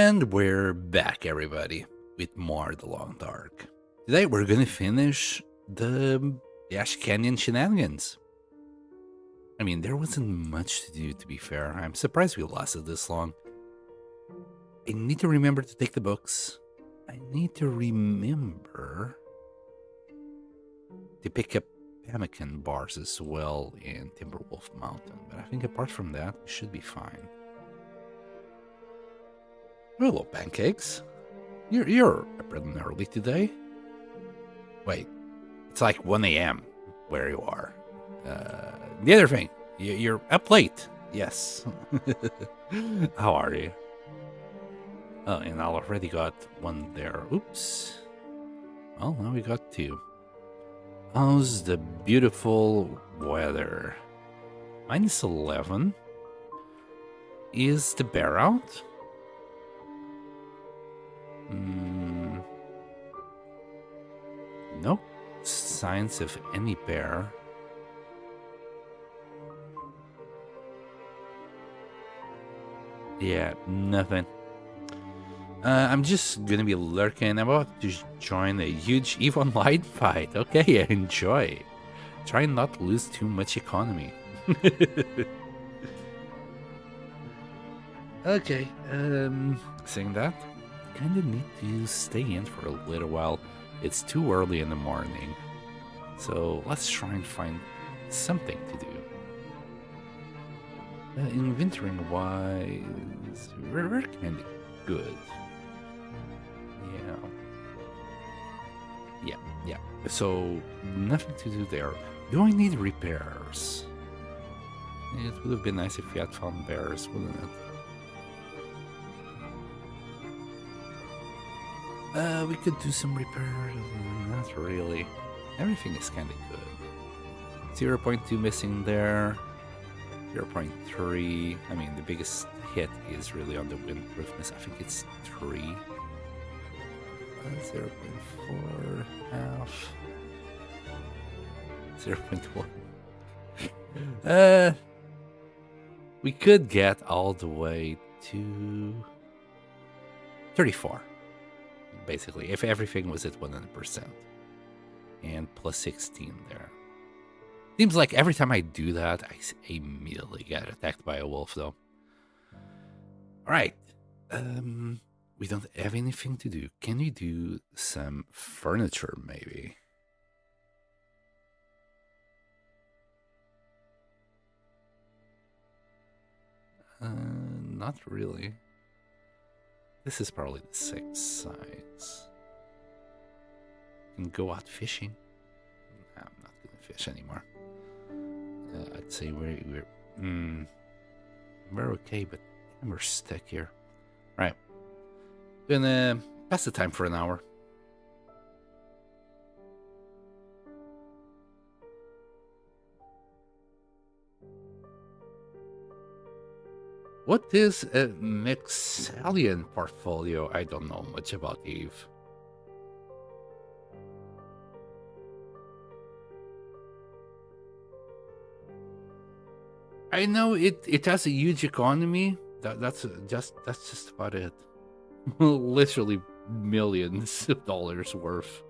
And we're back, everybody, with more The Long Dark. Today we're gonna finish the Ash Canyon shenanigans. I mean, there wasn't much to do, to be fair. I'm surprised we lasted this long. I need to remember to take the books. I need to remember to pick up pemmican bars as well in Timberwolf Mountain. But I think apart from that, we should be fine. Hello, pancakes. You're up and early today. Wait, it's like 1 a.m. where you are. The other thing, you're up late. Yes. How are you? Oh, and I already got one there. Oops. Well, now we got two. How's the beautiful weather? -11. Is the bear out? No signs of any bear. Yeah, nothing. I'm just gonna be lurking. I'm about to join a huge EVE Online fight. Okay, enjoy. Try not to lose too much economy. Okay, saying that, kinda need to stay in for a little while. It's too early in the morning, so let's try and find something to do. Inventorying wise, we're kinda good. Yeah. So nothing to do there. Do I need repairs? It would have been nice if we had found bears, wouldn't it? We could do some repairs. Not really. Everything is kind of good. 0.2 missing there. 0.3. I mean, the biggest hit is really on the windproofness. I think it's 3. 0.4, half. 0.1. We could get all the way to 34. Basically, if everything was at 100%. And plus 16 there. Seems like every time I do that, I immediately get attacked by a wolf, though. Alright. We don't have anything to do. Can we do some furniture, maybe? Not really. This is probably the same size. Can go out fishing. Nah, I'm not gonna fish anymore. I'd say we're okay, but we're stuck here. Right. Gonna pass the time for an hour. What is a Mixalian portfolio? I don't know much about Eve. I know it has a huge economy. That's just about it. Literally millions of dollars worth.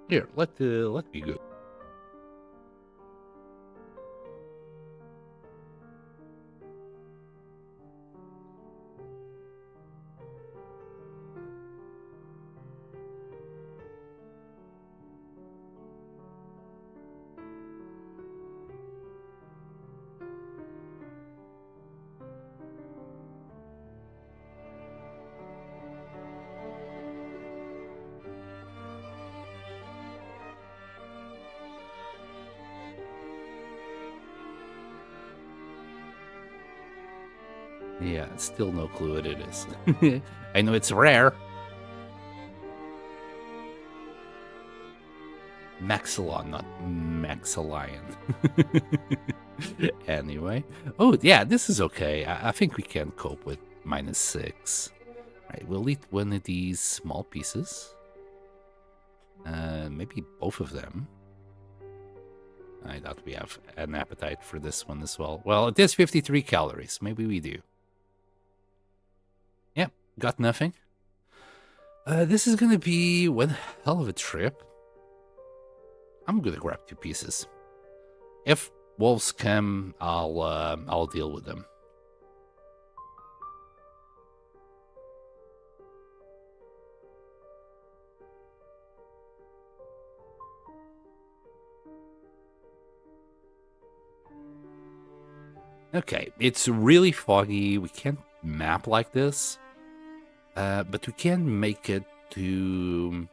Here, let me go. Yeah, still no clue what it is. I know it's rare. Maxilon, not Maxalion. Anyway. Oh, yeah, this is okay. I think we can cope with -6. Right, we'll eat one of these small pieces. Maybe both of them. I doubt we have an appetite for this one as well. Well, it is 53 calories. Maybe we do. Yep, got nothing. This is gonna be one hell of a trip. I'm gonna grab 2 pieces. If wolves come, I'll deal with them. Okay, it's really foggy. We can't map like this, but we can make it to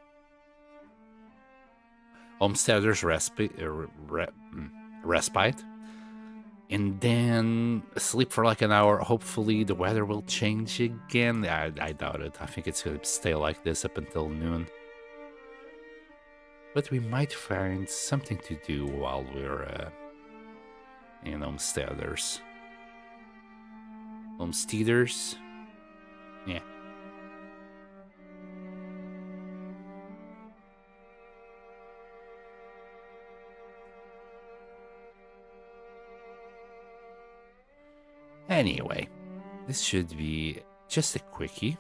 Homesteader's respite, and then sleep for like an hour. Hopefully the weather will change again. I doubt it. I think it's going to stay like this up until noon. But we might find something to do while we're in Homesteaders. Homesteaders? Yeah. Anyway, this should be just a quickie.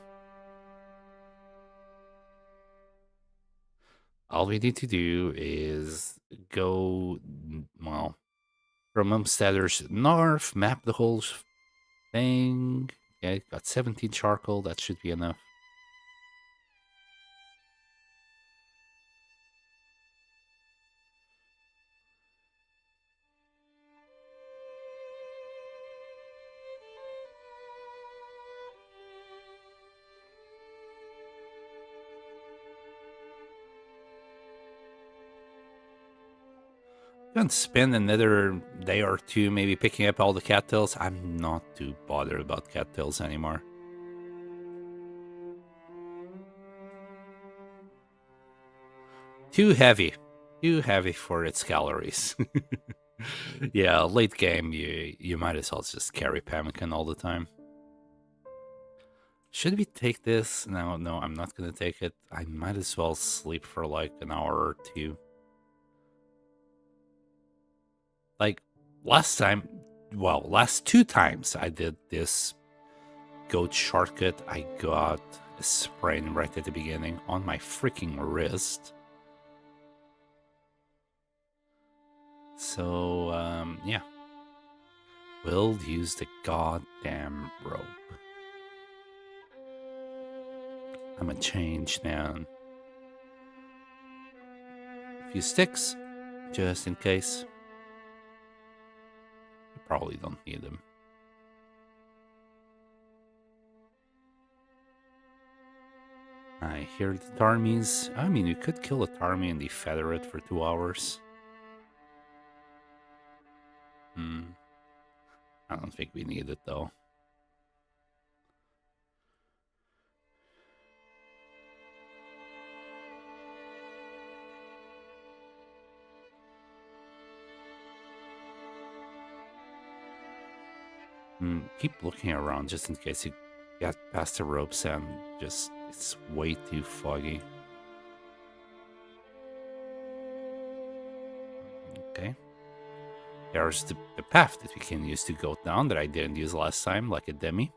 All we need to do is go, well, from Homesteaders north, map the whole thing. Okay, got 17 charcoal. That should be enough. Gonna spend another day or two maybe picking up all the cattails. I'm not too bothered about cattails anymore. Too heavy for its calories. Yeah, late game you might as well just carry pemmican all the time. Should we take this? No, I'm not gonna take it. I might as well sleep for like an hour or two. Like last two times I did this goat shortcut, I got a sprain right at the beginning on my freaking wrist. So, yeah. We'll use the goddamn rope. I'm gonna change down a few sticks, just in case. Probably don't need them. I hear the Tarmies. I mean, you could kill a Tarmy and defeather it for 2 hours. I don't think we need it though. Keep looking around just in case you get past the ropes and just it's way too foggy. Okay. There's the path that we can use to go down that I didn't use last time, like a demi.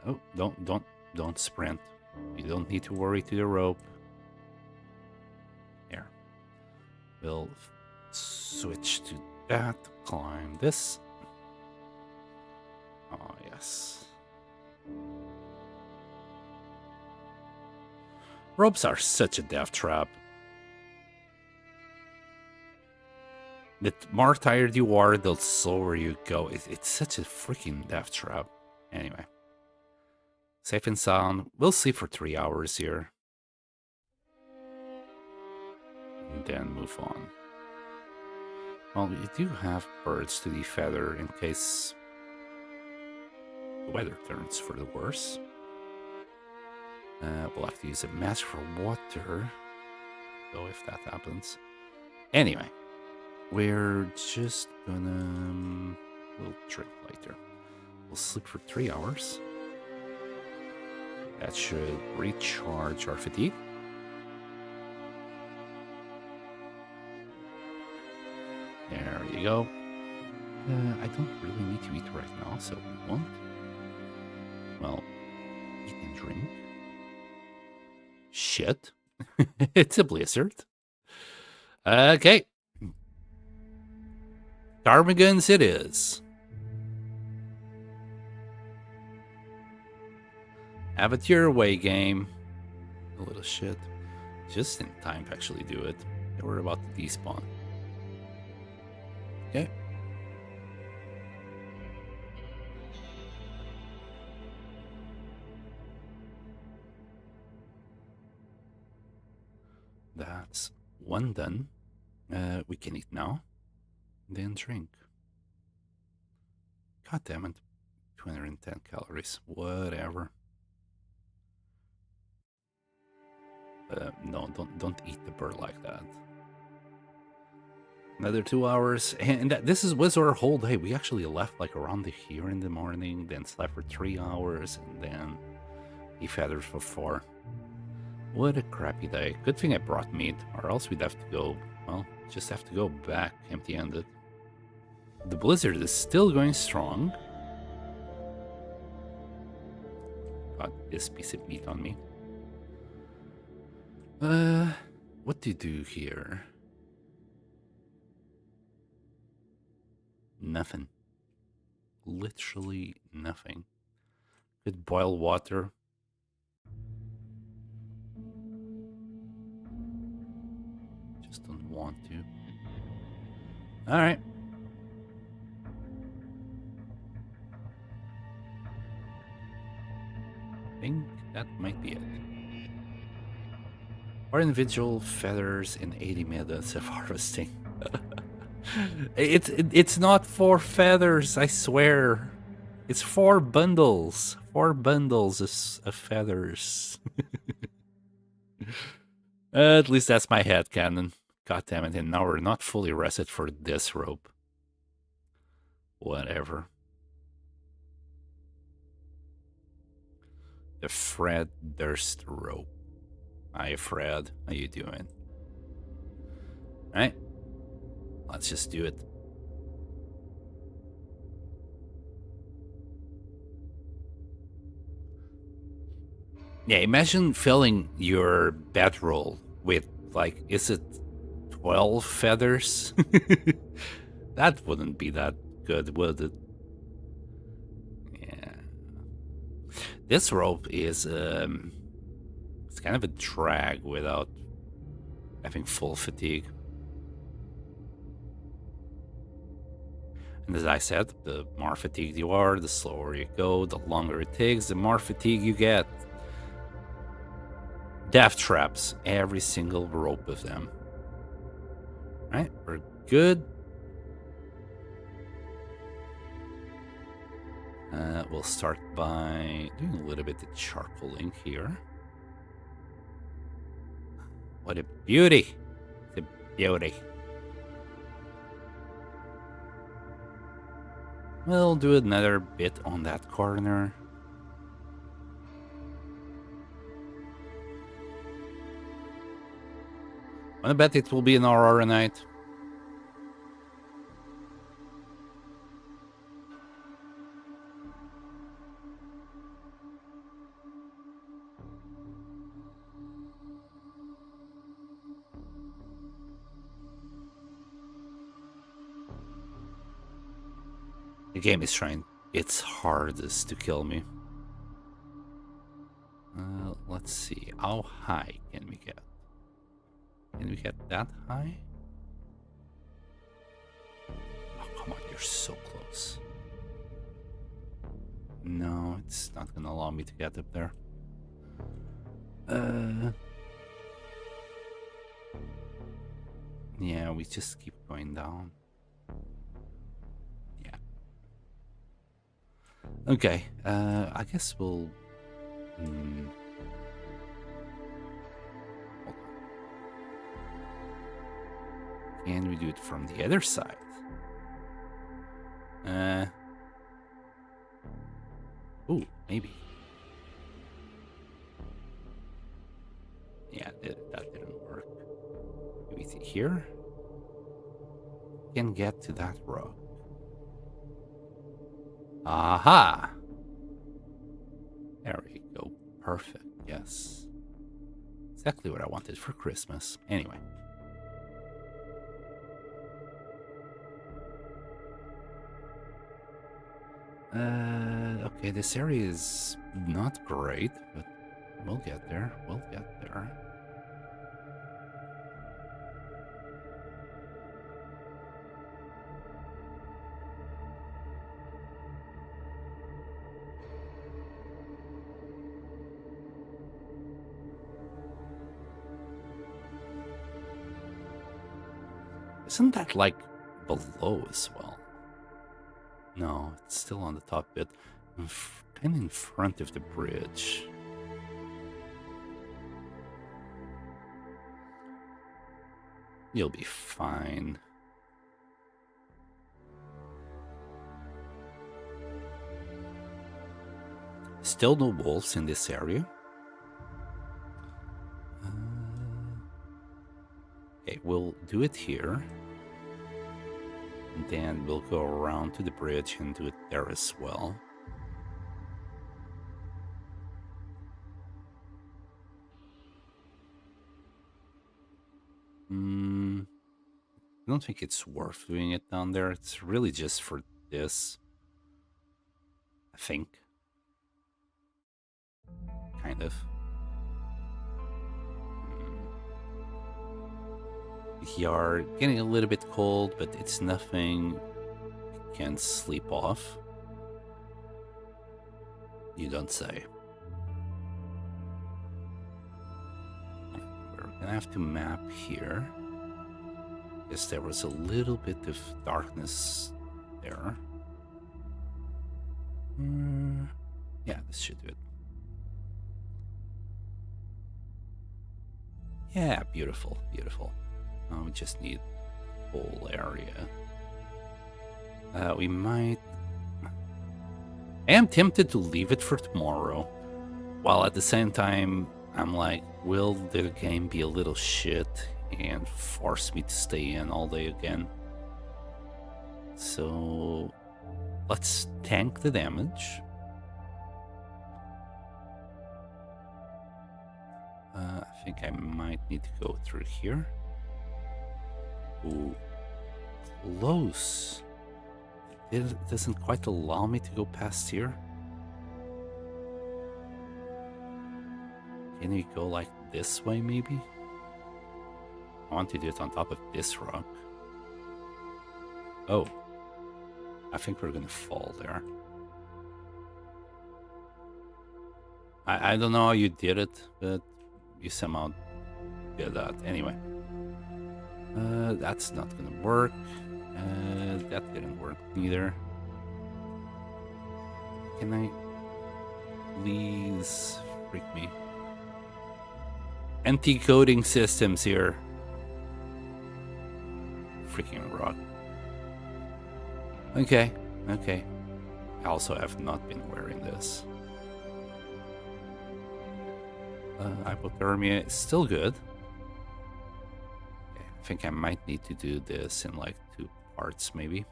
Oh, don't sprint. You don't need to worry to the rope. There. We'll switch to that, climb this. Oh, yes. Ropes are such a death trap. The more tired you are, the slower you go. It's such a freaking death trap. Anyway. Safe and sound. We'll sleep for 3 hours here. And then move on. Well, we do have birds to defeather in case the weather turns for the worse. We'll have to use a mask for water, though, if that happens. Anyway, we're just gonna... We'll drink later. We'll sleep for 3 hours. That should recharge our fatigue. There you go. I don't really need to eat right now, so we won't. Well, eat and drink. Shit. It's a blizzard. Okay. Ptarmigans it is. Have it your way, game. A little shit. Just in time to actually do it. They were about to despawn. Okay. That's one done. We can eat now. Then drink. God damn it. 210 calories. Whatever. No, don't eat the bird like that. Another 2 hours, and this was our whole day. We actually left like around here in the morning, then slept for 3 hours, and then he feathered for 4. What a crappy day. Good thing I brought meat, or else we'd have to go, well, just have to go back empty-handed. The blizzard is still going strong. Got this piece of meat on me. What do you do here? Nothing. Literally nothing. Could boil water. Just don't want to. Alright. I think that might be it. Or individual feathers in 80 minutes of harvesting. It's not 4 feathers, I swear. It's 4 bundles. 4 bundles of feathers. At least that's my headcanon. God damn it, and now we're not fully rested for this rope. Whatever. The Fred Durst rope. Hi Fred, how you doing? Alright. Let's just do it. Yeah, imagine filling your bedroll with, like, is it 12 feathers? That wouldn't be that good, would it? Yeah. This rope is, it's kind of a drag without having full fatigue. And as I said, the more fatigued you are, the slower you go, the longer it takes, the more fatigue you get. Death traps, every single rope of them. Right, we're good. We'll start by doing a little bit of charcoaling here. What a beauty! It's a beauty. We'll do another bit on that corner. I bet it will be an Aurora night. The game is trying its hardest to kill me. Let's see. How high can we get? Can we get that high? Oh, come on. You're so close. No, it's not going to allow me to get up there. Yeah, we just keep going down. Yeah. Okay, I guess we'll... Hold on. Can we do it from the other side? Ooh, maybe. Yeah, that didn't work. Do we see here? can get to that rock. Aha! There we go. Perfect. Yes. Exactly what I wanted for Christmas. Anyway. Okay, this area is not great, but we'll get there. We'll get there. Isn't that like below as well? No, it's still on the top bit. Kind of in front of the bridge. You'll be fine. Still no wolves in this area. Okay, we'll do it here. And then we'll go around to the bridge and do it there as well. I don't think it's worth doing it down there. It's really just for this, I think. Kind of. We are getting a little bit cold, but it's nothing you can sleep off. You don't say. We're gonna have to map here. Yes, there was a little bit of darkness there. Yeah, this should do it. Yeah, beautiful, beautiful. We just need the whole area. We might... I am tempted to leave it for tomorrow, while at the same time, I'm like, will the game be a little shit and force me to stay in all day again? So let's tank the damage. I think I might need to go through here. Ooh, close. It doesn't quite allow me to go past here. Can we go like this way, maybe? I want to do it on top of this rock. Oh. I think we're gonna fall there. I don't know how you did it, but you somehow did that. Anyway. That's not gonna work. That didn't work either. Can I please freak me? Anti-coding systems here. Freaking rock. Okay, okay. I also have not been wearing this. Hypothermia is still good. Okay, I think I might need to do this in like 2 parts, maybe.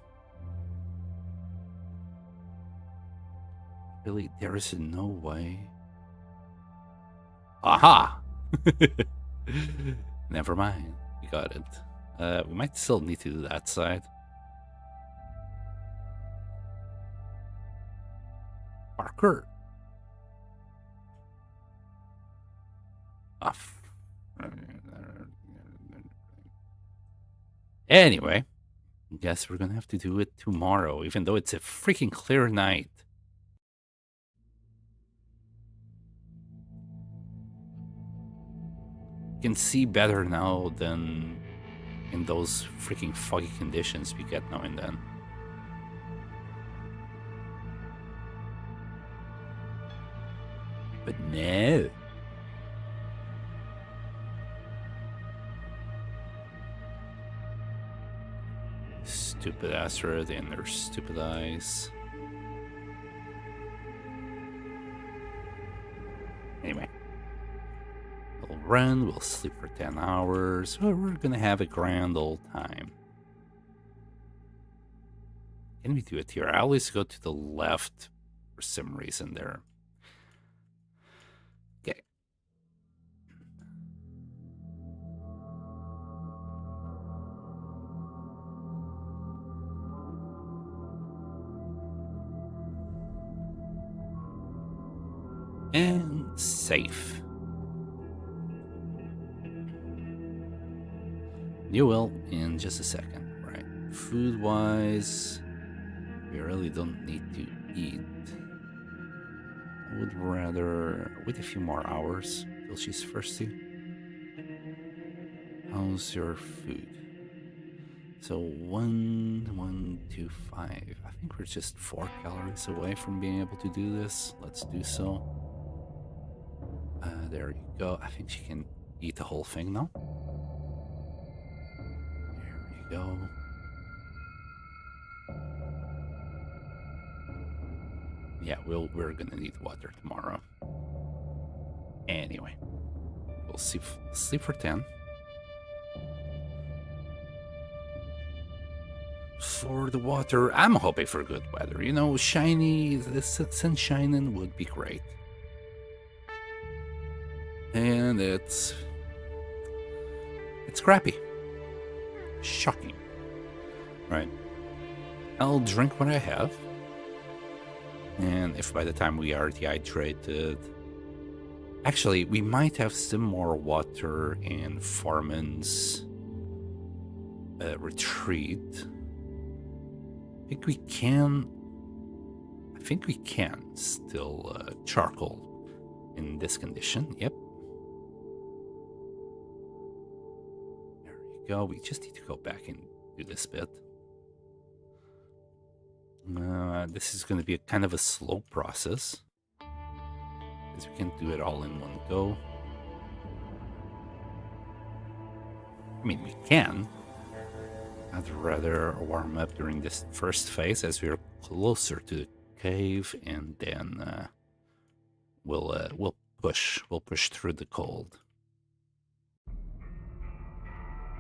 Really, there is no way. Aha! Never mind, we got it. We might still need to do that side. Parkour. Anyway, I guess we're gonna have to do it tomorrow, even though it's a freaking clear night. You can see better now than in those freaking foggy conditions we get now and then. But no. Stupid asteroid and their stupid eyes. Anyway. We'll run, we'll sleep for 10 hours. We're gonna have a grand old time. can we do it here? I always go to the left for some reason there. Okay. And safe. You will in just a second. Right. Food-wise, we really don't need to eat. I would rather wait a few more hours till she's thirsty. How's your food? So 1,125. I think we're just 4 calories away from being able to do this. Let's do so. There you go. I think she can eat the whole thing now. There we go. Yeah, we're gonna need water tomorrow. Anyway, we'll sleep for 10. For the water, I'm hoping for good weather. You know, shiny, the sun shining would be great. And it's crappy. Shocking. Right. I'll drink what I have. And if by the time we are dehydrated... Actually, we might have some more water in Foreman's retreat. I think we can still charcoal in this condition. Yep. There you go. We just need to go back and do this bit. This is going to be kind of a slow process, because we can't do it all in one go. I mean, we can. I'd rather warm up during this first phase as we're closer to the cave, and then we'll push through the cold.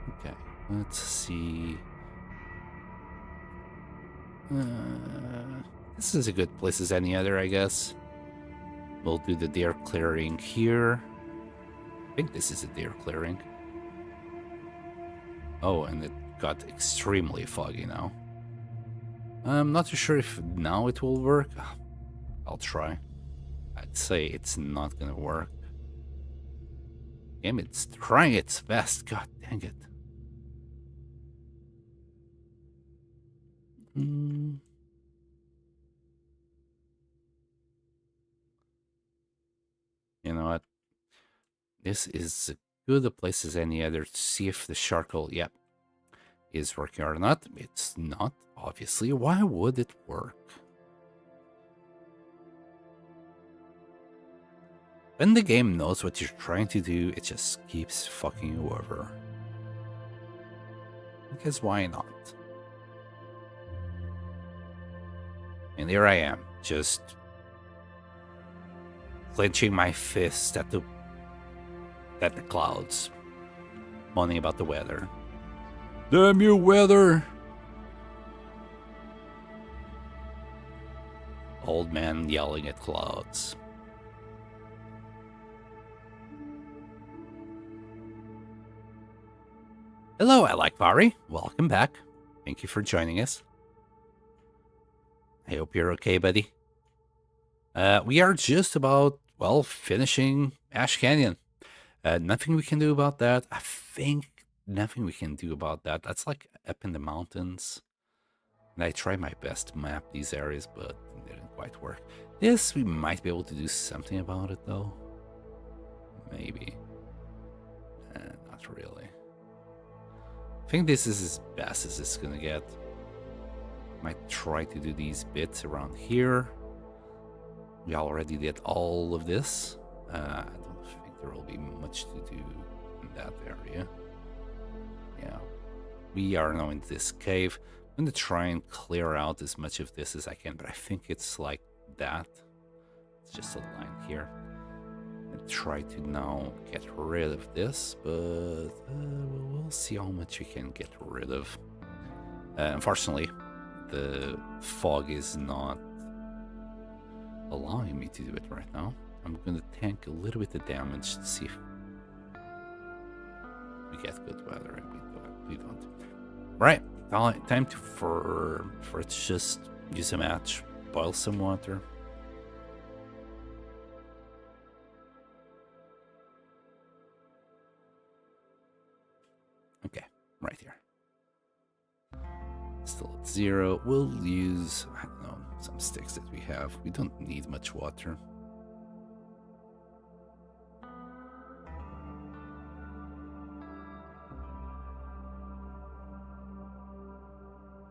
Okay, let's see. This is a good place as any other, I guess. We'll do the deer clearing here. I think this is a deer clearing. Oh, and it got extremely foggy now. I'm not too sure if now it will work. I'll try. I'd say it's not gonna work. Game, it's trying its best. God dang it. You know what? This is as good a place as any other to see if the charcoal, yep, is working or not. It's not, obviously. Why would it work? When the game knows what you're trying to do, it just keeps fucking you over. Because why not? And here I am, just clenching my fist at the clouds, moaning about the weather. Damn you, weather! Old man yelling at clouds. Hello, I like Vari. Welcome back. Thank you for joining us. I hope you're okay, buddy. We are just about, well, finishing Ash Canyon. Nothing we can do about that. I think nothing we can do about that. That's like up in the mountains. And I tried my best to map these areas, but it didn't quite work. This, we might be able to do something about it, though. Maybe. Not really. I think this is as best as it's gonna get. Might try to do these bits around here. We already did all of this. I don't think there will be much to do in that area. Yeah. We are now in this cave. I'm going to try and clear out as much of this as I can, but I think it's like that. It's just a line here. And try to now get rid of this, but we'll see how much we can get rid of. Unfortunately, the fog is not allowing me to do it right now. I'm gonna tank a little bit of damage to see if we get good weather, and we don't. Right, time for it to just use a match, boil some water. Okay, right here. Still at 0. We'll use, I don't know, some sticks that we have. We don't need much water.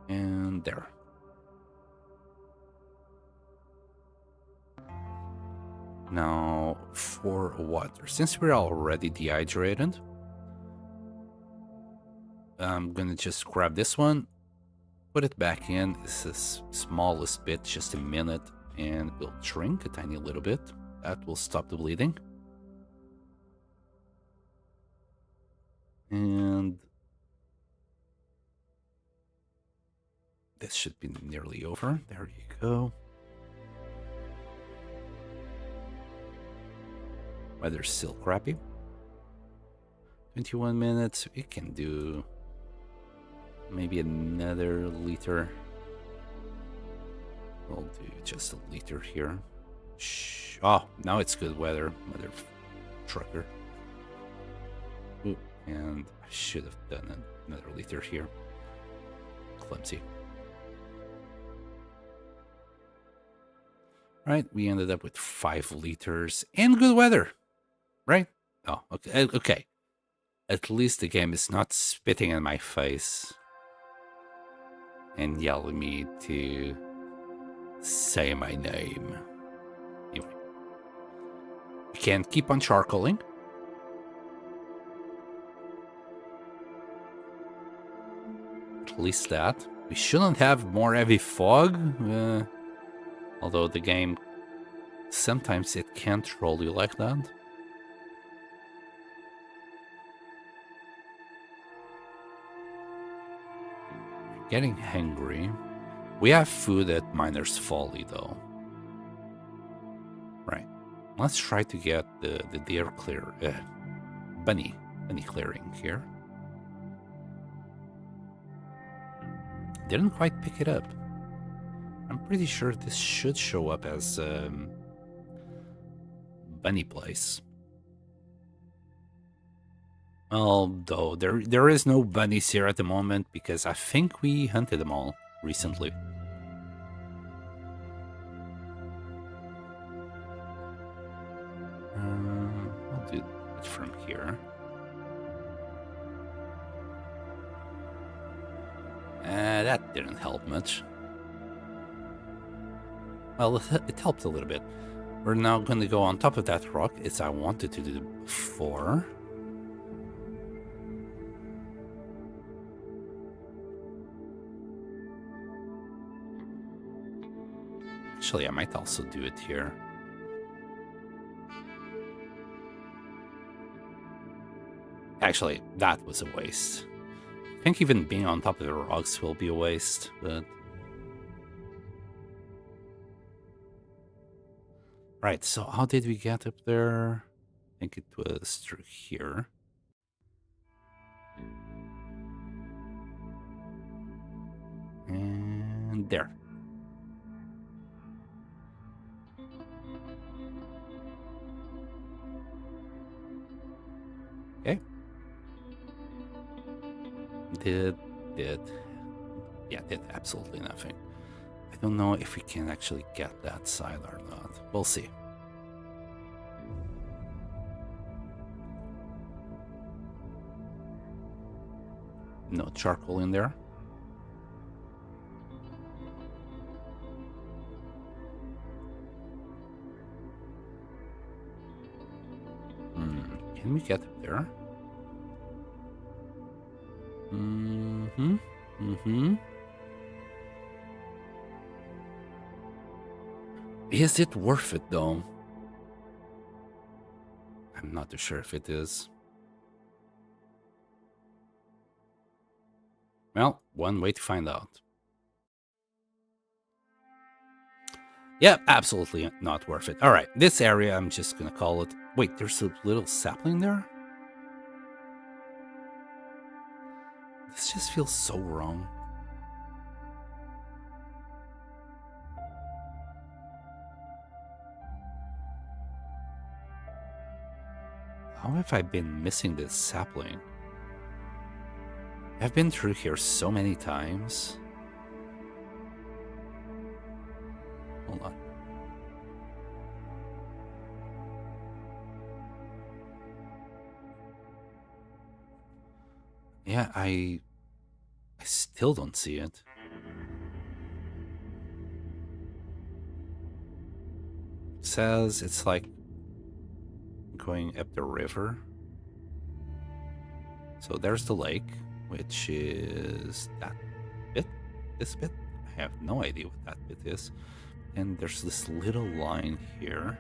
And there. Now for water. Since we're already dehydrated, I'm gonna just grab this one, put it back in. It's the smallest bit, just a minute, and we'll drink a tiny little bit. That will stop the bleeding. And this should be nearly over. There you go. Weather's still crappy. 21 minutes. We can do maybe another liter. We'll do just a liter here. Shh. Oh, now it's good weather, mother trucker. Ooh, and I should have done another liter here. Clumsy. Right, we ended up with 5 liters and good weather, right? Oh, okay. Okay. At least the game is not spitting in my face and yelling me to say my name. Anyway, we can keep on charcoaling. At least that. We shouldn't have more heavy fog. Although the game, sometimes it can't troll you like that. Getting hungry. We have food at Miner's Folly, though. Right. Let's try to get the deer clear, bunny clearing here. Didn't quite pick it up. I'm pretty sure this should show up as bunny place. Although there is no bunnies here at the moment because I think we hunted them all recently. I'll do it from here. That didn't help much. Well, it helped a little bit. We're now going to go on top of that rock, as I wanted to do before. Actually, I might also do it here. Actually, that was a waste. I think even being on top of the rocks will be a waste, but... Right, so how did we get up there? I think it was through here. And there. Okay. Did absolutely nothing. I don't know if we can actually get that side or not. We'll see. No charcoal in there. Can we get up there? Is it worth it, though? I'm not too sure if it is. Well, one way to find out. Yeah, absolutely not worth it. All right, this area, I'm just gonna call it. Wait, there's a little sapling there? This just feels so wrong. How have I been missing this sapling? I've been through here so many times. Hold on. Yeah, I still don't see it. It says it's like going up the river. So there's the lake, which is that bit, this bit. I have no idea what that bit is. And there's this little line here.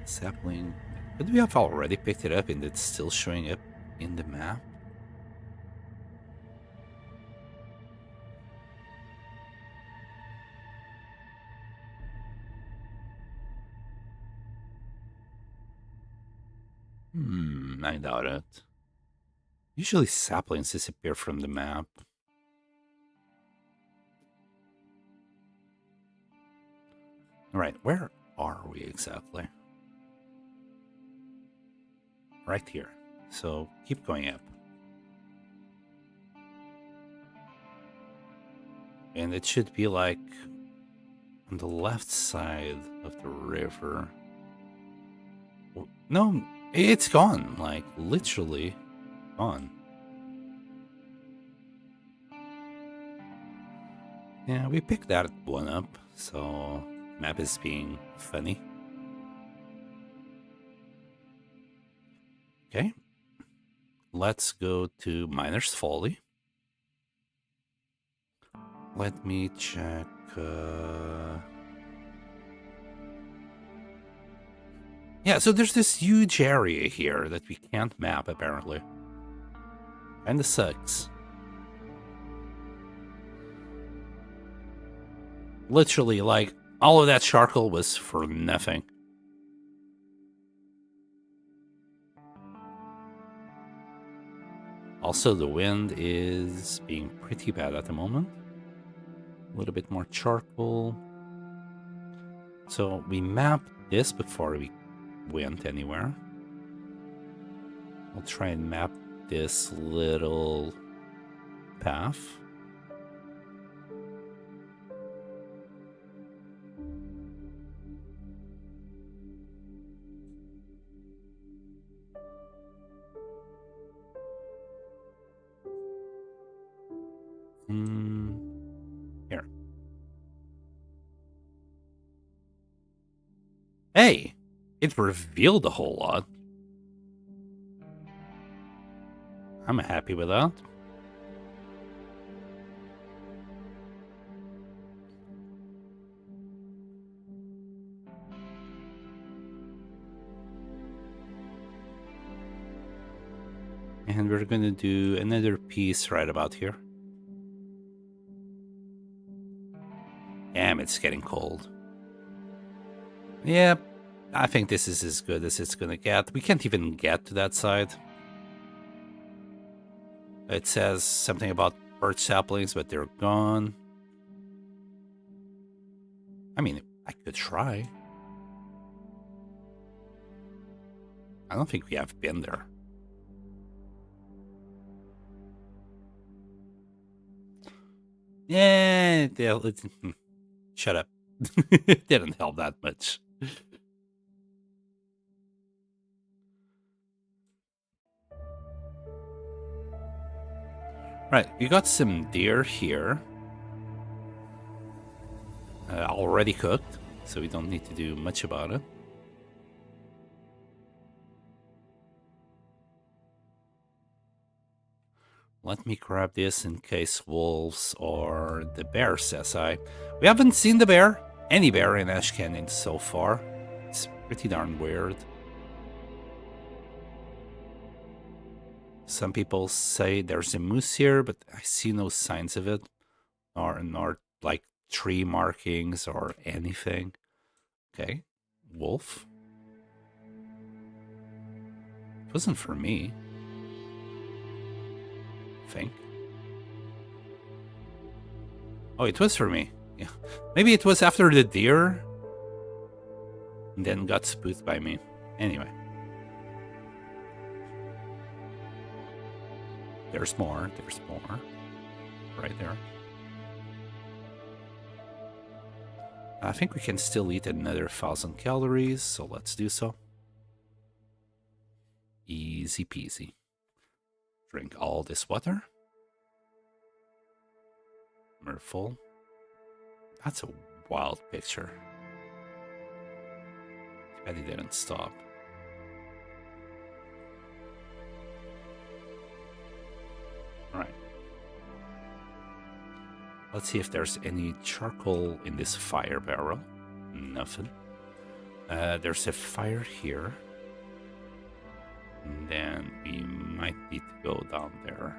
Sapling. But we have already picked it up and it's still showing up in the map. I doubt it. Usually saplings disappear from the map. Alright, where are we exactly? Right here. So keep going up. And it should be like on the left side of the river. No, it's gone. Like, literally gone. Yeah, we picked that one up, so map is being funny. Okay. Let's go to Miner's Folly. Let me check. Yeah, so there's this huge area here that we can't map, apparently. Kinda sucks. Literally, like, all of that charcoal was for nothing. Also, the wind is being pretty bad at the moment. A little bit more charcoal. So we mapped this before we went anywhere. I'll try and map this little path. Here. Hey, it revealed a whole lot. I'm happy with that. And we're gonna do another piece right about here. Damn, it's getting cold. Yep, I think this is as good as it's gonna get. We can't even get to that side. It says something about birch saplings, but they're gone. I mean, I could try. I don't think we have been there. Yeah, shut up. It didn't help that much. Right, we got some deer here. Already cooked, so we don't need to do much about it. Let me grab this in case wolves or the bear says hi. We haven't seen the bear, any bear in Ash Canyon so far. It's pretty darn weird. Some people say there's a moose here, but I see no signs of it, nor like tree markings or anything. Okay, wolf. It wasn't for me, I think. Oh, it was for me. Yeah. Maybe it was after the deer and then got spooked by me. Anyway. There's more. There's more. Right there. I think we can still eat another 1,000 calories, so let's do so. Easy peasy. Drink all this water. We're full. That's a wild picture. Too bad he didn't stop. Alright. Let's see if there's any charcoal in this fire barrel. Nothing. There's a fire here. And then we might need to go down there.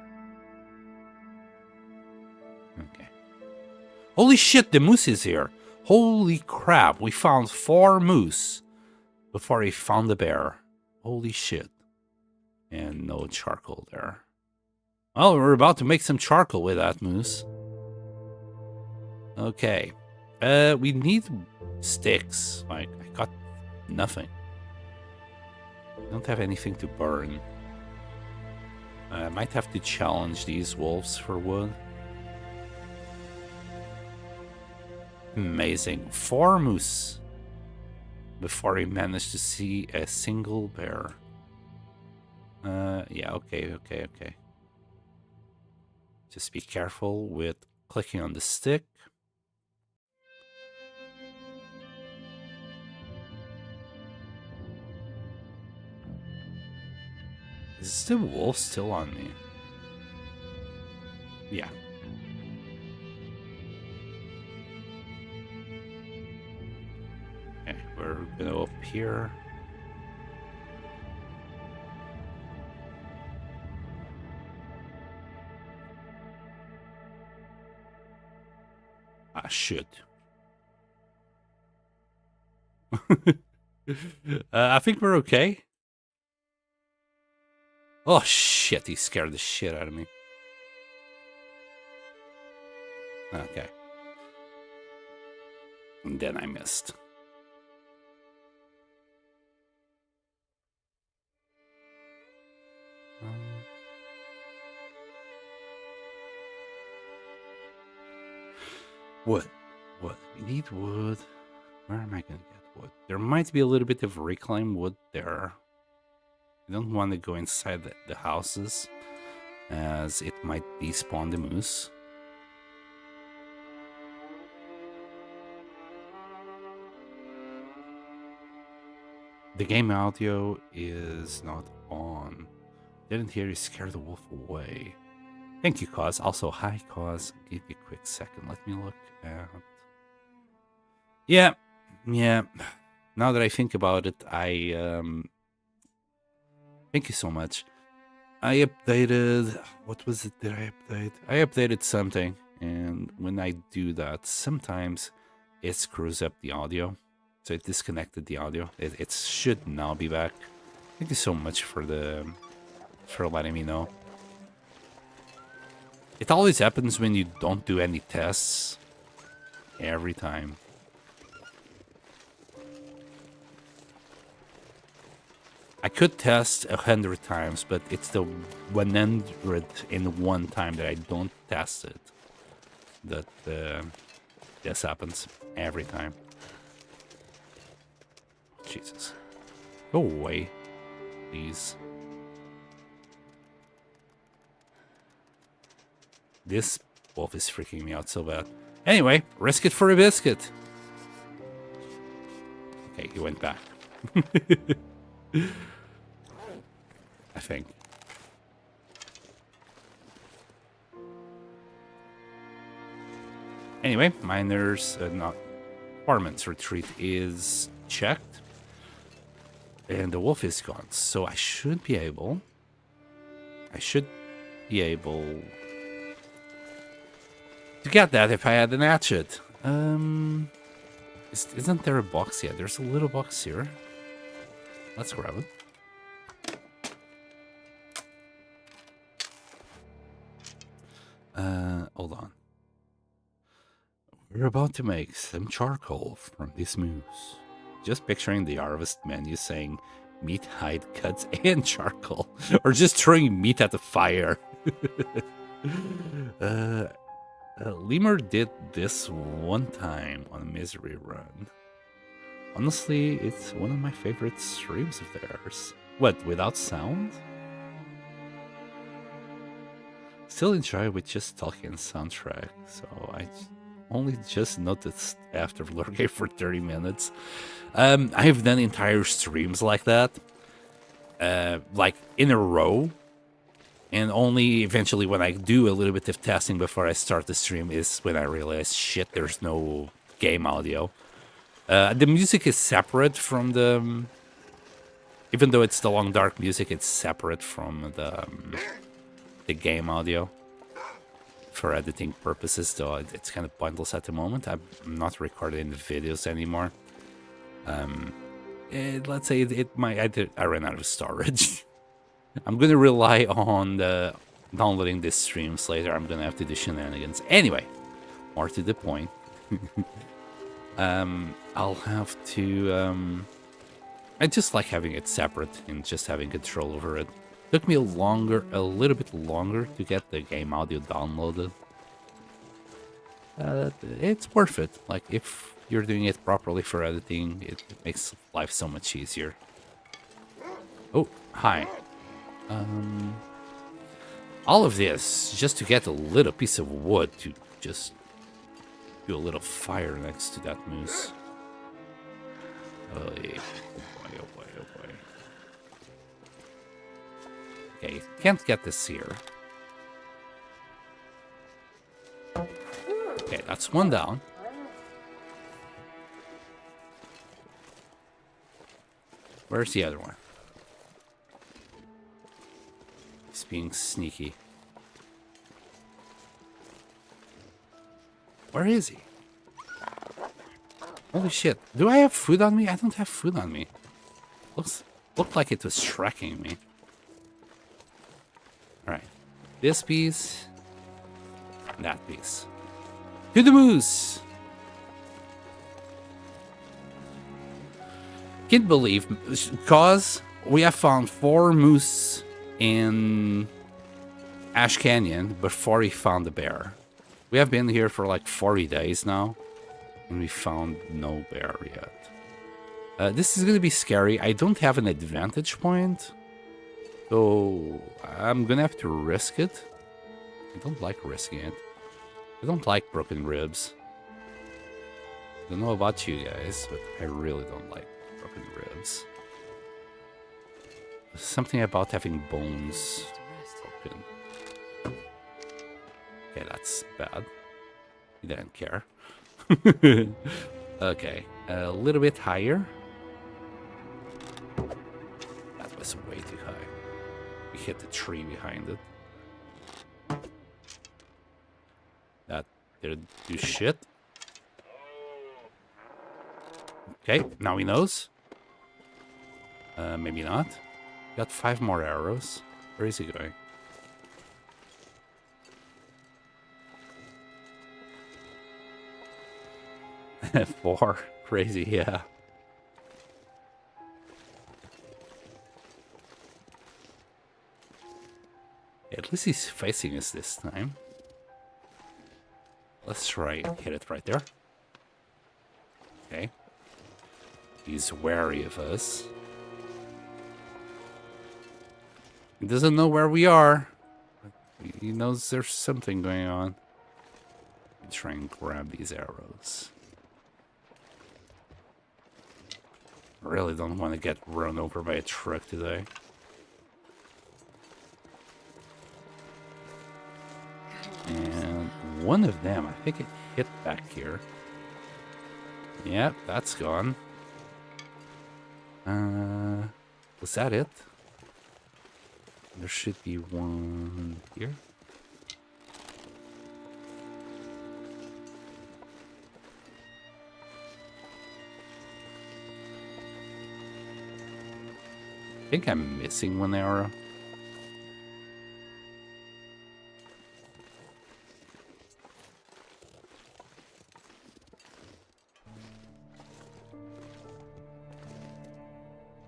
Okay. Holy shit, the moose is here. Holy crap, we found 4 moose before we found the bear. Holy shit. And no charcoal there. Well, we're about to make some charcoal with that moose. Okay. We need sticks. I got nothing. I don't have anything to burn. I might have to challenge these wolves for wood. Amazing. 4 moose before we managed to see a single bear. Yeah, okay. Just be careful with clicking on the stick. Is the wolf still on me? Yeah. Okay, we're gonna go up here. Ah, shit. I think we're okay. Oh, shit, he scared the shit out of me. Okay. And then I missed. Wood. Wood. We need wood. Where am I going to get wood? There might be a little bit of reclaimed wood there. I don't want to go inside the houses, as it might despawn the moose. The game audio is not on. Didn't hear you scare the wolf away. Thank you, Cause. Also, hi, Cause. Give me a quick second. Let me look at... Yeah. Now that I think about it, Thank you so much. I updated... What was it that I updated? I updated something, and when I do that, sometimes it screws up the audio. So it disconnected the audio. It should now be back. Thank you so much for letting me know. It always happens when you don't do any tests. Every time. I could test 100 times, but it's the 101 time that I don't test it that this happens every time. Jesus. Go away, please. This wolf is freaking me out so bad. Anyway, risk it for a biscuit. Okay, he went back. I think. Anyway, miners, not Farman's retreat is checked. And the wolf is gone. So I should be able to get that if I had an hatchet. Isn't there a box yet? There's a little box here. Let's grab it. Hold on. We're about to make some charcoal from this moose. Just picturing the harvest menu saying meat, hide, cuts, and charcoal. Or just throwing meat at the fire. Lemur did this one time on a misery run. Honestly, it's one of my favorite streams of theirs. What, without sound? Still enjoy with just talking soundtrack, so I only just noticed after lurking for 30 minutes. I've done entire streams like that, like in a row, and only eventually when I do a little bit of testing before I start the stream is when I realize, shit, there's no game audio. The music is separate from the... even though it's the long dark music, it's separate from the game audio for editing purposes, though it's kind of pointless at the moment. I'm not recording the videos anymore. Let's say I ran out of storage. I'm gonna rely on downloading these streams later. I'm gonna have to do shenanigans. Anyway, more to the point. I'll have to... I just like having it separate and just having control over it. Took me a little bit longer to get the game audio downloaded. It's worth it. Like, if you're doing it properly for editing, it makes life so much easier. Oh, hi. All of this just to get a little piece of wood to just do a little fire next to that moose. Oh, yeah. Oh boy. Okay, can't get this here. Okay, that's one down. Where's the other one? He's being sneaky. Where is he? Holy shit. Do I have food on me? I don't have food on me. Looked like it was tracking me. Alright. This piece. And that piece. To the moose! Can't believe, cause we have found 4 moose in Ash Canyon before we found the bear. We have been here for like 40 days now, and we found no bear yet. This is gonna be scary. I don't have an advantage point, so I'm gonna have to risk it. I don't like risking it. I don't like broken ribs. I don't know about you guys, but I really don't like broken ribs. There's something about having bones broken. Okay, that's bad. He didn't care. Okay, a little bit higher. That was way too high. We hit the tree behind it. That didn't do shit. Okay, now he knows. Maybe not. Got 5 more arrows. Where is he going? Four. Crazy, yeah. At least he's facing us this time. Let's try and hit it right there. Okay. He's wary of us. He doesn't know where we are. He knows there's something going on. Let me try and grab these arrows. I really don't want to get run over by a truck today. And one of them, I think it hit back here. Yep, that's gone. Was that it? There should be one here. I think I'm missing one arrow.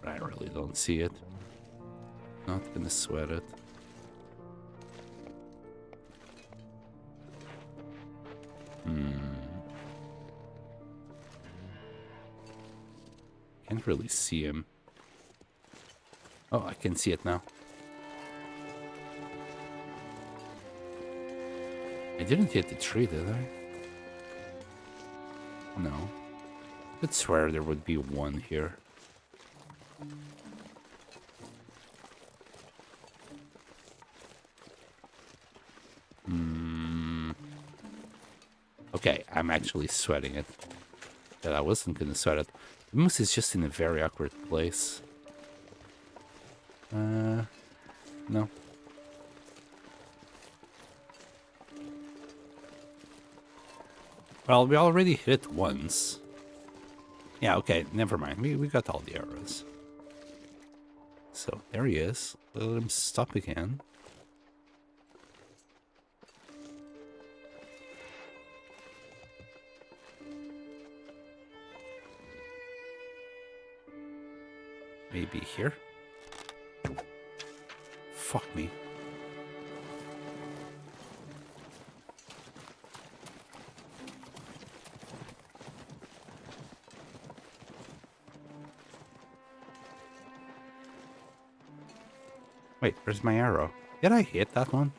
But I really don't see it. Not gonna sweat it. Can't really see him. Oh, I can see it now. I didn't hit the tree, did I? No. I'd swear there would be one here. Okay, I'm actually sweating it. That I wasn't gonna sweat it. The moose is just in a very awkward place. No. Well, we already hit it once. Yeah, okay, never mind. We got all the arrows. So, there he is. Let him stop again. Maybe here? Fuck me. Wait, where's my arrow? Did I hit that one?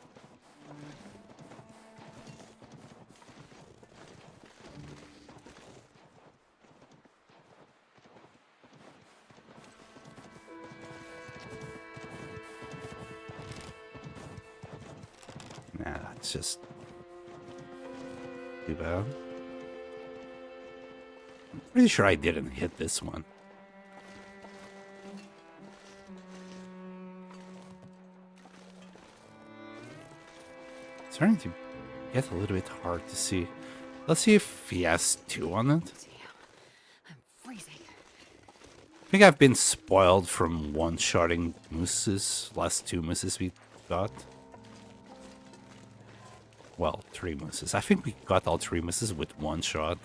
Nah, that's just too bad. I'm pretty sure I didn't hit this one. It's starting to get a little bit hard to see. Let's see if he has 2 on it. I'm freezing. I think I've been spoiled from one-shotting mooses. Last 2 mooses we got. Well, 3 mooses. I think we got all 3 mooses with 1 shot.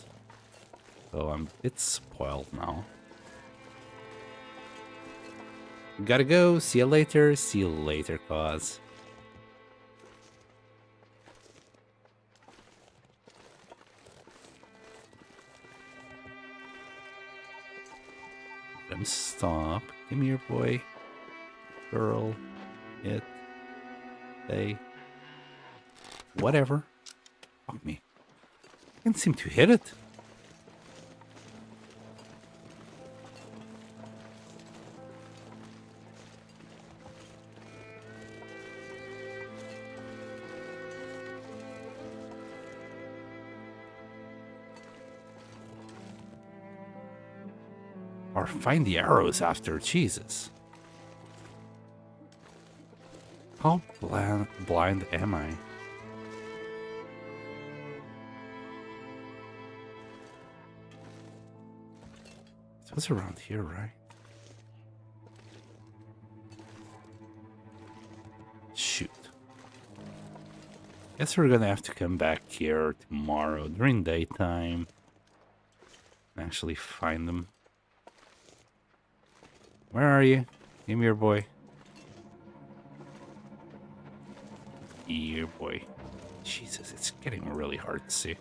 So I'm a bit spoiled now. Gotta go. See you later. See you later, cause. Let him stop. Give me your boy. Girl. It. They. Whatever. Fuck me. I can't seem to hit it. Or find the arrows after, Jesus. How blind am I? It was around here, right? Shoot. Guess we're gonna have to come back here tomorrow during daytime and actually find them. Where are you? Give me your boy. Your boy. Jesus, it's getting really hard to see.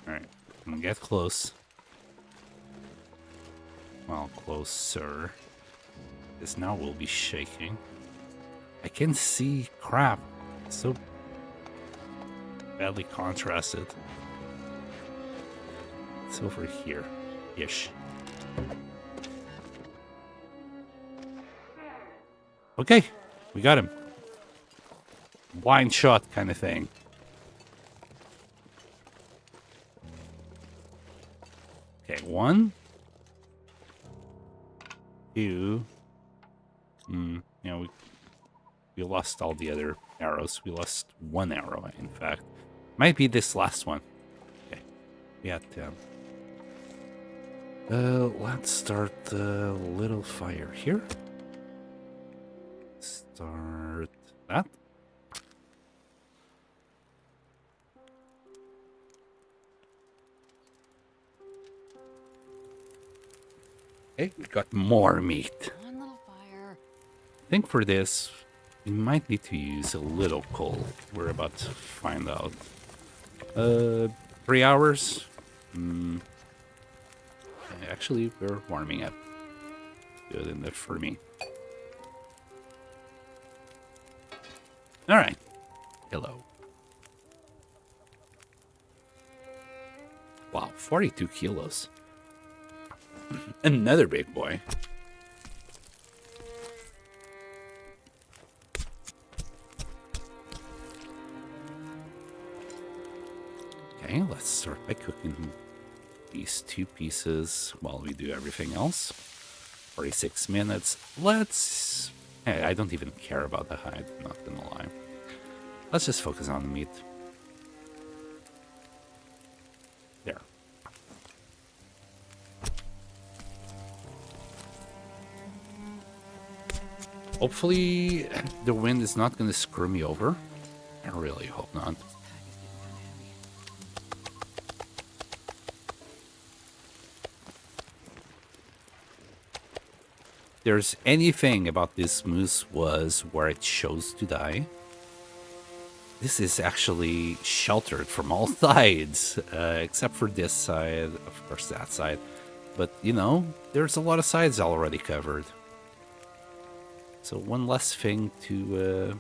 Alright, I'm gonna get close. Well, closer. Because now we'll be shaking. I can see crap. So badly contrasted. It's over here. Ish. Okay, we got him. Blind shot kind of thing. Okay, 1, 2. You know, we lost all the other arrows. We lost 1 arrow, in fact. Might be this last one. Okay, Yeah, 10. Let's start a little fire here. Start that. Okay, we got more meat. One little fire. I think for this, we might need to use a little coal. We're about to find out. 3 hours? Actually, we're warming up. Good enough for me. Alright. Hello. Wow, 42 kilos. Another big boy. Okay, let's start by cooking these 2 pieces while we do everything else. 46 minutes. Let's... Hey, I don't even care about the hide, not gonna lie. Let's just focus on the meat. There. Hopefully the wind is not gonna screw me over. I really hope not. There's anything about this moose was where it chose to die. This is actually sheltered from all sides, except for this side, of course that side. But, you know, there's a lot of sides already covered. So one less thing to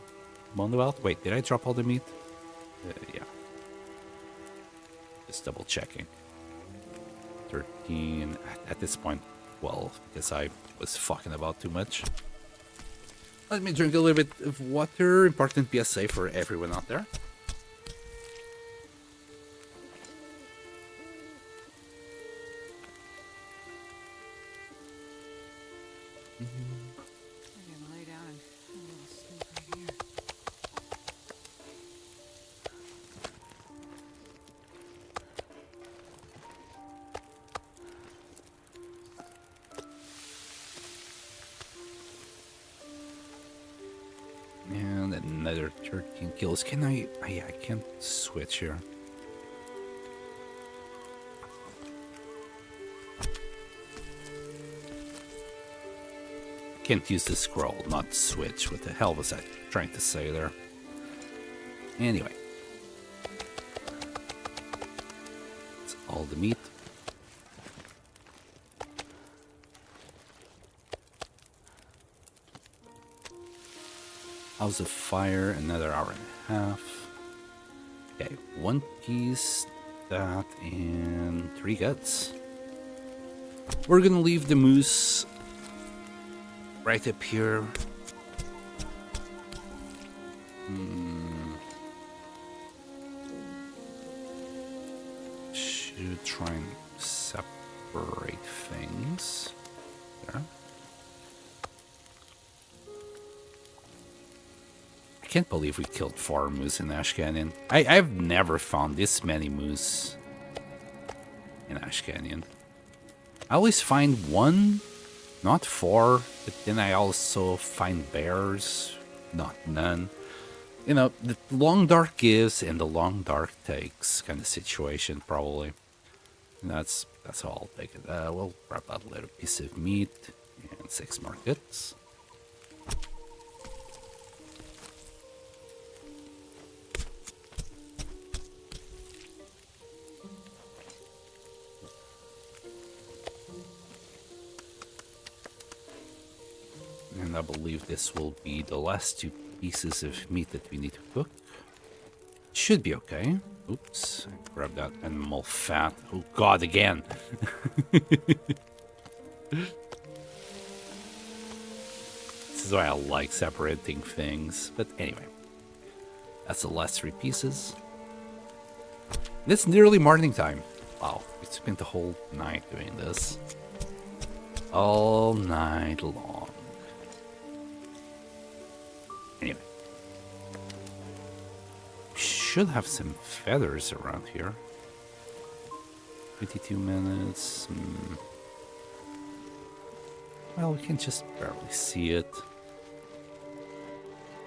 moan about. Wait, did I drop all the meat? Yeah. Just double checking. 13, at this point, 12, because I was fucking about too much. Let me drink a little bit of water. Important PSA for everyone out there. I'm gonna lay down and have a little sleep right here. And another 13 kills. Can I... Oh, yeah, I can't switch here. Can't use the scroll, not switch. What the hell was I trying to say there? Anyway. That's all the meat. House of Fire, another hour and a half. Okay, 1 piece, that, and 3 guts. We're gonna leave the moose right up here. Should try and separate things. There. I can't believe we killed 4 moose in Ash Canyon. I've never found this many moose in Ash Canyon. I always find 1, not 4, but then I also find bears, not none. You know, the long dark gives and the long dark takes kind of situation, probably. And that's how I'll take it. We'll grab that little piece of meat and 6 more guts. And I believe this will be the last 2 pieces of meat that we need to cook. Should be okay. Oops, I grabbed that animal fat. Oh god, again. This is why I like separating things. But anyway, that's the last 3 pieces. And it's nearly morning time. Wow, we spent the whole night doing this. All night long. Anyway. Should have some feathers around here. 22 minutes. Well, we can just barely see it.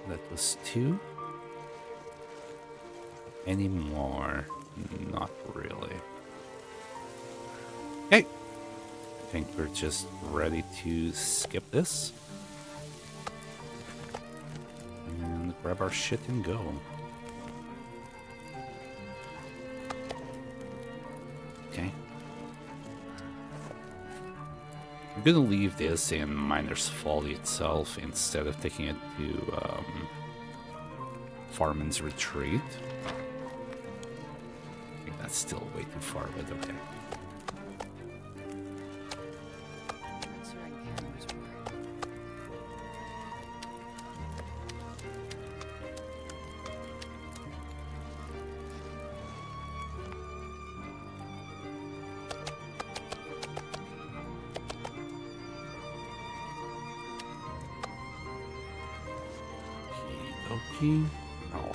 That was 2. Any more? Not really. Okay. I think we're just ready to skip this. And grab our shit and go. Okay. I'm gonna leave this in Miner's Folly itself instead of taking it to Farman's Retreat. I think that's still way too far, but okay.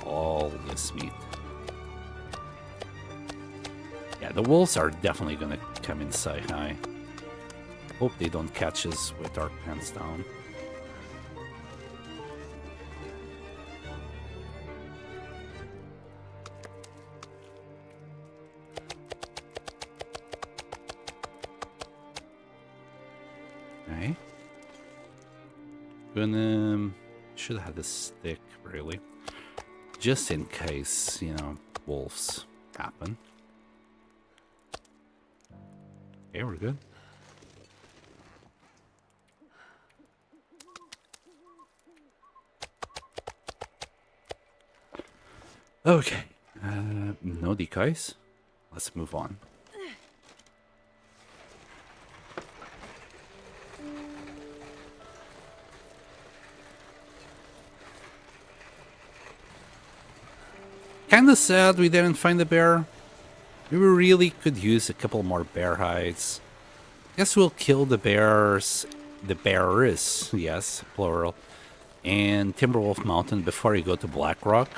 All this meat. Yeah, the wolves are definitely gonna come inside high. Hope they don't catch us with our pants down. Okay. Should have had a stick, really. Just in case, you know, wolves happen. Okay, we're good. Okay. No decoys. Let's move on. Kinda sad we didn't find the bear. We really could use a couple more bear hides. Guess we'll kill the bears, yes, plural, and Timberwolf Mountain before we go to Blackrock.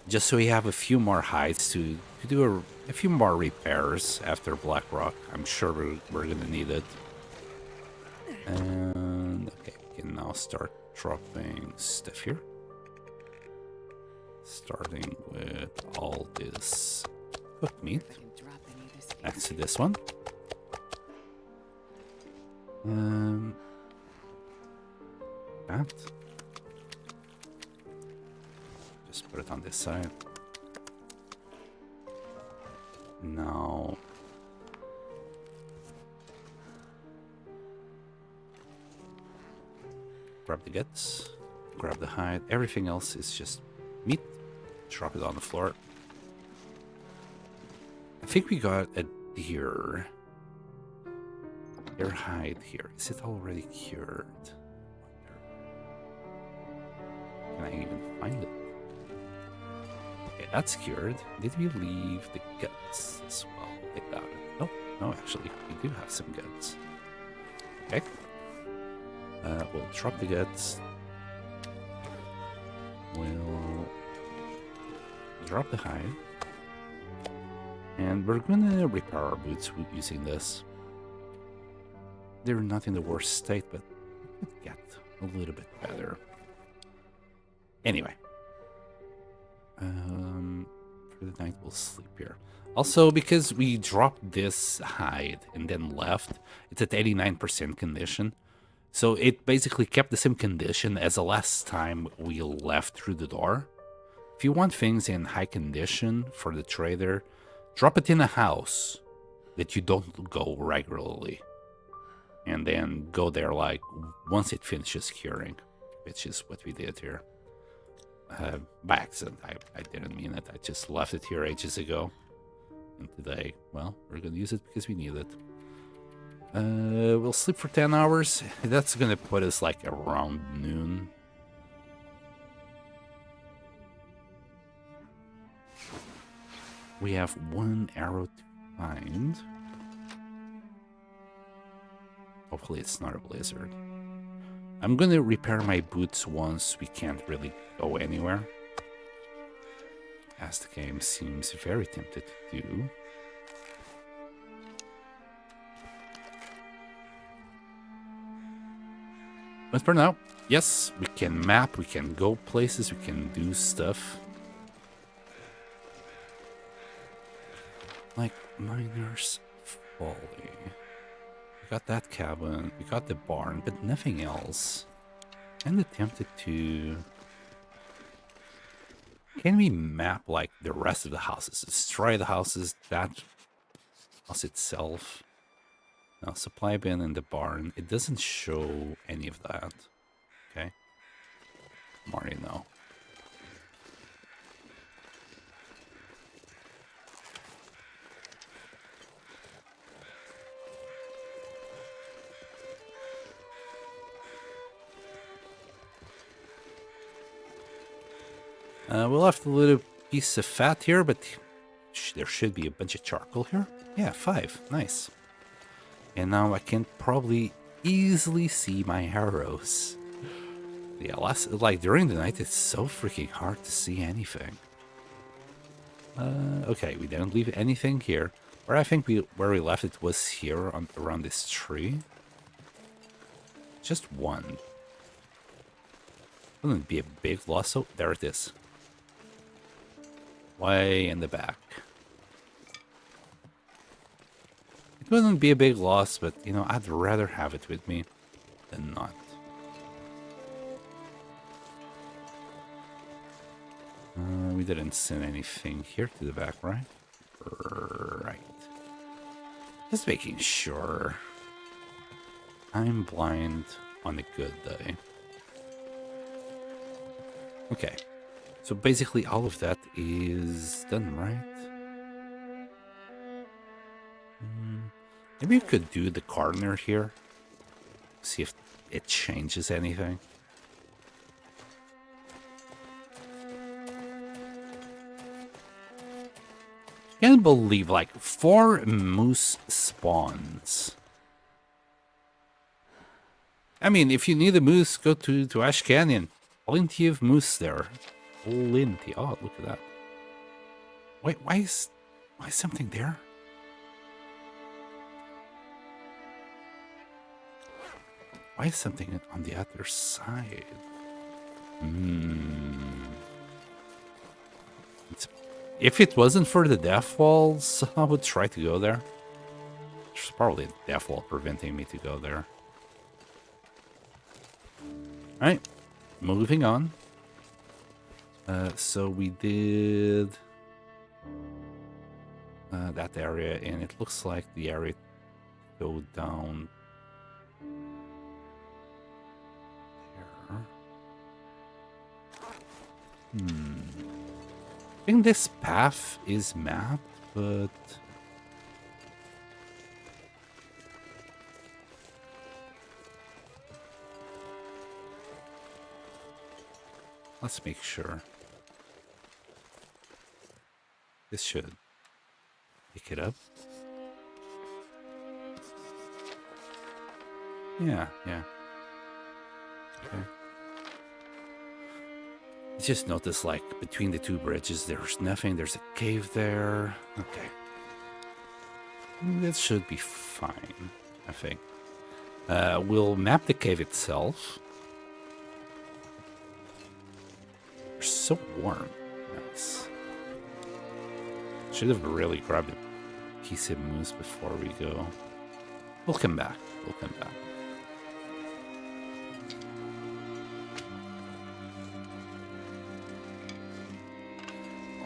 Just so we have a few more hides to do a few more repairs after Blackrock. I'm sure we're gonna need it. And okay, we can now start dropping stuff here. Starting with all this cooked meat next to this one. That. Just put it on this side. Now. Grab the guts, grab the hide. Everything else is just meat. Drop it on the floor. I think we got a deer hide here. Is it already cured? Can I even find it? Okay, that's cured. Did we leave the guts as well? I doubt it. No, actually, we do have some guts. Okay. We'll drop the guts. We'll drop the hide. And we're gonna repair our boots using this. They're not in the worst state, but it could get a little bit better. Anyway. For the night, we'll sleep here. Also, because we dropped this hide and then left, it's at 89% condition. So it basically kept the same condition as the last time we left through the door. If you want things in high condition for the trader, drop it in a house that you don't go regularly. And then go there like once it finishes curing, which is what we did here. By accident, I didn't mean it. I just left it here ages ago. And today, well, we're going to use it because we need it. We'll sleep for 10 hours. That's going to put us like around noon. We have one arrow to find. Hopefully it's not a blizzard. I'm going to repair my boots once we can't really go anywhere, as the game seems very tempted to do. But for now, yes, we can map, we can go places, we can do stuff. Like Miner's Folly. We got that cabin, we got the barn, but nothing else. I'm tempted to... Can we map like the rest of the houses? Destroy the houses, that house itself. Now, supply bin in the barn, it doesn't show any of that. Okay. Marty, no. We'll have a little piece of fat here, but there should be a bunch of charcoal here. Yeah, 5. Nice. And now I can probably easily see my arrows. Yeah, like during the night, it's so freaking hard to see anything. Okay, we didn't leave anything here. Where I think where we left it was here around this tree. Just one. Wouldn't it be a big loss? Oh, there it is. Way in the back. It wouldn't be a big loss, but, you know, I'd rather have it with me than not. We didn't send anything here to the back, right? Right. Just making sure. I'm blind on a good day. Okay. So basically all of that is done, right? Maybe we could do the corner here. See if it changes anything. Can't believe like 4 moose spawns. I mean, if you need a moose, go to Ash Canyon. Plenty of moose there. Plenty. Oh, look at that. Wait, why is something there? Why is something on the other side? If it wasn't for the death walls, I would try to go there. There's probably a death wall preventing me to go there. Alright, moving on. So we did that area, and it looks like the area go down there. I think this path is mapped, but let's make sure. This should pick it up. Yeah. Okay. I just noticed, like, between the 2 bridges, there's nothing. There's a cave there. Okay. This should be fine, I think. We'll map the cave itself. It's so warm. Nice. Should have really grabbed a piece of moose before we go. We'll come back.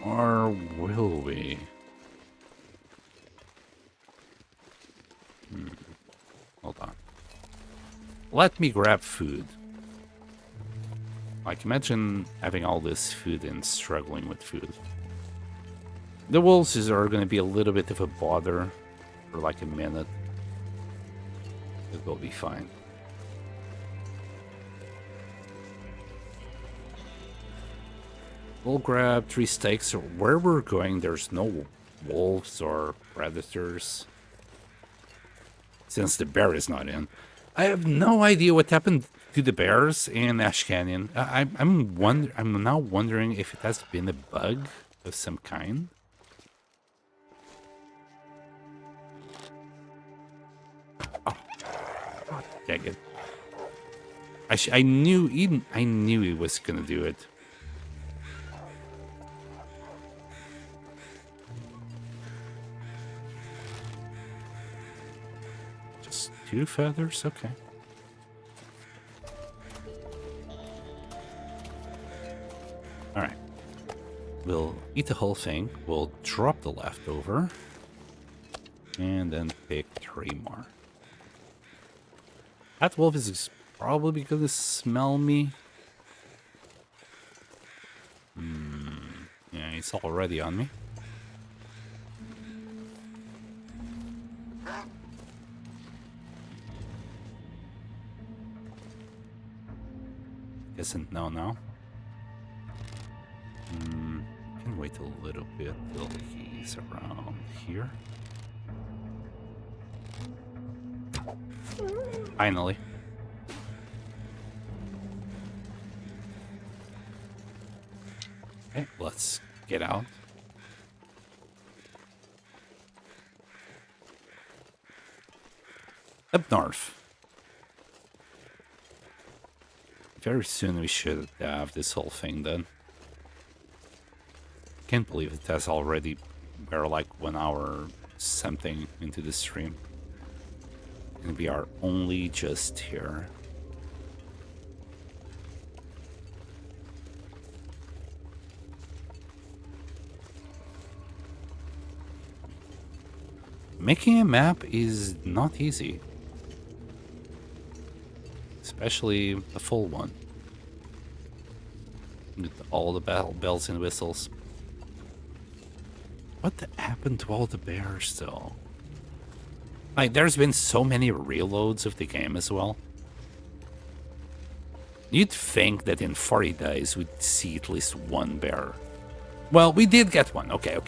Or will we? Hold on. Let me grab food. Like, imagine having all this food and struggling with food. The wolves are going to be a little bit of a bother for like a minute. It will be fine. We'll grab 3 steaks. Where we're going, there's no wolves or predators. Since the bear is not in. I have no idea what happened to the bears in Ash Canyon. I'm now wondering if it has been a bug of some kind. Oh, dang it. I knew he was gonna do it. Just 2 feathers, okay. All right. We'll eat the whole thing. We'll drop the leftover, and then pick 3 more. That wolf is probably gonna smell me. Yeah, he's already on me. Isn't now. Can wait a little bit till he's around here. Finally. Okay, let's get out. Up north. Very soon we should have this whole thing done. Can't believe it has already... We're like 1 hour something into the stream. And we are only just here. Making a map is not easy. Especially a full one. With all the bells and whistles. What happened to all the bears, though? Like, there's been so many reloads of the game as well. You'd think that in 40 days we'd see at least 1 bear. Well, we did get one. Okay.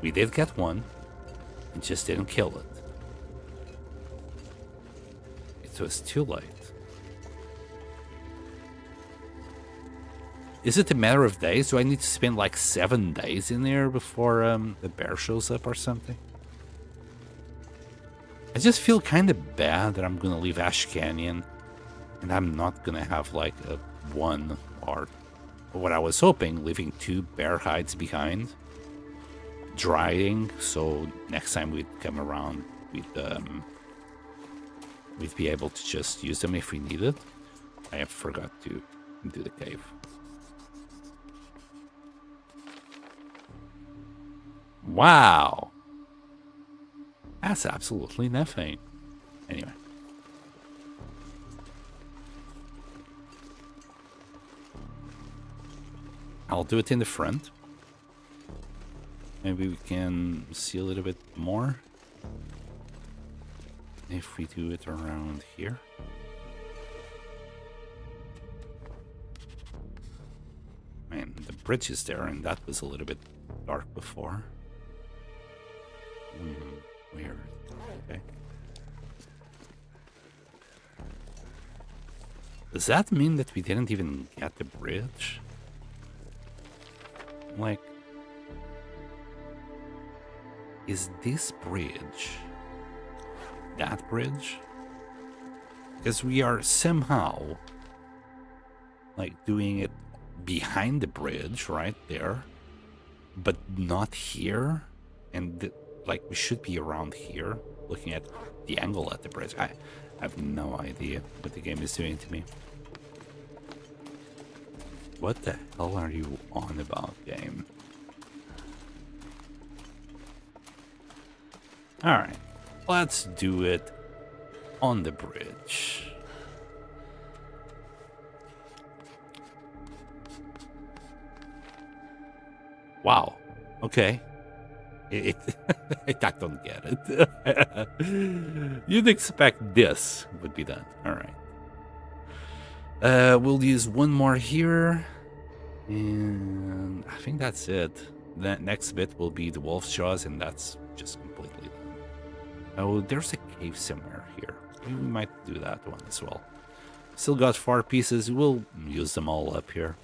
We did get one. We just didn't kill it. It was too late. Is it a matter of days? Do I need to spend like 7 days in there before the bear shows up or something? I just feel kind of bad that I'm gonna leave Ash Canyon and I'm not gonna have like a 1 or what I was hoping, leaving 2 bear hides behind, drying, so next time we'd come around, we'd be able to just use them if we need it. I forgot to do the cave. Wow. That's absolutely nothing. Anyway. I'll do it in the front. Maybe we can see a little bit more. If we do it around here. Man, the bridge is there and that was a little bit dark before. Weird. Okay. Does that mean that we didn't even get the bridge? Like, is this bridge that bridge? Because we are somehow like doing it behind the bridge right there, but not here, and like we should be around here looking at the angle at the bridge. I have no idea what the game is doing to me. What the hell are you on about, game? Alright, let's do it on the bridge. Wow, okay. I don't get it. You'd expect this would be done. Alright. We'll use 1 more here. And I think that's it. The next bit will be the wolf's jaws, and that's just completely done. Oh, there's a cave somewhere here. We might do that one as well. Still got 4 pieces. We'll use them all up here.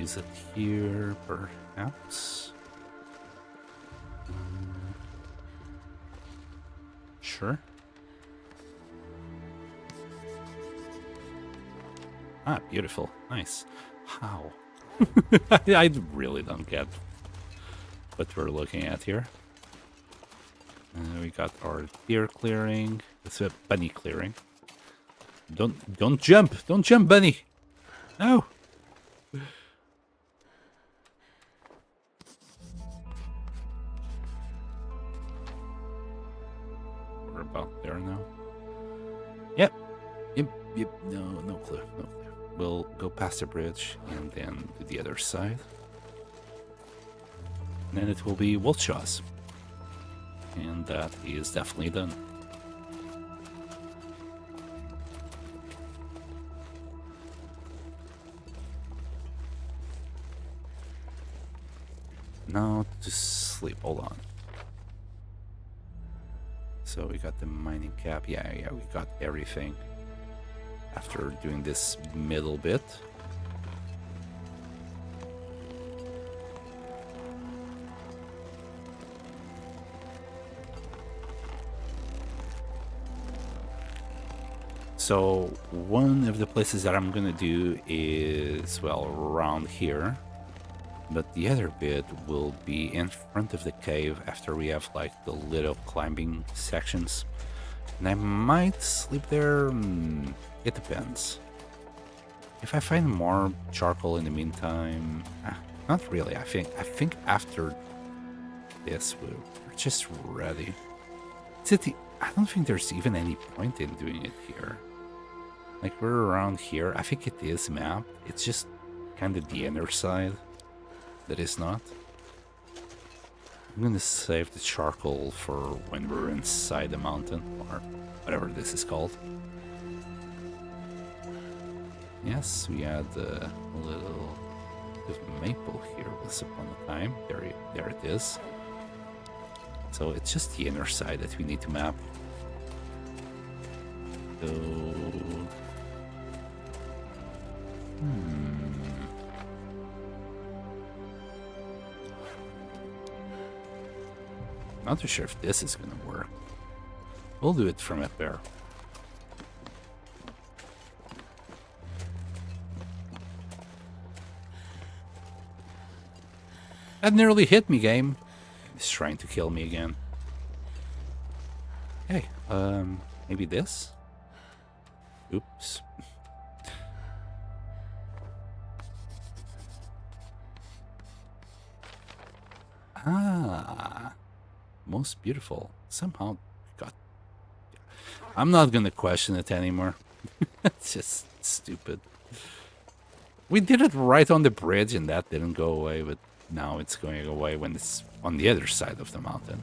use it here, perhaps. Sure. Ah, beautiful. Nice. How? I really don't get what we're looking at here. We got our deer clearing. It's a bunny clearing. Don't jump! Don't jump, bunny! No! We're about there now. Yep. No clue. We'll go past the bridge and then to the other side. And then it will be Wiltshaw's. And that is definitely done. Now to sleep. Hold on. So we got the mining cap. Yeah, we got everything. After doing this middle bit. So one of the places that I'm gonna do is, well, around here. But the other bit will be in front of the cave after we have like the little climbing sections. And I might sleep there. It depends. If I find more charcoal in the meantime, not really. I think after this we're just ready. I don't think there's even any point in doing it here. Like we're around here. I think it is mapped. It's just kind of the inner side that is not. I'm gonna save the charcoal for when we're inside the mountain or whatever this is called. Yes, we had a little bit of maple here once upon a time. There it is. So it's just the inner side that we need to map. So... Not too sure if this is gonna work. We'll do it from up there. That nearly hit me, game. He's trying to kill me again. Hey, maybe this? Oops. Ah, most beautiful. Somehow got... I'm not gonna question it anymore. It's just stupid. We did it right on the bridge and that didn't go away, but now it's going away when it's on the other side of the mountain.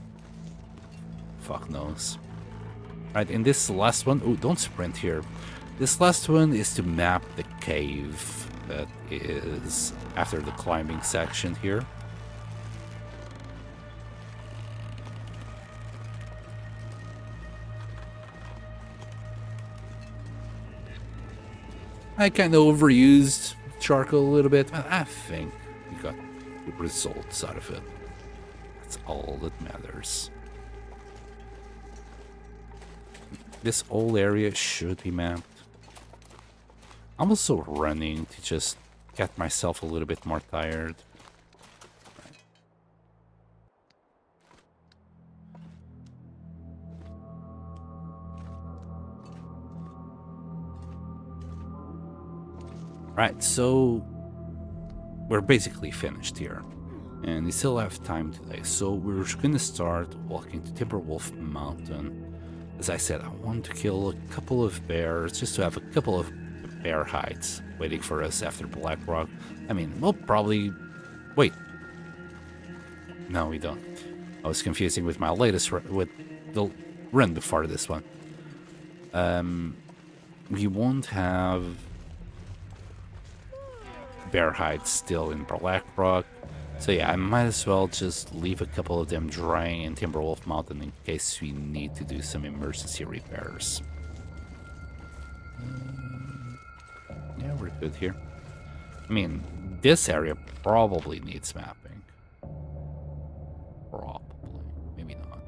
Fuck knows. Right, in this last one... Oh, don't sprint here. This last one is to map the cave that is after the climbing section here. I kind of overused charcoal a little bit, but I think we got good results out of it. That's all that matters. This whole area should be mapped. I'm also running to just get myself a little bit more tired. Right, so we're basically finished here, and we still have time today, so we're gonna start walking to Timberwolf Mountain. As I said, I want to kill a couple of bears, just to have a couple of bear hides waiting for us after Black Rock. I mean, we'll probably... Wait. No, we don't. I was confusing with my latest with the run before this one. We won't have bear hides still in Black Rock. So yeah, I might as well just leave a couple of them drying in Timberwolf Mountain in case we need to do some emergency repairs. Yeah, we're good here. I mean, this area probably needs mapping. Probably. Maybe not.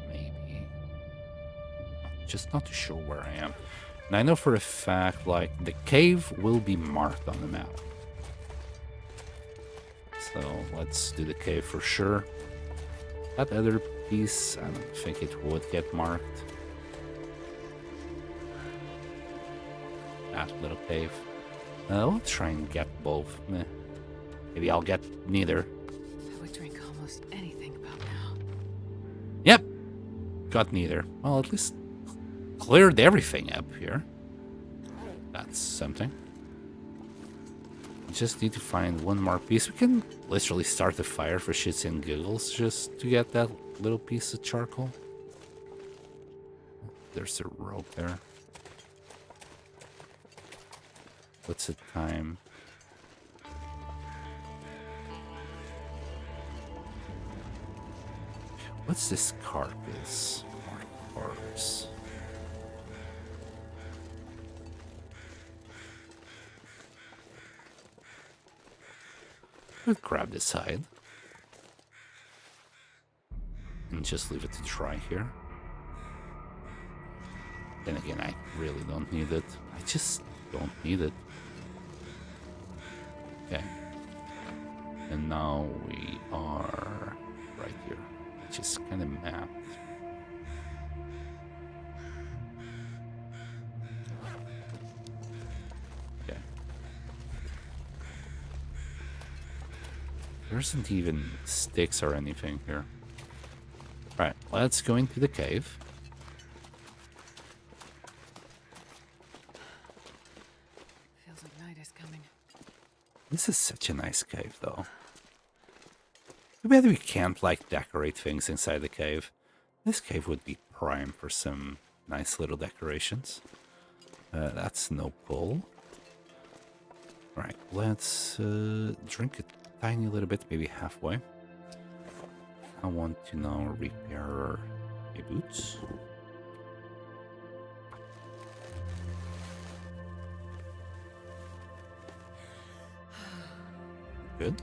Maybe. Just not too sure where I am. And I know for a fact, like, the cave will be marked on the map. So let's do the cave for sure. That other piece, I don't think it would get marked. That little cave. We'll try and get both. Meh. Maybe I'll get neither. I would drink almost anything about now. Yep. Got neither. Well, at least cleared everything up here. That's something. Just need to find one more piece. We can literally start a fire for shits and giggles just to get that little piece of charcoal. There's a rope there. What's the time? What's this carcass? More corpse. I'll grab this side. And just leave it to dry here. Then again, I really don't need it. I just don't need it. Okay. And now we are right here, which is kind of mapped. Okay. There isn't even sticks or anything here. Alright, let's go into the cave. Feels like night is coming. This is such a nice cave, though. Too bad we can't, like, decorate things inside the cave. This cave would be prime for some nice little decorations. That's no pull. Right, let's drink a tiny little bit, maybe halfway. I want to now repair my boots. Good.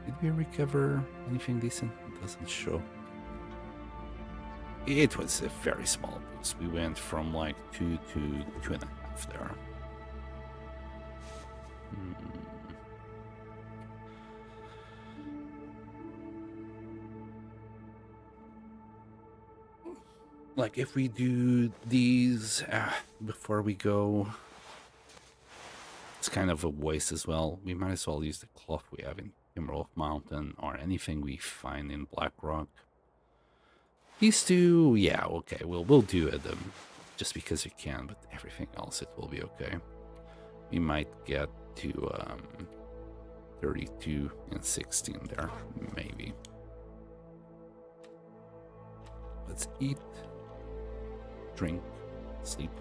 Did we recover anything decent? It doesn't show. It was a very small boost. We went from like 2 to 2.5 there. Like if we do these before we go, it's kind of a waste as well. We might as well use the cloth we have in Emerald Mountain or anything we find in Blackrock. These two, yeah, okay, we'll do them just because we can, but everything else it will be okay. We might get to 32 and 16 there, maybe. Let's eat, drink, sleep.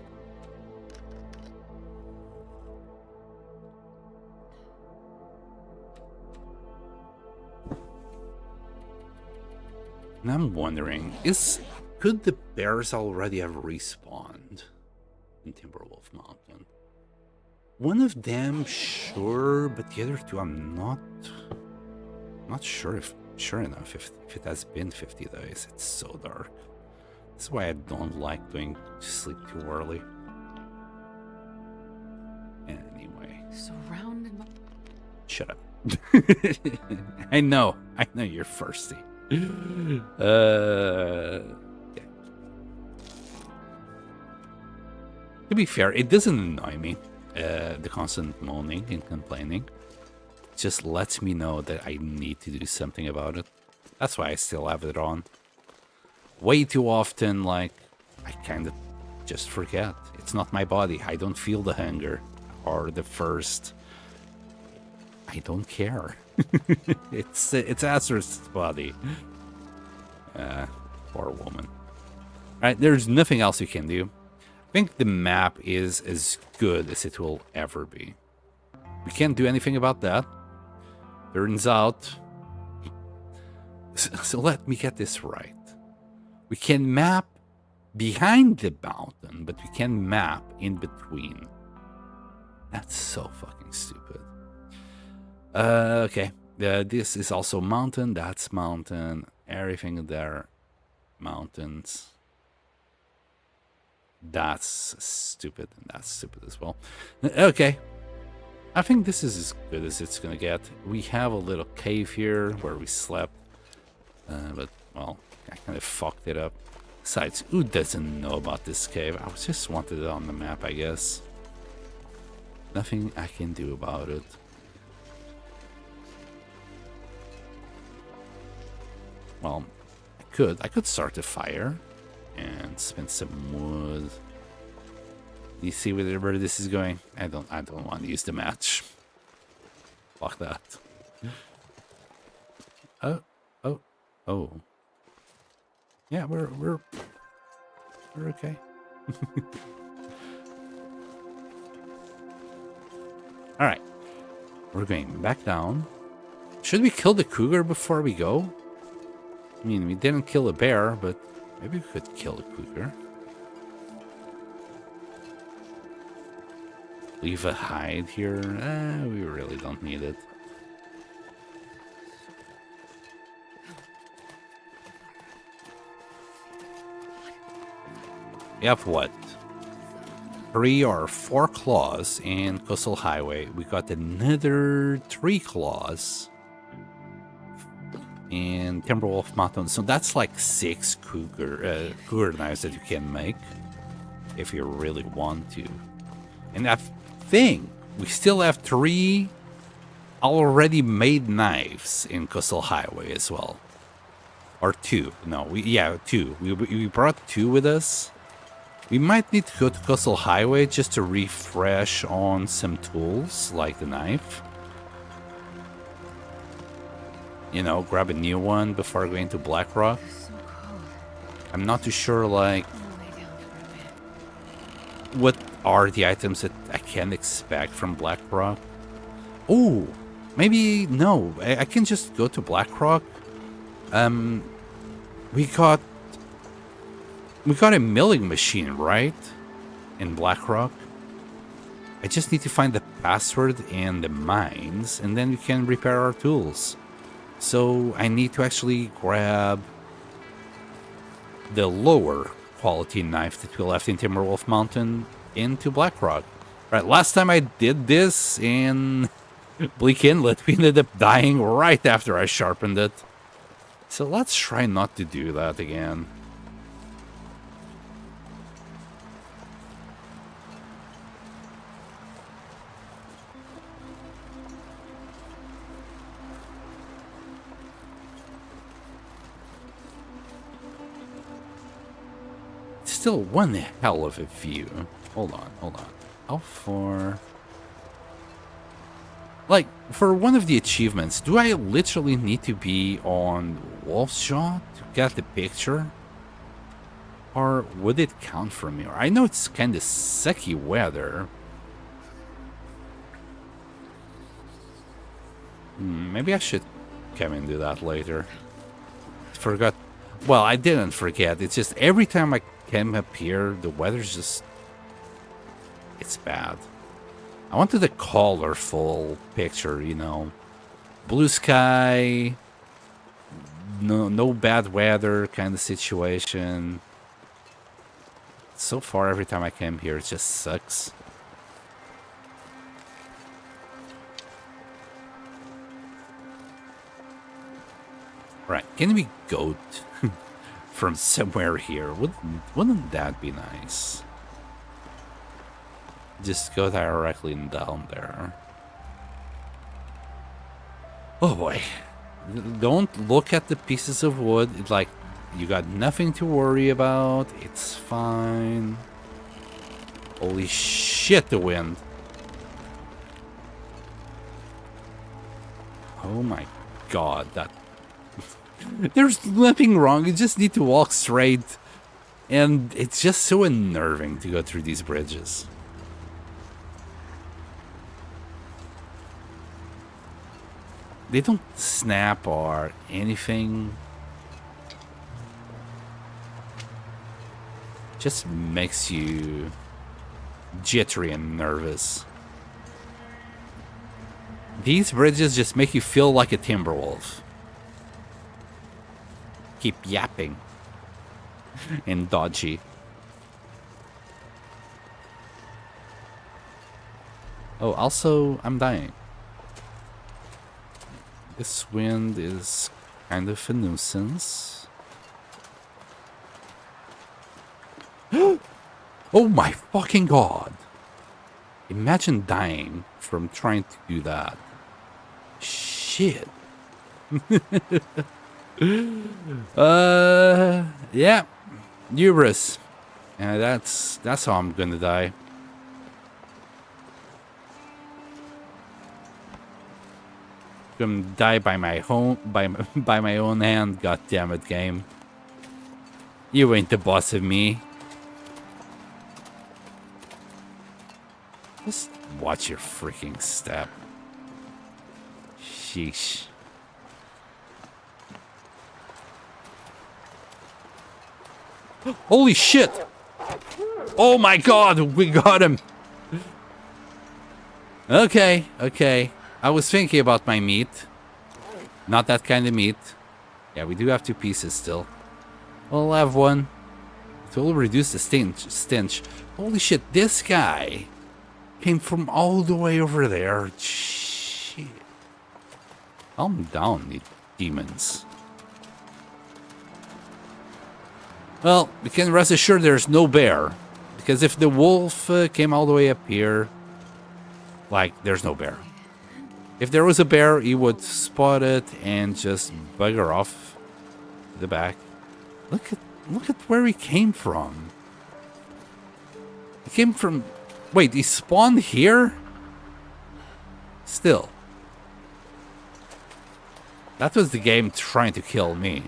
And I'm wondering, could the bears already have respawned in Timberwolf Mountain? One of them, sure, but the other two, I'm not sure enough if it has been 50 days. It's so dark. That's why I don't like going to sleep too early. Anyway. Surrounded by... Shut up. I know you're thirsty. Okay. To be fair, it doesn't annoy me, the constant moaning and complaining. It just lets me know that I need to do something about it. That's why I still have it on. Way too often, like, I kind of just forget. It's not my body. I don't feel the hunger or the thirst. I don't care. It's Azur's body. Poor woman. Alright, there's nothing else you can do. I think the map is as good as it will ever be. We can't do anything about that. Turns out... So let me get this right. We can map behind the mountain, but we can map in between. That's so fucking stupid. Okay. This is also mountain. That's mountain. Everything there, mountains. That's stupid, and that's stupid as well. Okay. I think this is as good as it's gonna get. We have a little cave here where we slept. But, well, I kind of fucked it up. Besides, who doesn't know about this cave? I just wanted it on the map, I guess. Nothing I can do about it. Well, I could start a fire and spend some wood. You see where this is going? I don't want to use the match. Fuck that. Oh. Yeah, we're okay. All right. We're going back down. Should we kill the cougar before we go? I mean, we didn't kill a bear, but maybe we could kill a cougar. Leave a hide here. We really don't need it. We have what? 3 or 4 claws in Coastal Highway. We got another 3 claws in Timberwolf Mountain. So that's like 6 cougar knives that you can make if you really want to. And I think we still have 3 already made knives in Coastal Highway as well. Or 2. No, 2. We brought 2 with us. We might need to go to Coastal Highway just to refresh on some tools, like the knife. You know, grab a new one before going to Blackrock. I'm not too sure, like, what are the items that I can expect from Blackrock. Oh, maybe, no, I can just go to Blackrock. We got a milling machine, right? In Blackrock. I just need to find the password and the mines, and then we can repair our tools. So I need to actually grab the lower quality knife that we left in Timberwolf Mountain into Blackrock. Right, last time I did this in Bleak Inlet, we ended up dying right after I sharpened it. So let's try not to do that again. Still one hell of a view. Hold on. How far? Like, for one of the achievements, do I literally need to be on Wolf's Jaw to get the picture? Or would it count for me? I know it's kind of sucky weather. Maybe I should come and do that later. Forgot. Well, I didn't forget. It's just every time I came up here, the weather's just... it's bad. I wanted a colorful picture, you know. Blue sky, no bad weather kind of situation. So far, every time I came here, it just sucks. Right, can we go from somewhere here? Wouldn't that be nice? Just go directly down there. Oh boy. Don't look at the pieces of wood. It's like, you got nothing to worry about. It's fine. Holy shit, the wind. Oh my god, that... There's nothing wrong. You just need to walk straight. And it's just so unnerving to go through these bridges. They don't snap or anything. Just makes you jittery and nervous. These bridges just make you feel like a timberwolf. Keep yapping. And dodgy. Oh, also, I'm dying. This wind is kind of a nuisance. Oh my fucking god! Imagine dying from trying to do that. Shit. Yeah. Hubris. That's how I'm gonna die. Gonna die by my by my own hand. God damn it, game. You ain't the boss of me. Just watch your freaking step. Sheesh. Holy shit! Oh my god, we got him! Okay, okay. I was thinking about my meat. Not that kind of meat. Yeah, we do have 2 pieces still. We'll have one. It will reduce the stench. Holy shit, this guy came from all the way over there. Shit. Calm down, you demons. Well, we can rest assured there's no bear. Because if the wolf came all the way up here, like, there's no bear. If there was a bear, he would spot it and just bugger off to the back. Look at where he came from. He came from... Wait, he spawned here? Still. That was the game trying to kill me.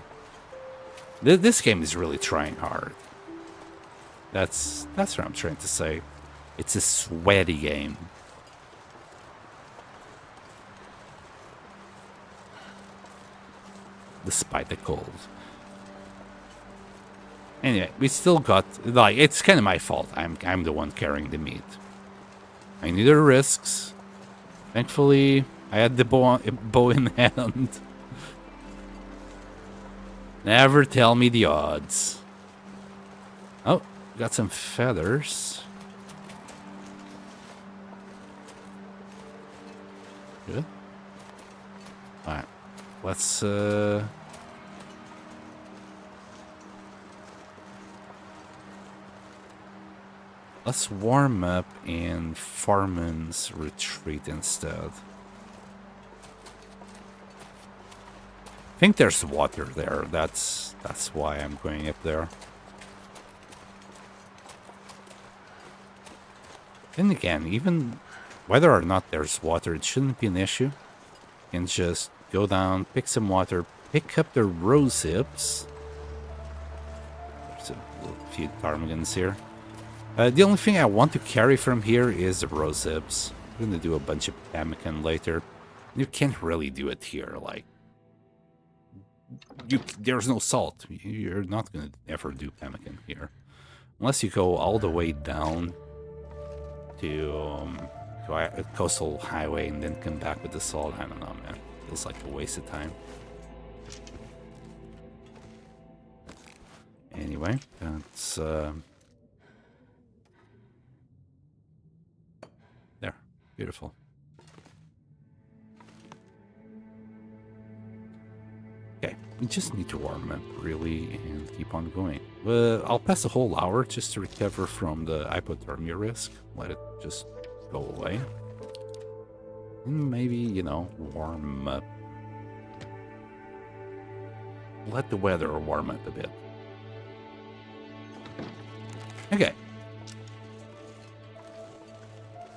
This game is really trying hard. That's what I'm trying to say. It's a sweaty game. Despite the cold. Anyway, we still got, like, it's kind of my fault. I'm the one carrying the meat. I knew the risks. Thankfully, I had the bow in hand. Never tell me the odds. Oh, got some feathers. Good. Alright. Let's warm up in Farman's retreat instead. I think there's water there. That's why I'm going up there. Then again, even whether or not there's water, it shouldn't be an issue. You can just go down, pick some water, pick up the rose hips. There's a few ptarmigans here. The only thing I want to carry from here is the rose hips. I'm gonna do a bunch of pemmican later. You can't really do it here, like... there's no salt. You're not gonna ever do pemmican here. Unless you go all the way down to a coastal highway and then come back with the salt. I don't know, man. Feels like a waste of time. Anyway, that's there. Beautiful. Okay, we just need to warm up really and keep on going. I'll pass a whole hour just to recover from the hypothermia risk. Let it just go away. And maybe, you know, warm up. Let the weather warm up a bit. Okay.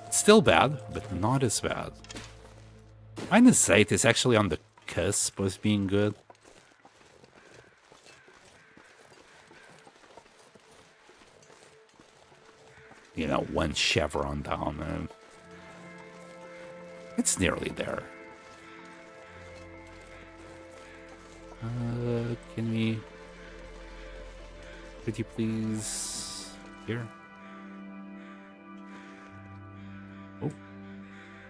It's still bad, but not as bad. -8 is actually on the cusp of being good. You know, one chevron down. It's nearly there. Can we... Could you please... Here? Oh.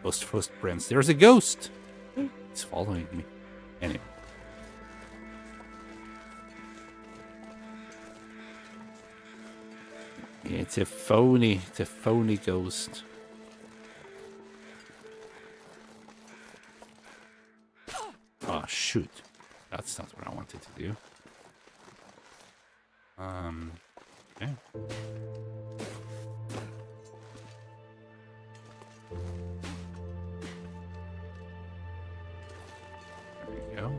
Ghost footprints. There's a ghost. It's following me. Anyway. It's a phony ghost. Oh, shoot. That's not what I wanted to do. Okay. There we go.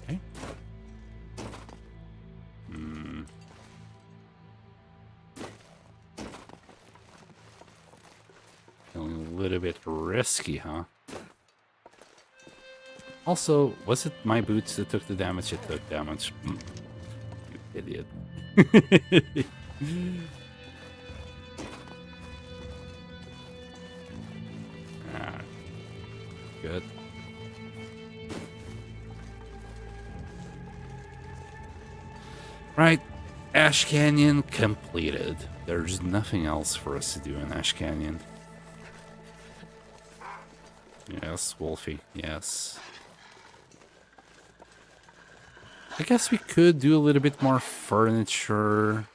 Okay. Feeling a little bit risky, huh? Also, was it my boots that took the damage? It took damage. You idiot. Ah, good. Right. Ash Canyon completed. There's nothing else for us to do in Ash Canyon. Yes, Wolfie. Yes. I guess we could do a little bit more furniture.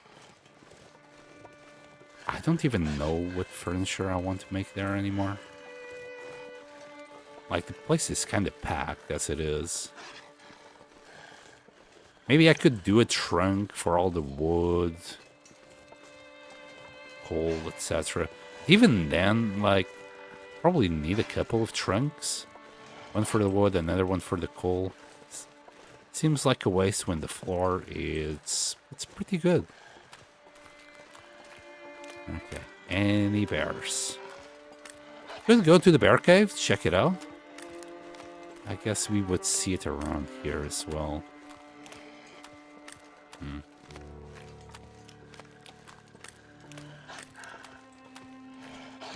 I don't even know what furniture I want to make there anymore. Like, the place is kind of packed as it is. Maybe I could do a trunk for all the wood, coal, etc. Even then, like, probably need a couple of trunks. One for the wood, another one for the coal. Seems like a waste when the floor is... it's pretty good. Okay. Any bears? Could go to the bear cave, check it out. I guess we would see it around here as well.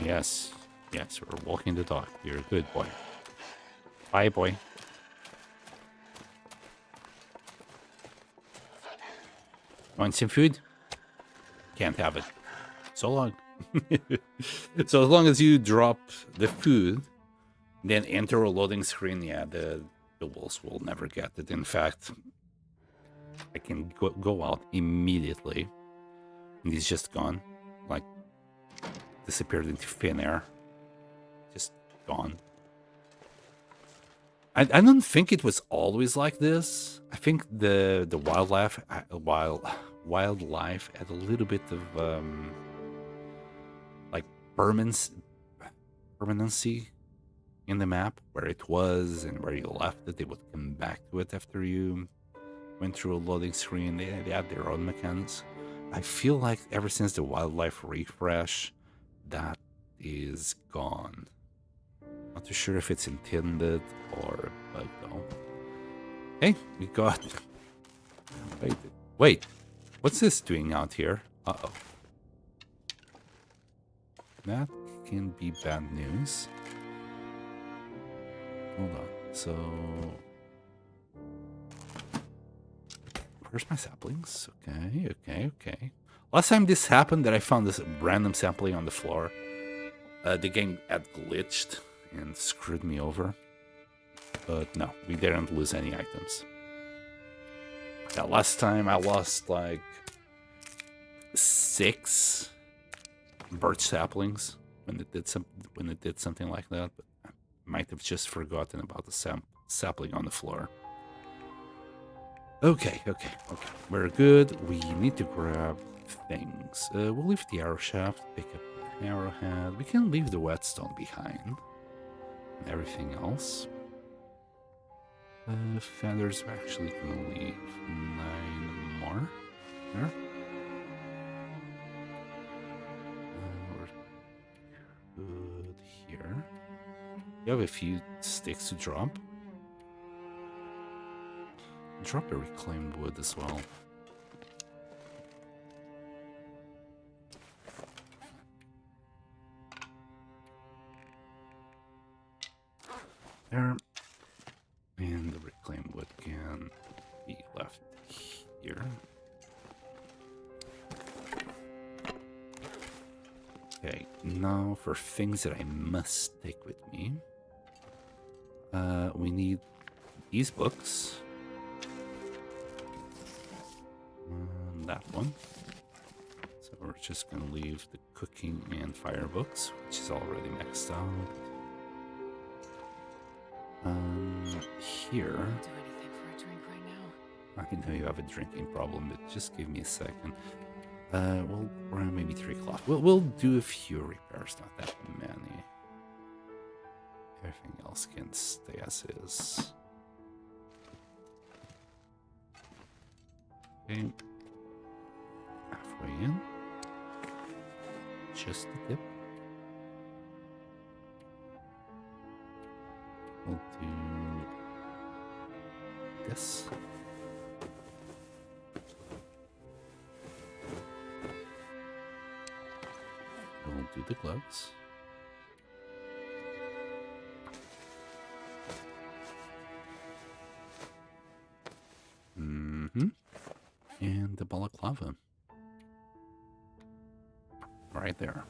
Yes. Yes, we're walking the dog. You're a good boy. Bye, boy. Want some food? Can't have it. So long. So as long as you drop the food, then enter a loading screen, yeah, the wolves will never get it. In fact, I can go out immediately, and he's just gone. Like, disappeared into thin air. Just gone. I don't think it was always like this. I think the wildlife had a little bit of like permanency in the map, where it was and where you left it. They would come back to it after you went through a loading screen. They had their own mechanics. I feel like ever since the wildlife refresh, that is gone. Not too sure if it's intended or a bug though. Hey, we got... Wait. What's this doing out here? Uh-oh. That can be bad news. Hold on. So... where's my saplings? Okay. Last time this happened, that I found this random sapling on the floor. The game had glitched and screwed me over. But no, we didn't lose any items. Yeah, last time I lost like 6 birch saplings when it did something like that. But I might have just forgotten about the sapling on the floor. Okay. We're good. We need to grab things. We'll leave the arrow shaft, pick up the arrowhead. We can leave the whetstone behind. And everything else. Feathers, we're actually gonna leave 9 more. There. We're good here. You have a few sticks to drop. Drop a reclaimed wood as well. There. And the reclaimed wood here. Okay, now for things that I must take with me. We need these books. That one. So we're just gonna leave the cooking and fire books, which is already maxed out. Here. Do anything for a drink right now. I know you have a drinking problem, but just give me a second. Well, around maybe 3 o'clock. We'll do a few repairs, not that many. Everything else can stay as is. Okay. Halfway in. Just a dip. We'll do this. We'll do the gloves. And the balaclava. Right there.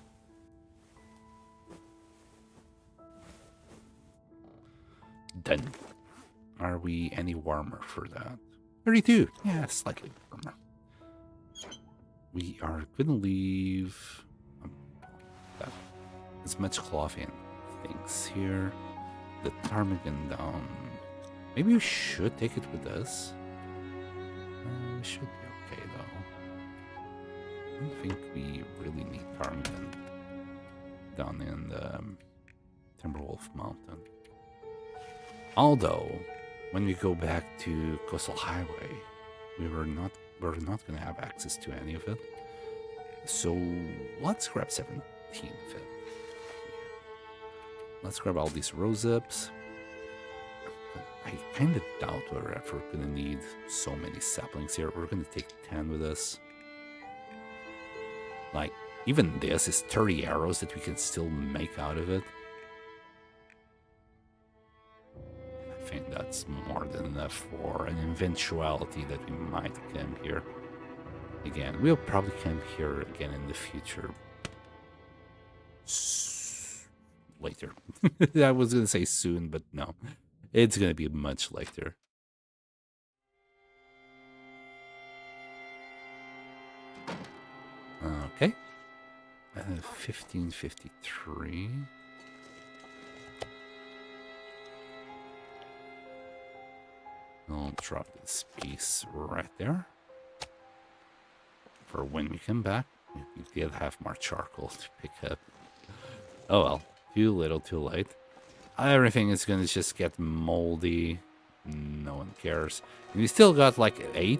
Done. Are we any warmer for that? 32. Yeah, slightly warmer. We are going to leave as much cloth and things here. The ptarmigan down. Maybe we should take it with us. We should be okay, though. I don't think we really need ptarmigan down in the Timberwolf Mountain. Although, when we go back to Coastal Highway, we're not going to have access to any of it. So let's grab 17 of it. Let's grab all these rose-ups. I kind of doubt we're ever going to need so many saplings here. We're going to take 10 with us. Like, even this is 30 arrows that we can still make out of it. I think that's more than enough for an eventuality that we might camp here. Again, we'll probably camp here again in the future. Later. I was going to say soon, but no. It's going to be much later. Okay. 1553. I'll drop this piece right there. For when we come back, we did have more charcoal to pick up. Oh well, too little, too late. Everything is gonna just get moldy. No one cares. And we still got like 8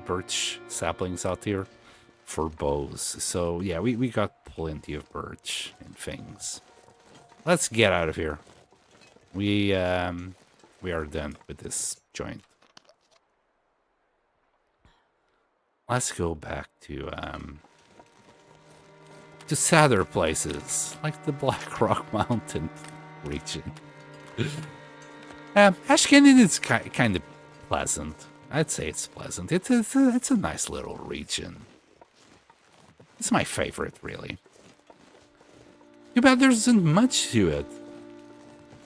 birch saplings out here for bows. So yeah, we got plenty of birch and things. Let's get out of here. We are done with this joint. Let's go back to sadder places like the Black Rock Mountain region. Ash Canyon is kind of pleasant. I'd say it's pleasant. It's a nice little region. It's my favorite, really. Too bad there isn't much to it.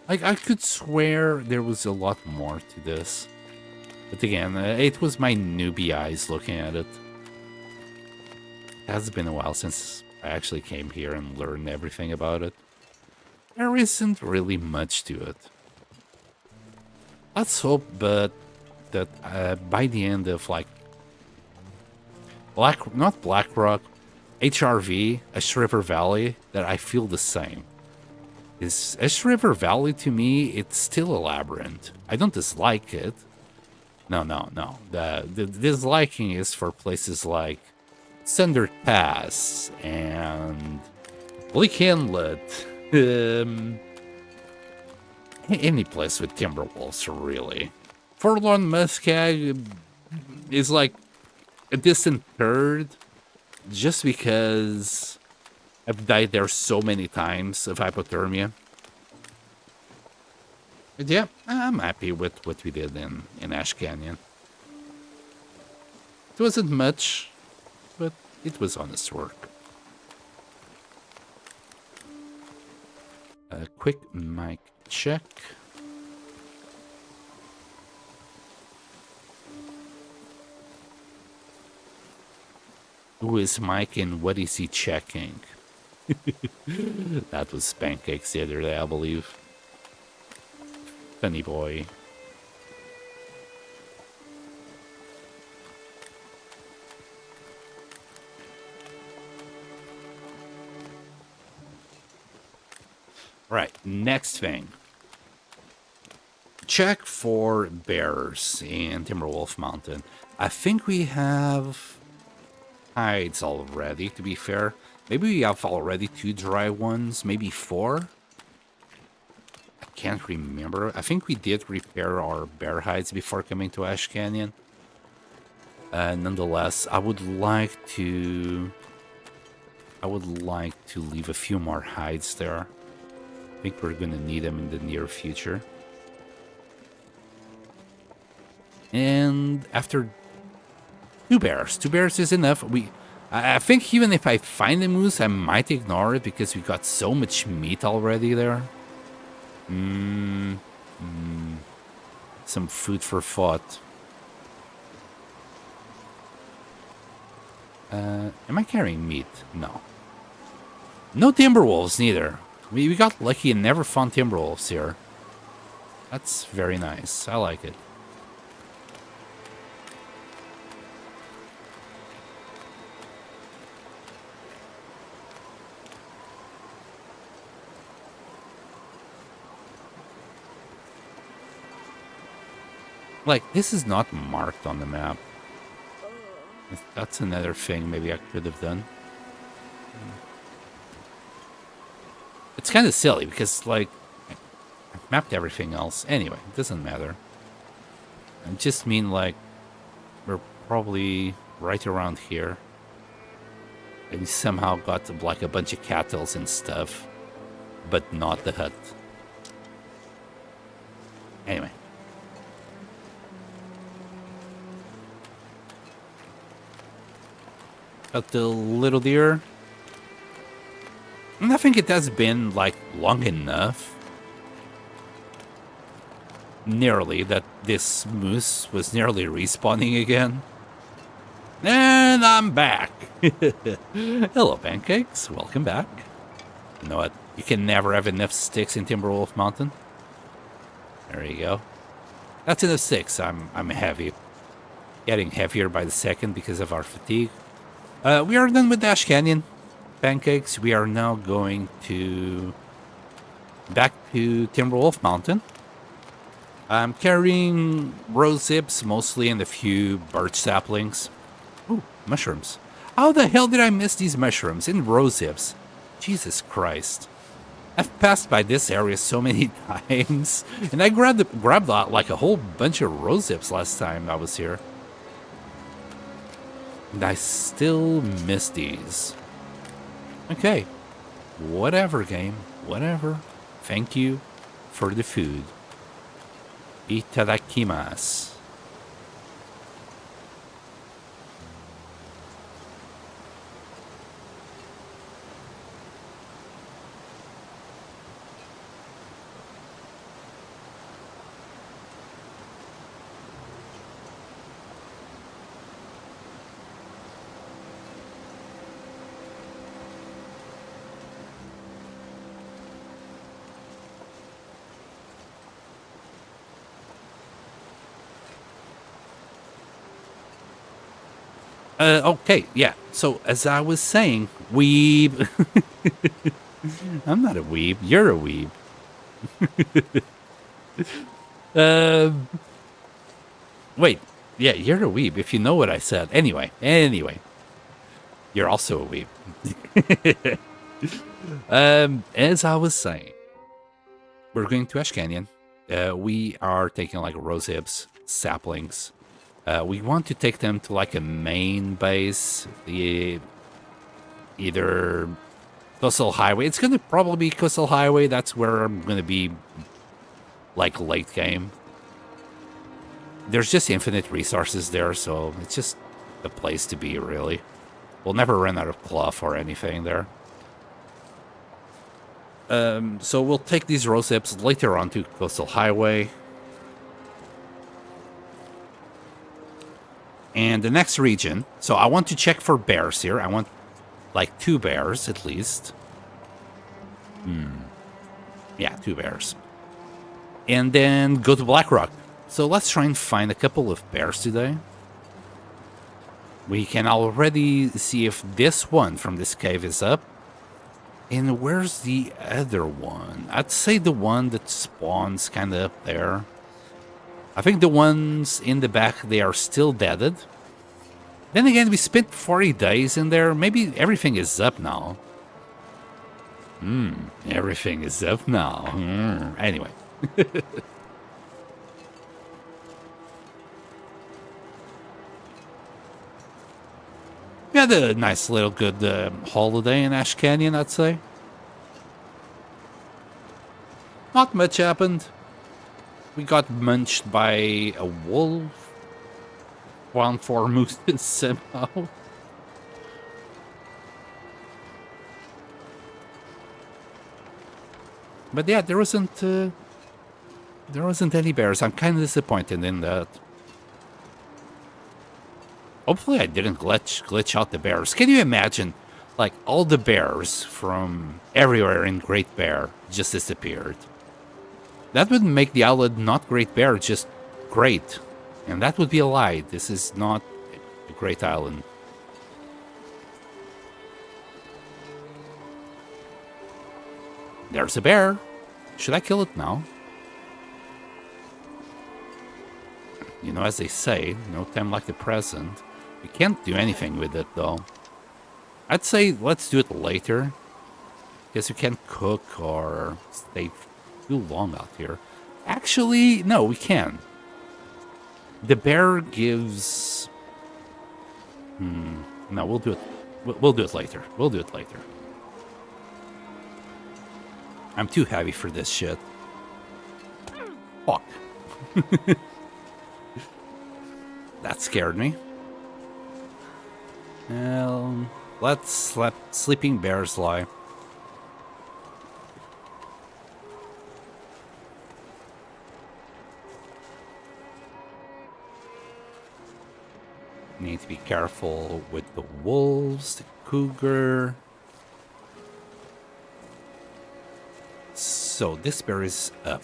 Like, I could swear there was a lot more to this. But again, it was my newbie eyes looking at it. It has been a while since I actually came here and learned everything about it. There isn't really much to it. Let's hope that by the end of, like, not Blackrock, HRV, Ash River Valley, that I feel the same. Is Ash River Valley, to me, it's still a labyrinth. I don't dislike it. No. The disliking is for places like Sunder Pass and Bleak Inlet. Any place with Timberwolves, really. Forlorn Muskeg is like a distant third, just because I've died there so many times of hypothermia. But yeah, I'm happy with what we did in Ash Canyon. It wasn't much, but it was honest work. A quick mic check. Who is Mike and what is he checking? That was Pancakes the other day, I believe. Funny boy. Right, next thing. Check for bears in Timberwolf Mountain. I think we have hides already, to be fair. Maybe we have already 2 dry ones, maybe 4. I can't remember. I think we did repair our bear hides before coming to Ash Canyon. Nonetheless, I would like to leave a few more hides there. I think we're gonna need them in the near future. And after 2 bears is enough. I think even if I find a moose, I might ignore it because we got so much meat already there. Some food for thought. Am I carrying meat? No. No timberwolves neither. We got lucky and never found timberwolves here. That's very nice. I like it. Like, this is not marked on the map. That's another thing maybe I could have done. It's kind of silly because, like, I mapped everything else. Anyway, it doesn't matter. I just mean, like, we're probably right around here. And we somehow got, like, a bunch of cattle and stuff, but not the hut. Anyway. Got the little deer. And I think it has been, like, long enough. Nearly, that this moose was nearly respawning again. And I'm back. Hello, Pancakes. Welcome back. You know what? You can never have enough sticks in Timberwolf Mountain. There you go. That's enough sticks. I'm heavy. Getting heavier by the second because of our fatigue. We are done with Ash Canyon. Pancakes, we are now going back to Timberwolf Mountain. I'm carrying rose hips mostly and a few birch saplings. Ooh, mushrooms. How the hell did I miss these mushrooms and rose hips? Jesus Christ. I've passed by this area so many times, and I grabbed like a whole bunch of rose hips last time I was here. And I still miss these. Okay. Whatever, game. Whatever. Thank you for the food. Itadakimasu. Okay, yeah. So, as I was saying, weeb. I'm not a weeb. You're a weeb. Wait. Yeah, you're a weeb, if you know what I said. Anyway. You're also a weeb. As I was saying, we're going to Ash Canyon. We are taking, like, rose hips, saplings. We want to take them to like a main base, either Coastal Highway. It's going to probably be Coastal Highway. That's where I'm going to be, like, late game. There's just infinite resources there, so it's just the place to be, really. We'll never run out of cloth or anything there. So we'll take these road steps later on to Coastal Highway. And the next region, so I want to check for bears here. I want like 2 bears at least. Yeah, 2 bears. And then go to Black Rock. So let's try and find a couple of bears today. We can already see if this one from this cave is up. And where's the other one? I'd say the one that spawns kind of up there. I think the ones in the back, they are still deaded. Then again, we spent 40 days in there. Maybe everything is up now. Everything is up now. Anyway. We had a nice little good holiday in Ash Canyon, I'd say. Not much happened. We got munched by a wolf. Found 4 mooses somehow. But yeah, there wasn't any bears. I'm kind of disappointed in that. Hopefully I didn't glitch out the bears. Can you imagine, like, all the bears from everywhere in Great Bear just disappeared? That would make the island not Great Bear, just great. And that would be a lie. This is not a great island. There's a bear. Should I kill it now? You know, as they say, no time like the present. We can't do anything with it, though. I'd say let's do it later. Because we can't cook or stay too long out here. Actually, no, we can. The bear gives... No, we'll do it. We'll do it later. We'll do it later. I'm too heavy for this shit. Fuck. That scared me. Well, let's let sleeping bears lie. Need to be careful with the wolves, the cougar. So this bear is up.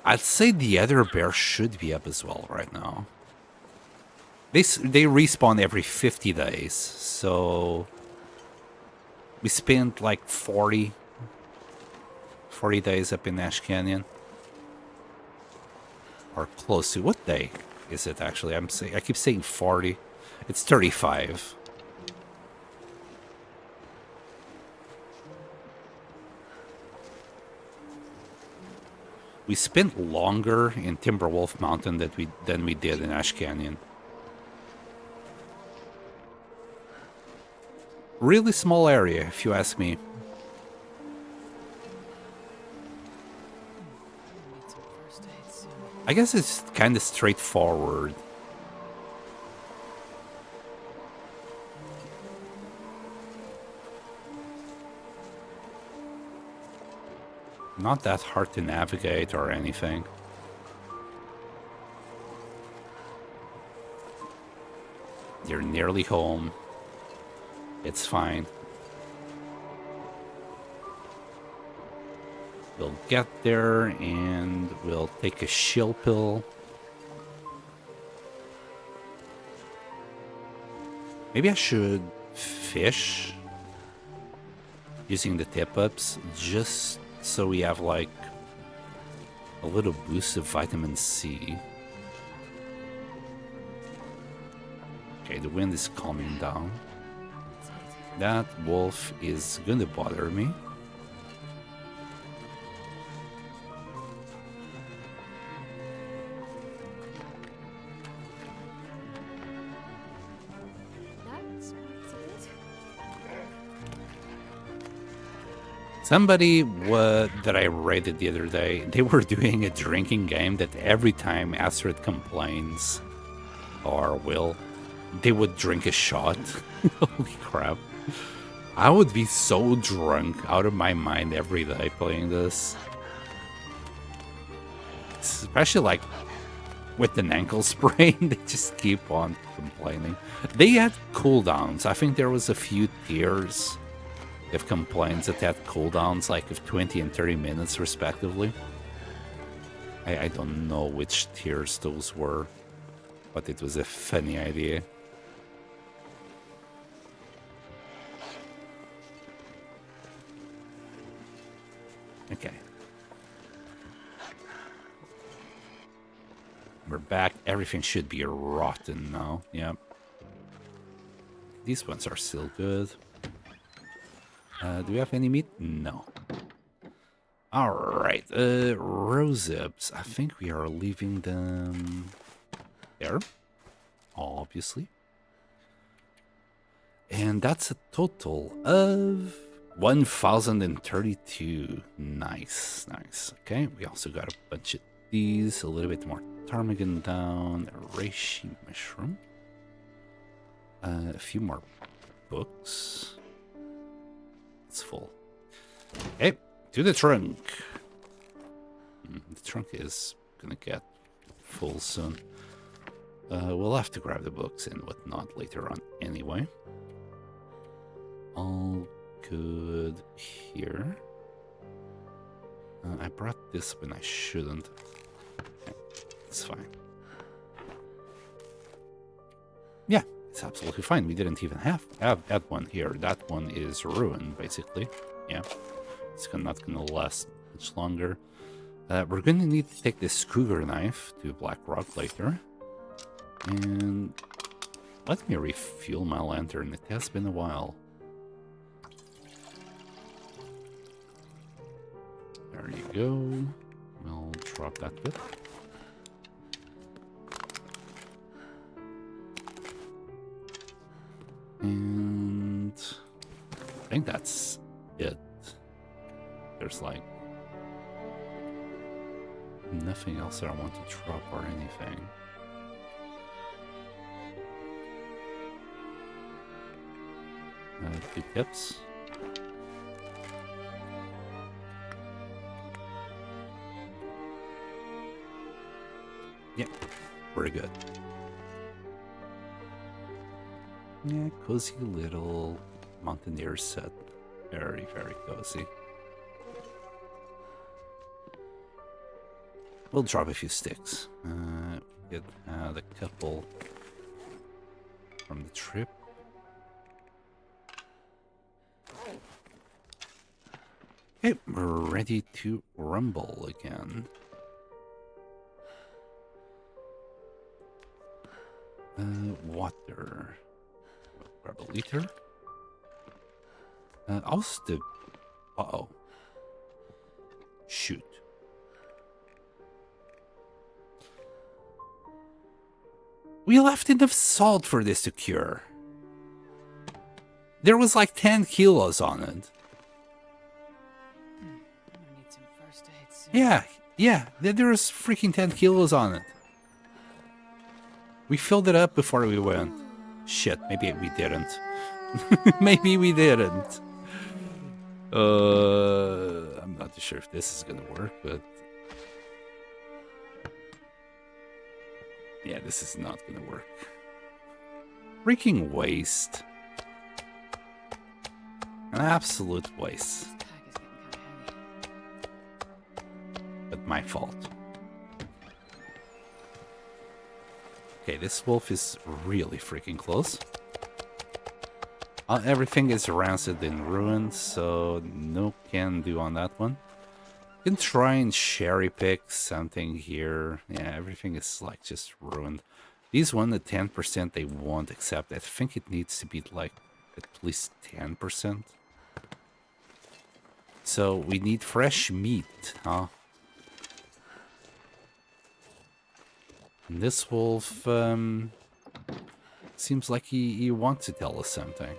I'd say the other bear should be up as well right now. They respawn every 50 days, so we spent like 40 days up in Ash Canyon. Or close to. What day is it actually? I keep saying 40. It's 35. We spent longer in Timberwolf Mountain than we did in Ash Canyon. Really small area, if you ask me. I guess it's kind of straightforward. Not that hard to navigate or anything. You're nearly home. It's fine. We'll get there and we'll take a shield pill. Maybe I should fish using the tip-ups just so we have like a little boost of vitamin C. Okay, the wind is calming down. That wolf is gonna bother me. Somebody that I raided the other day, they were doing a drinking game that every time Astrid complains, or Will, they would drink a shot. Holy crap. I would be so drunk out of my mind every day playing this. Especially like with an ankle sprain, they just keep on complaining. They had cooldowns. I think there was a few tiers of complaints that had cooldowns like of 20 and 30 minutes respectively. I don't know which tiers those were, but it was a funny idea. Okay. We're back. Everything should be rotten now. Yep. These ones are still good. Do we have any meat? No. Alright. Rose-ups. I think we are leaving them there. Obviously. And that's a total of 1,032. Nice, nice. Okay, we also got a bunch of these, a little bit more ptarmigan down, a reishi mushroom, a few more books. It's full. Okay, to the trunk. The trunk is gonna get full soon. We'll have to grab the books and whatnot later on anyway. All good here. I brought this when I shouldn't. Okay, it's fine. Yeah, it's absolutely fine. We didn't even have that one here. That one is ruined, basically. Yeah, it's not gonna last much longer. We're gonna need to take this cougar knife to Black Rock later. And let me refuel my lantern. It has been a while. There you go. We'll drop that bit. And I think that's it. There's like nothing else that I want to drop or anything. Two tips. Yeah, we're good. Yeah, cozy little mountaineer set. Very, very cozy. We'll drop a few sticks. Get a couple from the trip. Okay, we're ready to rumble again. Water. Grab a liter. Also, uh-oh. Shoot. We left enough salt for this to cure. There was like 10 kilos on it. Yeah, there was freaking 10 kilos on it. We filled it up before we went. Shit, maybe we didn't. Maybe we didn't. I'm not too sure if this is gonna work, but... yeah, this is not gonna work. Freaking waste. An absolute waste. But my fault. Okay, this wolf is really freaking close. Everything is rancid and ruined, so no can do on that one. You can try and cherry pick something here. Yeah, everything is like just ruined. These one, the 10% they won't accept. I think it needs to be like at least 10%. So we need fresh meat, huh? And this wolf seems like he wants to tell us something.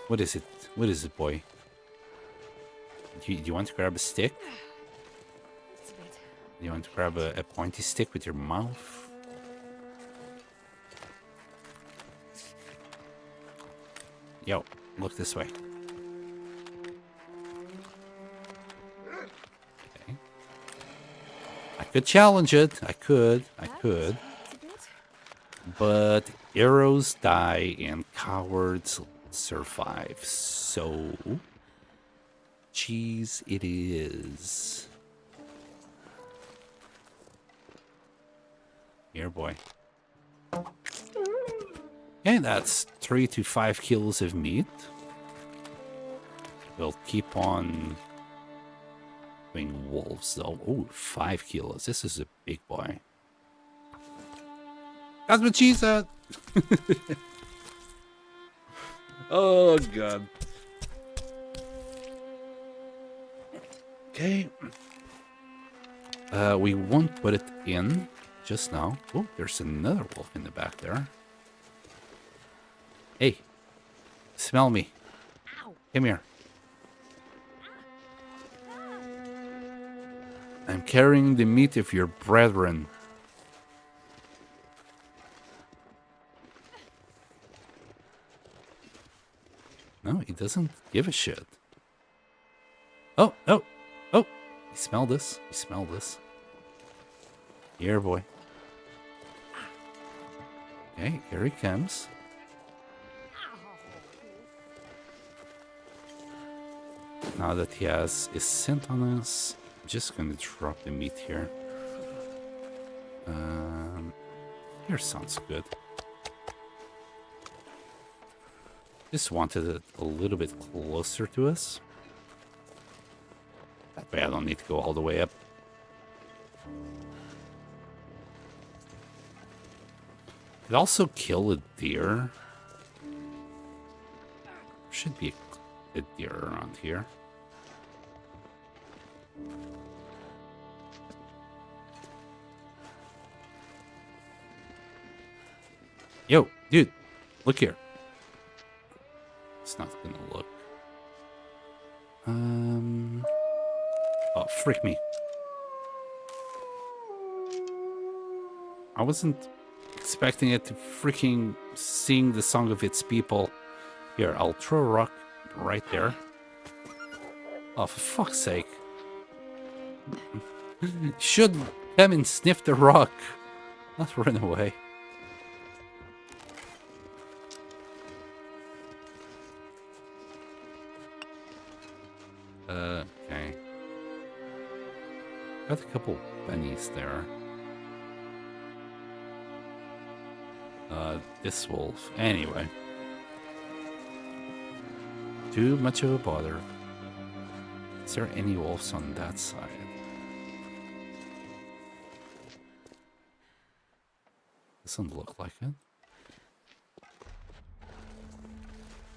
What is it? What is it, boy? Do you want to grab a stick? You want to grab a pointy stick with your mouth? Yo, look this way. Okay. I could challenge it. I could. But arrows die and cowards survive. So, cheese it is. Here, boy. Okay, that's 3 to 5 kilos of meat. We'll keep on doing wolves, though. Oh, 5 kilos. This is a big boy. That's what she said. Oh, God. Okay. We won't put it in just now. Oh, there's another wolf in the back there. Hey, smell me. Ow. Come here. I'm carrying the meat of your brethren. No, he doesn't give a shit. Oh, oh, oh. You smell this? You smell this? Here, boy. Okay, here he comes. Now that he has his scent on us, I'm just gonna drop the meat here. Here sounds good. Just wanted it a little bit closer to us. That way I don't need to go all the way up. Could also kill a deer. Should be a deer around here. Yo, dude, look here. It's not gonna look. Oh, frick me. I wasn't expecting it to freaking sing the song of its people. Here, I'll throw a rock right there. Oh, for fuck's sake. Should come and sniff the rock, not run away. Okay. Got a couple bunnies there. This wolf. Anyway. Too much of a bother. Is there any wolves on that side? Doesn't look like it.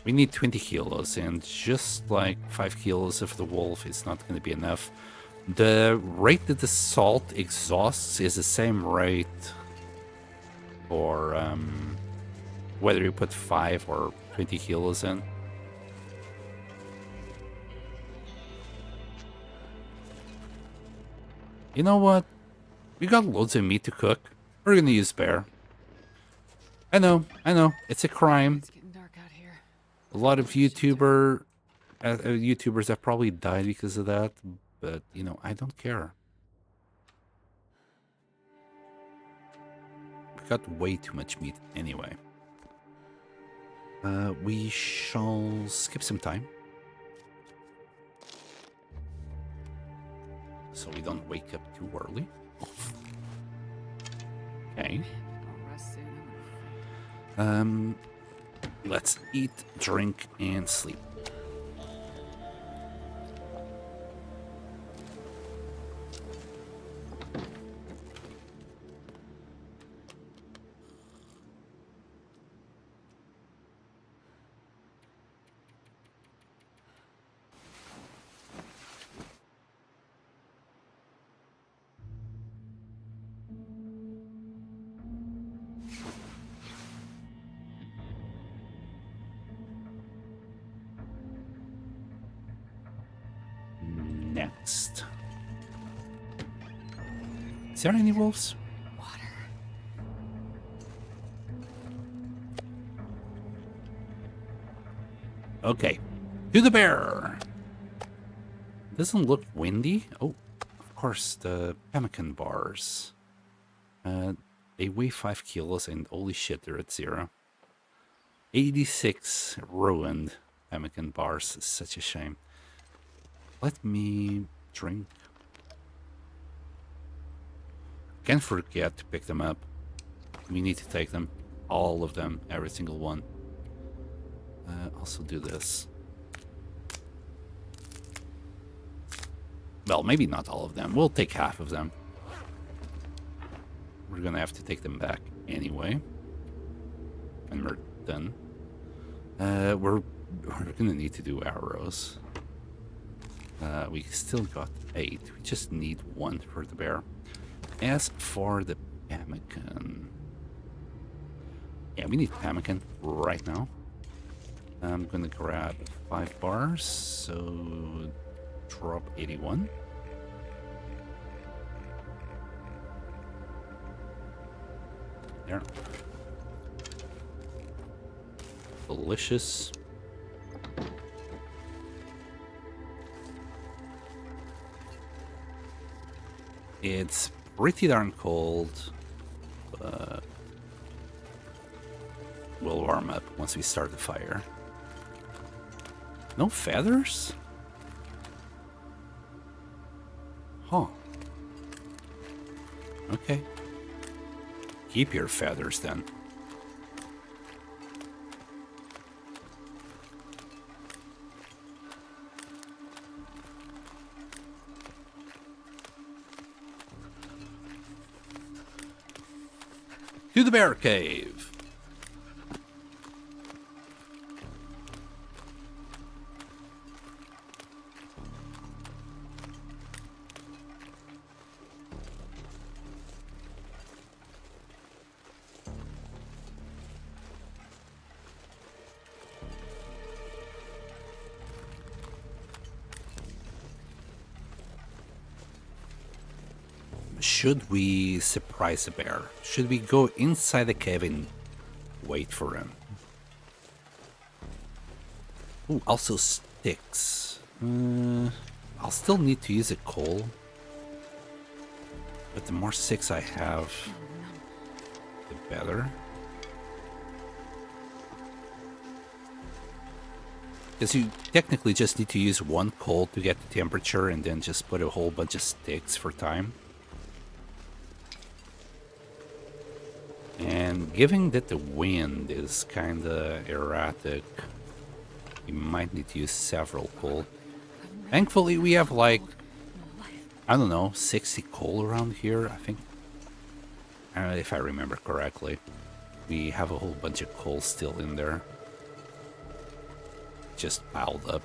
We need 20 kilos, and just like 5 kilos of the wolf is not going to be enough. The rate that the salt exhausts is the same rate for whether you put 5 or 20 kilos in. You know what? We got loads of meat to cook. We're going to use bear. I know, it's a crime. It's getting dark out here. A lot of YouTubers have probably died because of that, but, you know, I don't care. We got way too much meat anyway. We shall skip some time. So we don't wake up too early. Okay. I'll rest soon. I'm gonna faint. Let's eat, drink, and sleep. Next. Is there any wolves? Water. Okay. To the bear! Doesn't look windy. Oh, of course, the pemmican bars. They weigh 5 kilos and holy shit, they're at 0. 86 ruined pemmican bars. Such a shame. Let me drink. Can't forget to pick them up. We need to take them. All of them. Every single one. Also do this. Well, maybe not all of them. We'll take half of them. We're gonna have to take them back anyway. And we're done. We're gonna need to do arrows. We still got 8. We just need 1 for the bear. As for the pemmican... Yeah, we need pemmican right now. I'm gonna grab 5 bars, so drop 81. There. Delicious. It's pretty darn cold, but we'll warm up once we start the fire. No feathers? Huh. Okay. Keep your feathers then. To the bear cave. Should we surprise the bear? Should we go inside the cave and wait for him? Ooh, also sticks. I'll still need to use a coal. But the more sticks I have, the better. Because you technically just need to use 1 coal to get the temperature and then just put a whole bunch of sticks for time. And given that the wind is kinda erratic, we might need to use several coal. Thankfully we have like, I don't know, 60 coal around here, I think. If I remember correctly. We have a whole bunch of coal still in there. Just piled up.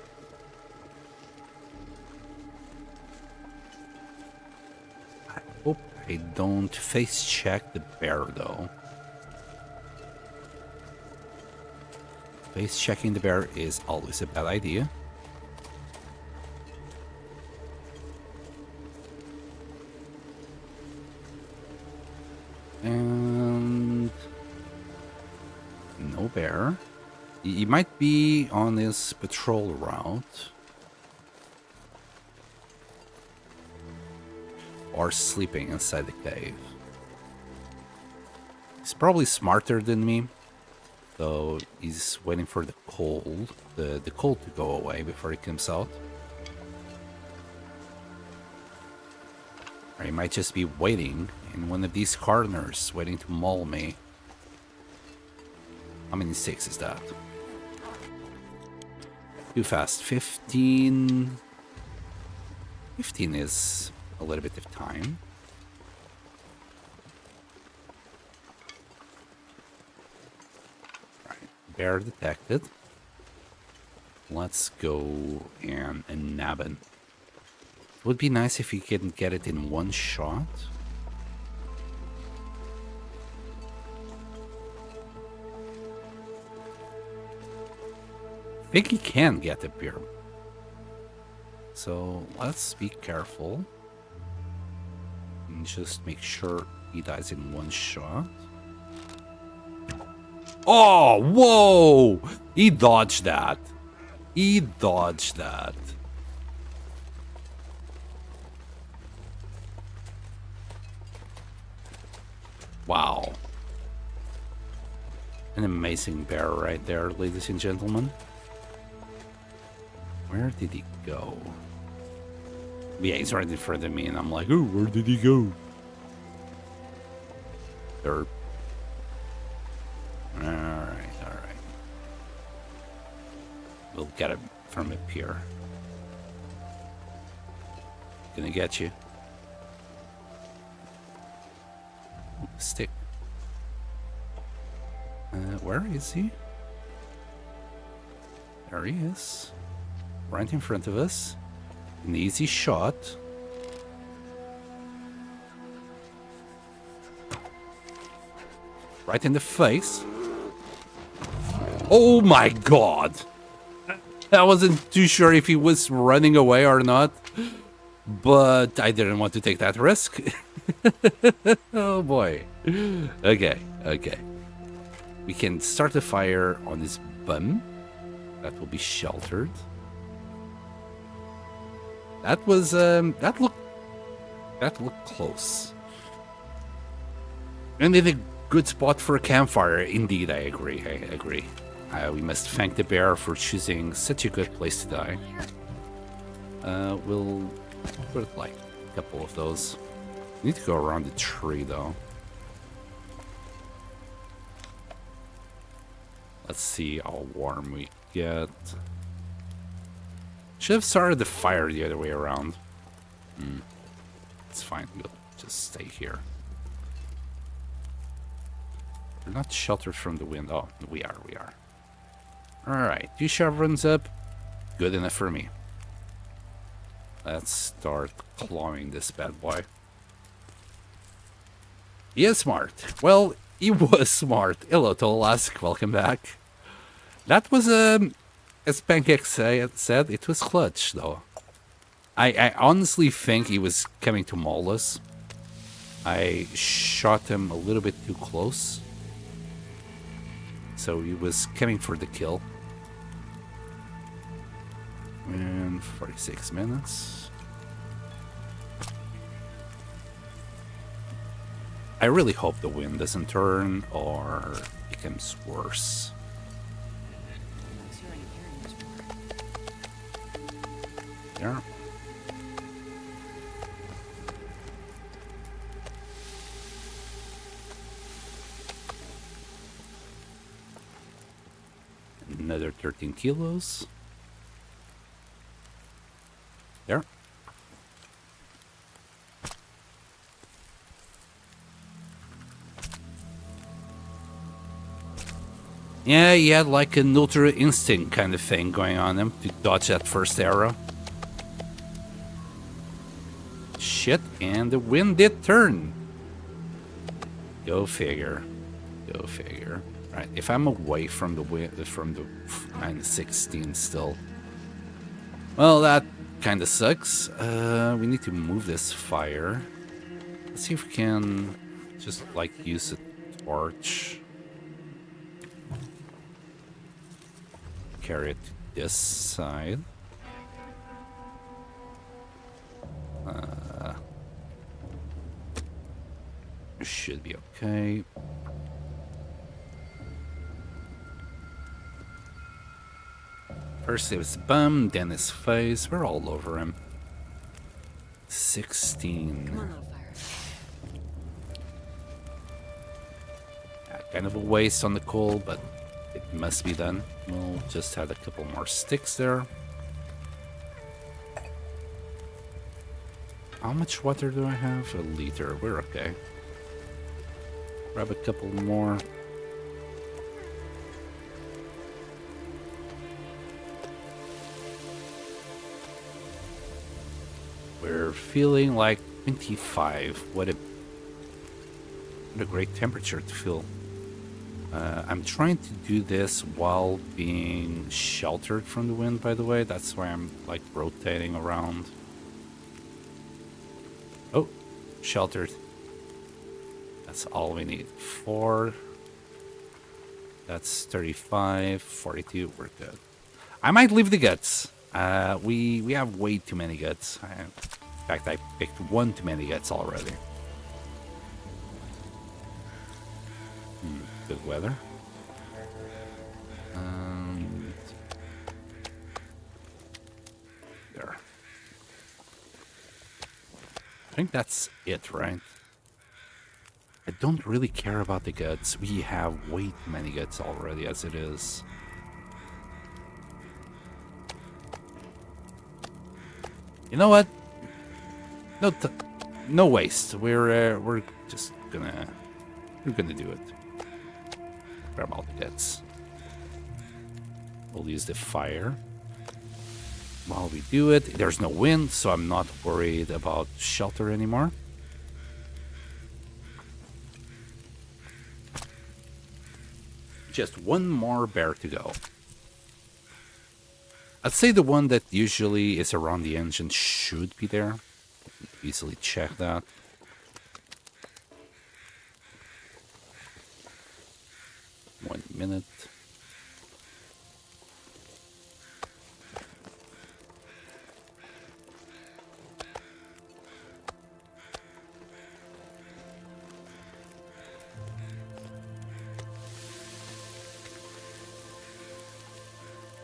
I hope I don't face check the bear though. Face checking the bear is always a bad idea. And no bear. He might be on his patrol route. Or sleeping inside the cave. He's probably smarter than me. So he's waiting for the cold to go away before he comes out. Or he might just be waiting in one of these corners, waiting to maul me. How many sticks is that? Too fast. 15. 15 is a little bit of time. Bear detected. Let's go and nab it. Would be nice if you can get it in one shot. I think he can get a bear. So let's be careful. And just make sure he dies in one shot. Oh, whoa! He dodged that. He dodged that. Wow. An amazing bear right there, ladies and gentlemen. Where did he go? Yeah, he's right in front of me, and I'm like, oh, where did he go? Derp. Alright, alright. We'll get him from up here. Gonna get you. Stick. Where is he? There he is. Right in front of us. An easy shot. Right in the face. Oh my god! I wasn't too sure if he was running away or not. But I didn't want to take that risk. Oh boy. Okay, okay. We can start a fire on his bum. That will be sheltered. That was that looked close. And in a good spot for a campfire. Indeed, I agree. I agree. We must thank the bear for choosing such a good place to die. We'll put like a couple of those. We need to go around the tree though. Let's see how warm we get. Should have started the fire the other way around. It's fine. We'll just stay here. We're not sheltered from the wind. Oh, we are. We are. Alright. 2 chevrons up. Good enough for me. Let's start clawing this bad boy. He is smart. Well, he was smart. Hello, Tolask. Welcome back. That was, as Pancake said, it was clutch, though. I honestly think he was coming to maul us. I shot him a little bit too close. So he was coming for the kill. And 46 minutes. I really hope the wind doesn't turn or becomes worse. There. Another 13 kilos. There. Yeah, he had like an ultra instinct kind of thing going on him to dodge that first arrow. Shit, and the wind did turn. Go figure. Go figure. Right, if I'm away from the wind, from the -16 still, well, that kind of sucks. We need to move this fire. Let's see if we can just like use a torch. Carry it to this side. Should be okay. First it was bum, then his face. We're all over him. 16. Come on, little fire. Yeah, kind of a waste on the coal, but it must be done. We'll just add a couple more sticks there. How much water do I have? A liter. We're okay. Grab a couple more. We're feeling like 25. What a great temperature to feel. I'm trying to do this while being sheltered from the wind, by the way. That's why I'm like rotating around. Oh, sheltered. That's all we need. 4. That's 35, 42. We're good. I might leave the guts. We have way too many guts. In fact, I picked one too many guts already. Good weather. There. I think that's it, right? I don't really care about the guts. We have way too many guts already as it is. You know what? No waste. We're just gonna do it. Grab all the guts. We'll use the fire. While we do it, there's no wind, so I'm not worried about shelter anymore. Just one more bear to go. I'd say the one that usually is around the engine should be there. Easily check that. One minute.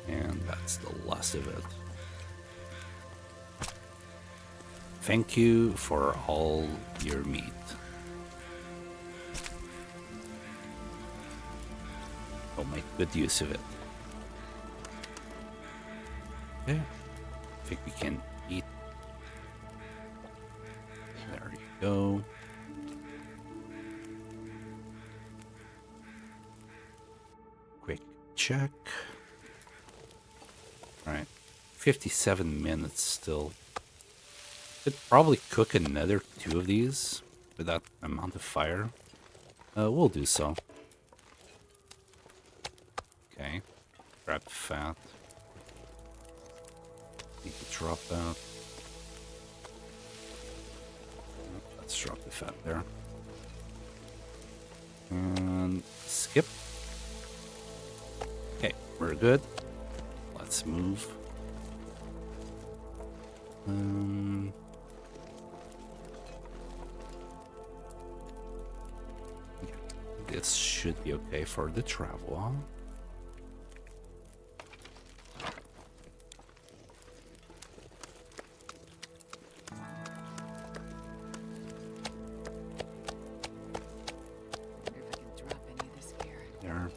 And that's the last of it. Thank you for all your meat. I'll make good use of it. Okay. I think we can eat. There you go. Quick check. Alright. 57 minutes still. Could probably cook another 2 of these with that amount of fire. We'll do so. Okay. Grab the fat. Need to drop that. Let's drop the fat there. And skip. Okay, we're good. Let's move. This should be okay for the travel. There.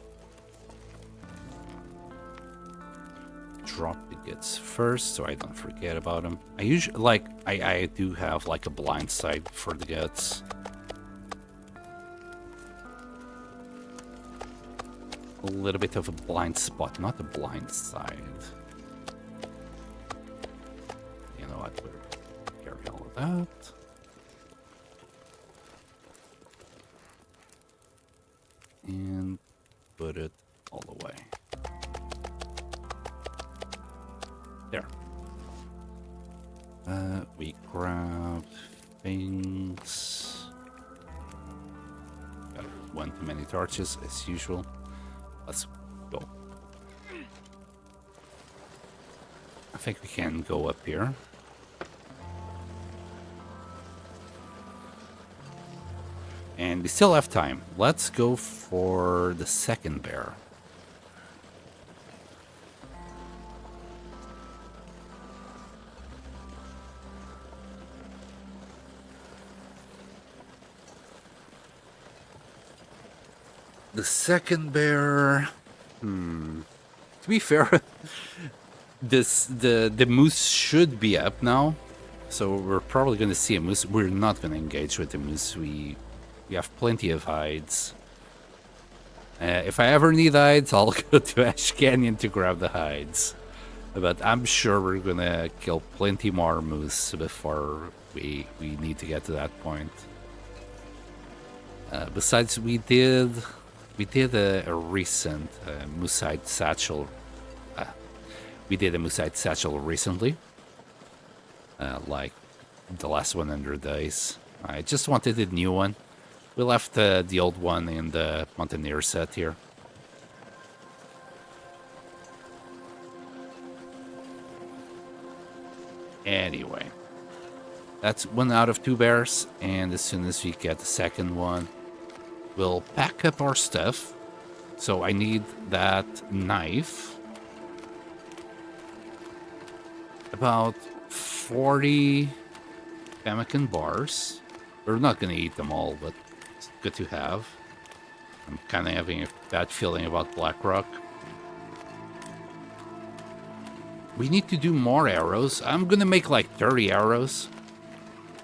Drop the goods first so I don't forget about them. I usually I do have like a blind side for the guts. A little bit of a blind spot, not a blind side. You know what? We'll carry all of that. And put it all the way. There. We grabbed things. Got one too many torches as usual. Let's go. I think we can go up here. And we still have time. Let's go for the second bear. The second bear. To be fair, the moose should be up now, so we're probably going to see a moose. We're not going to engage with the moose. We have plenty of hides. If I ever need hides, I'll go to Ash Canyon to grab the hides. But I'm sure we're going to kill plenty more moose before we need to get to that point. Besides, we did a recent moosehide satchel. We did a moosehide satchel recently, like the last 100 days. I just wanted a new one. We left the old one in the Mountaineer set here. Anyway, that's 1 out of 2 bears, and as soon as we get the second one, we'll pack up our stuff. So I need that knife. About 40 pemmican bars. We're not going to eat them all, but it's good to have. I'm kind of having a bad feeling about Blackrock. We need to do more arrows. I'm going to make like 30 arrows.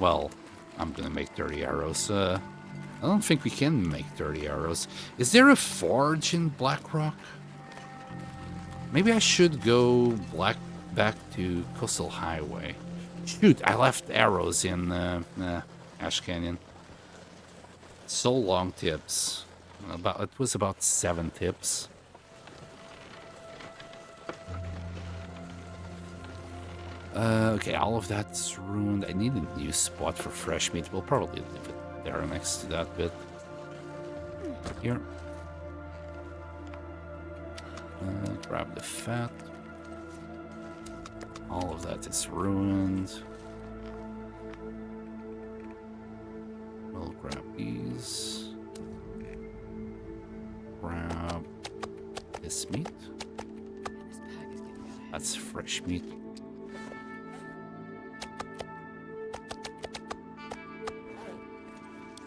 Well, I'm going to make 30 arrows. I don't think we can make 30 arrows. Is there a forge in Blackrock? Maybe I should go back to Coastal Highway. Shoot, I left arrows in Ash Canyon. So long tips. It was about 7 tips. Okay, all of that's ruined. I need a new spot for fresh meat. We'll probably leave it there next to that bit. Here. Grab the fat. All of that is ruined. We'll grab these. Grab this meat. This pack is getting out of hand. That's fresh meat.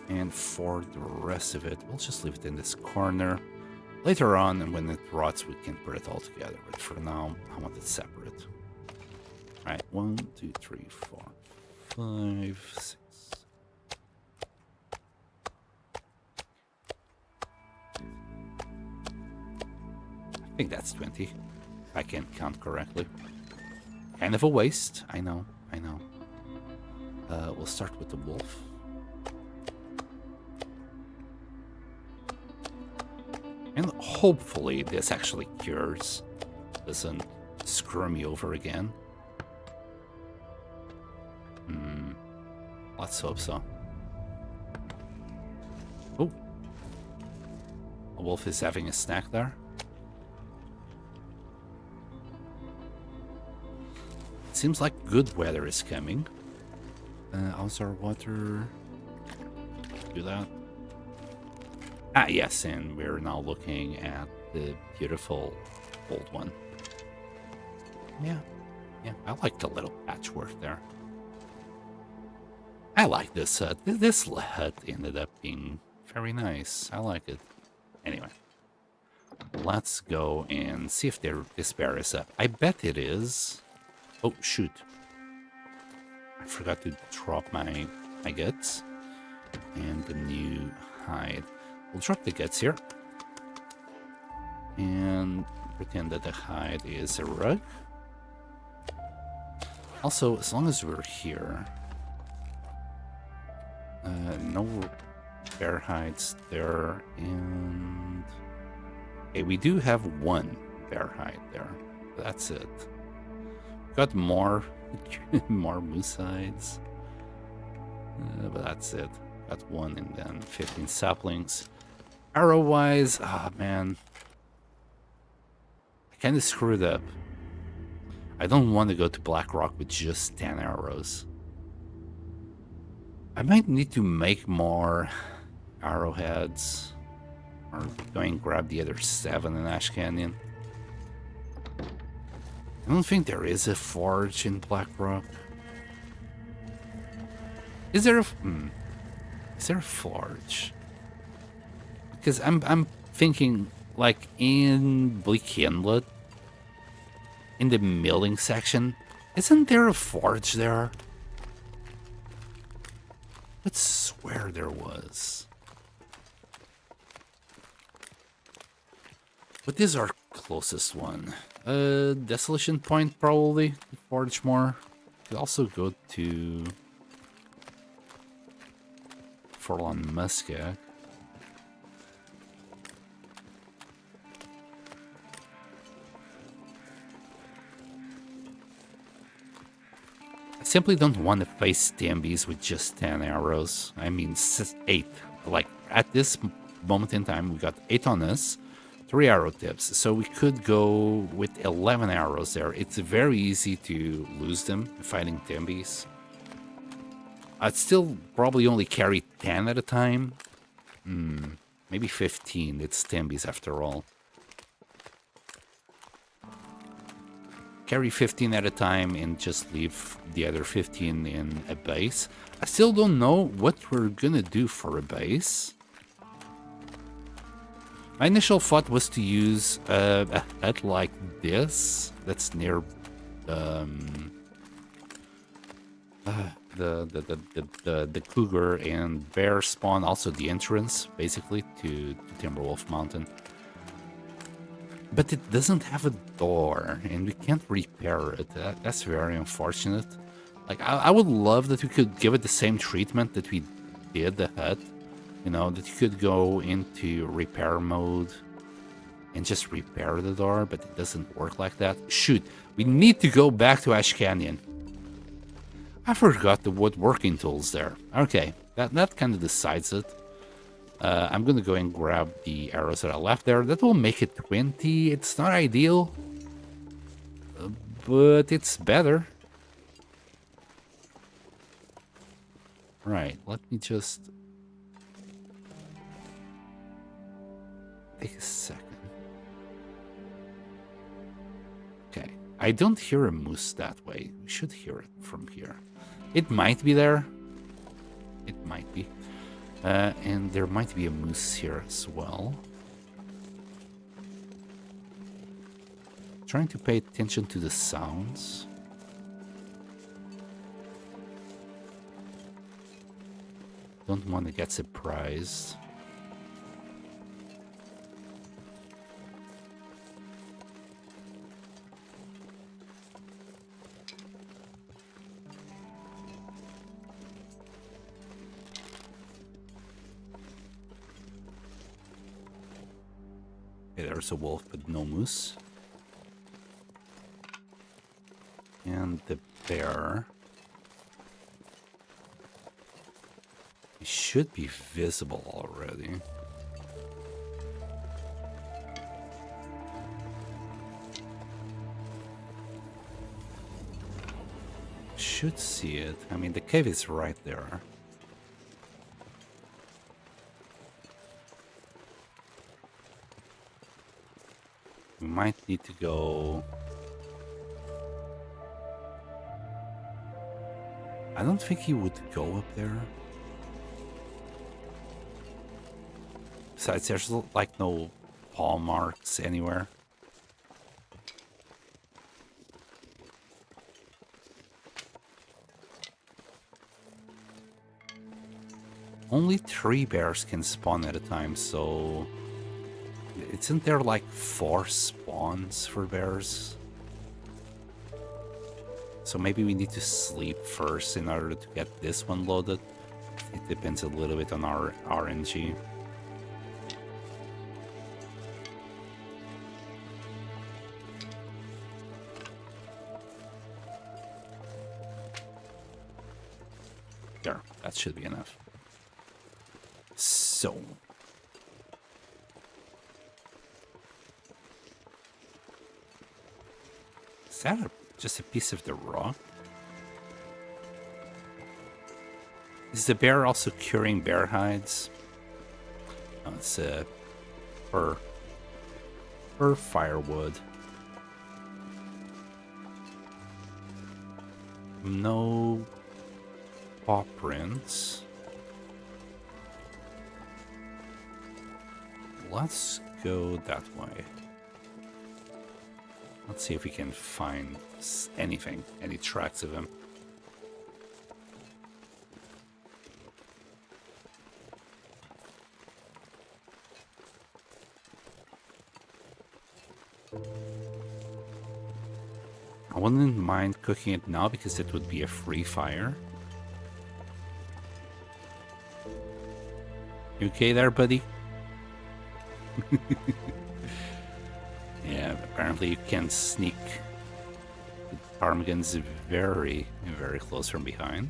And for the rest of it, we'll just leave it in this corner. Later on, and when it rots, we can put it all together. But for now, I want it separate. Alright, 1, 2, 3, 4, 5, 6. I think that's 20. If I can count correctly. Kind of a waste. I know. We'll start with the wolf. And hopefully this actually cures. Doesn't screw me over again. Let's hope so. Oh. A wolf is having a snack there. It seems like good weather is coming. How's our water? Do that. Ah, yes, and we're now looking at the beautiful old one. Yeah, I like the little patchwork there. I like this hut. This hut ended up being very nice. I like it. Anyway, let's go and see if this bear is up. I bet it is. Oh, shoot. I forgot to drop my guts and the new hide. We'll drop the guts here and pretend that the hide is a rug. Also, as long as we're here, no bear hides there, and okay, we do have 1 bear hide there. That's it. Got more moose hides, but that's it. Got 1 and then 15 saplings. Arrow-wise, man, I kind of screwed up. I don't want to go to Blackrock with just 10 arrows. I might need to make more arrowheads, or go and grab the other 7 in Ash Canyon. I don't think there is a forge in Blackrock. Is there a forge? Because I'm thinking like in Bleak Inlet, in the milling section, isn't there a forge there? I swear there was. What is our closest one? Desolation Point, probably. Forge more. Could also go to Forlorn Muskeg. I simply don't want to face Stambies with just 10 arrows. I mean, 8. Like, at this moment in time, we got 8 on us, 3 arrow tips. So we could go with 11 arrows there. It's very easy to lose them fighting Stambies. I'd still probably only carry 10 at a time. Maybe 15. It's Stambies after all. Carry 15 at a time and just leave the other 15 in a base. I still don't know what we're gonna do for a base. My initial thought was to use a hut like this. That's near the cougar and bear spawn, also the entrance basically to Timberwolf Mountain. But it doesn't have a door, and we can't repair it. That's very unfortunate. Like, I would love that we could give it the same treatment that we did the hut. You know, that you could go into repair mode and just repair the door, but it doesn't work like that. Shoot, we need to go back to Ash Canyon. I forgot the woodworking tools there. Okay, that kind of decides it. I'm gonna go and grab the arrows that I left there. That will make it 20. It's not ideal, but it's better. Right, let me just take a second. Okay, I don't hear a moose that way. We should hear it from here. It might be there. It might be. And there might be a moose here as well. Trying to pay attention to the sounds. Don't want to get surprised. Okay, there's a wolf, but no moose. And the bear. It should be visible already. Should see it. I mean, the cave is right there. We might need to go... I don't think he would go up there. Besides, there's like no paw marks anywhere. Only 3 bears can spawn at a time, so... Isn't there like 4 spawns for bears? So maybe we need to sleep first in order to get this one loaded. It depends a little bit on our RNG. There, that should be enough. So... Is that just a piece of the rock? Is the bear also curing bear hides? No, it's fur firewood. No paw prints. Let's go that way. Let's see if we can find anything, any tracks of him. I wouldn't mind cooking it now because it would be a free fire. You okay there, buddy? Yeah, apparently you can sneak Ptarmigan's very, very close from behind.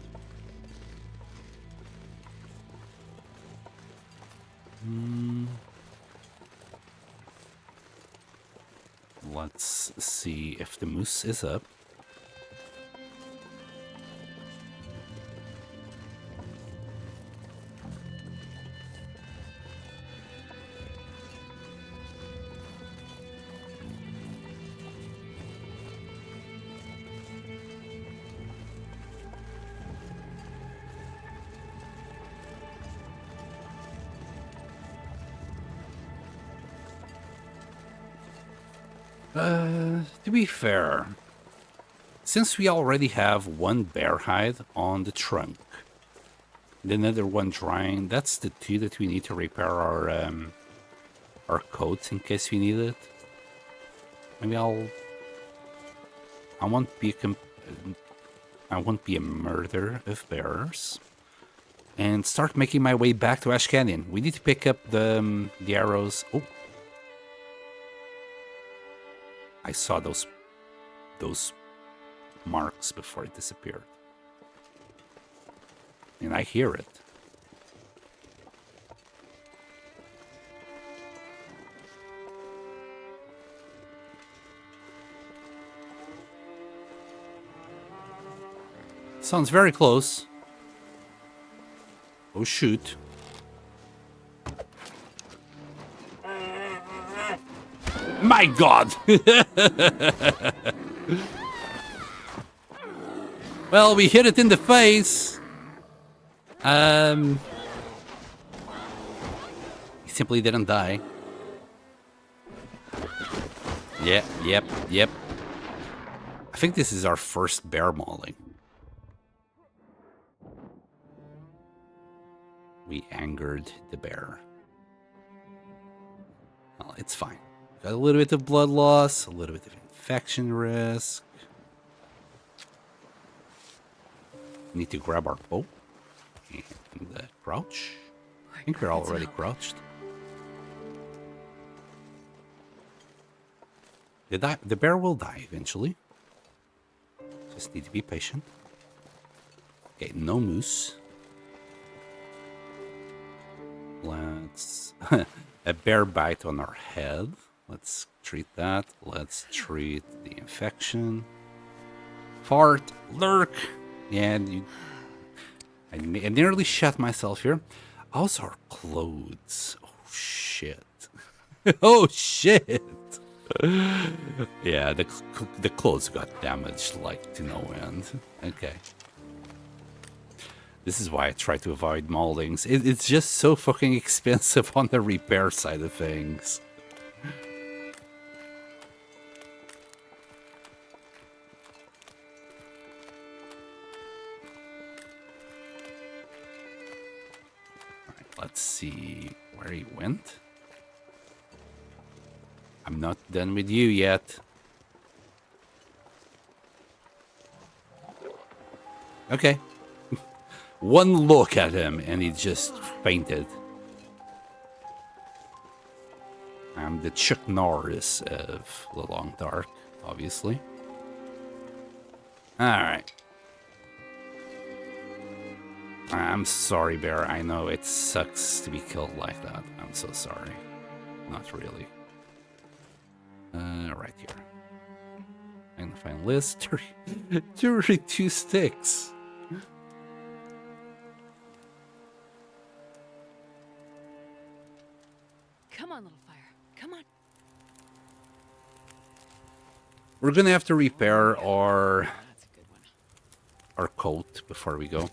Let's see if the moose is up. To be fair, since we already have one bear hide on the trunk, and another one drying, that's the two that we need to repair our coats in case we need it. Maybe I won't be a murderer of bears, and start making my way back to Ash Canyon. We need to pick up the arrows. Oh. I saw those marks before it disappeared. And I hear it. Sounds very close. Oh shoot. My God! Well, we hit it in the face. He simply didn't die. Yep. I think this is our first bear mauling. We angered the bear. Well, it's fine. Got a little bit of blood loss, a little bit of infection risk. Need to grab our bow and crouch. I think we're already crouched. The bear will die eventually. Just need to be patient. Okay, no moose. Let's... a bear bite on our head. Let's treat that. Let's treat the infection. Fart. Lurk. And I nearly shot myself here. How's our clothes? Oh, shit. Oh, shit. Yeah, the clothes got damaged, like, to no end. Okay. This is why I try to avoid moldings. It's just so fucking expensive on the repair side of things. Alright, let's see where he went. I'm not done with you yet. Okay. One look at him and he just fainted. I'm the Chuck Norris of the Long Dark, obviously. Alright. I'm sorry, Bear. I know it sucks to be killed like that. I'm so sorry. Not really. Right here. Magnifying list. 32 sticks. Come on, little fire. Come on. We're gonna have to repair our That's a good one. our coat before we go.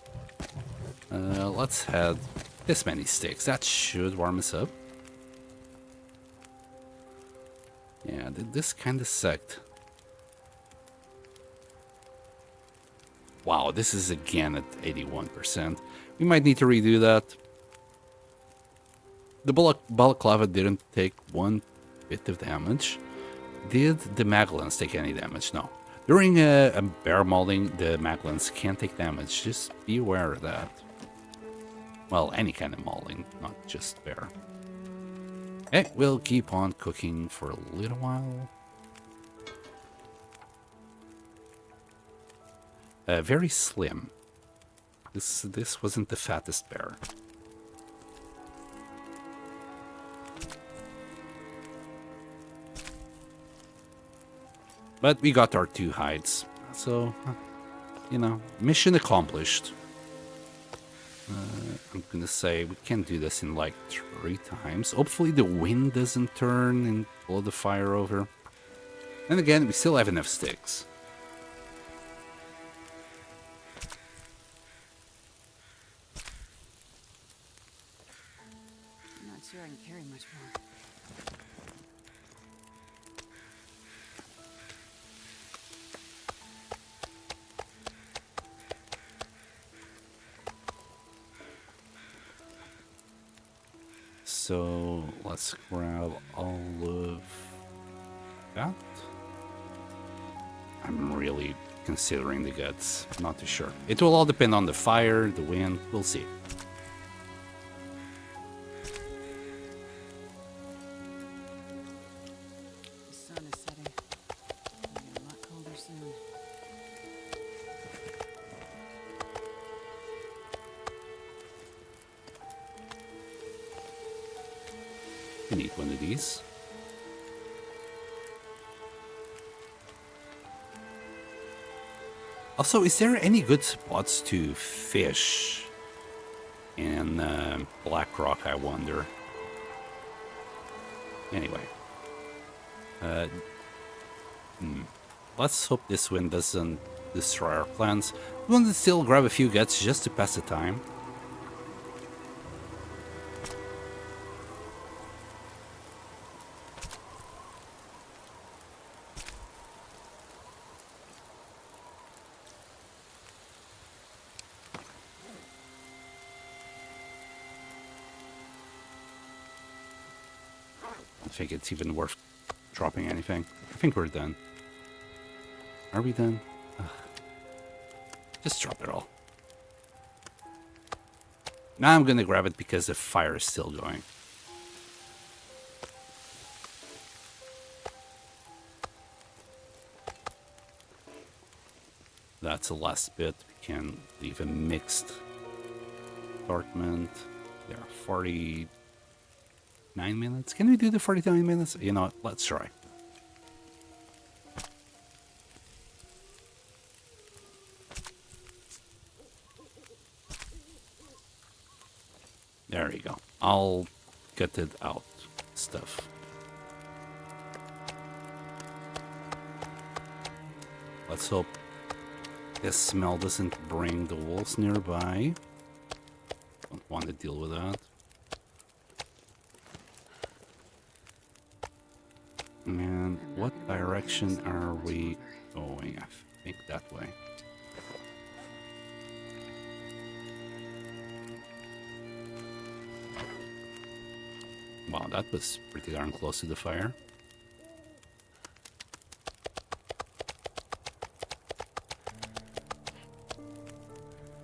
Let's have this many sticks. That should warm us up. Yeah, this kind of sucked. Wow, this is again at 81%. We might need to redo that. The balaclava didn't take one bit of damage. Did the maglans take any damage? No. During a bear mauling, the maglans can't take damage. Just be aware of that. Well, any kind of mauling, not just bear. Okay, we'll keep on cooking for a little while. Very slim. This wasn't the fattest bear. But we got our 2 hides. So, you know, mission accomplished. I'm gonna say we can do this in like 3 times. Hopefully the wind doesn't turn and blow the fire over. And again, we still have enough sticks. I'm not sure I can carry much more. So let's grab all of that. I'm really considering the guts. Not too sure. It will all depend on the fire, the wind. We'll see. The sun is setting. It'll get a lot colder soon. We need one of these. Also, is there any good spots to fish in Black Rock, I wonder? Anyway. Let's hope this wind doesn't destroy our plans. We want to still grab a few guts just to pass the time. I think it's even worth dropping anything. I think we're done. Are we done? Ugh. Just drop it all. Now I'm gonna grab it because the fire is still going. That's the last bit. We can leave a mixed assortment. There are 49 minutes. Can we do the 49 minutes? You know what? Let's try. There you go. I'll get it out stuff. Let's hope this smell doesn't bring the wolves nearby. Don't want to deal with that. And what direction are we going? I think that way. Wow, that was pretty darn close to the fire.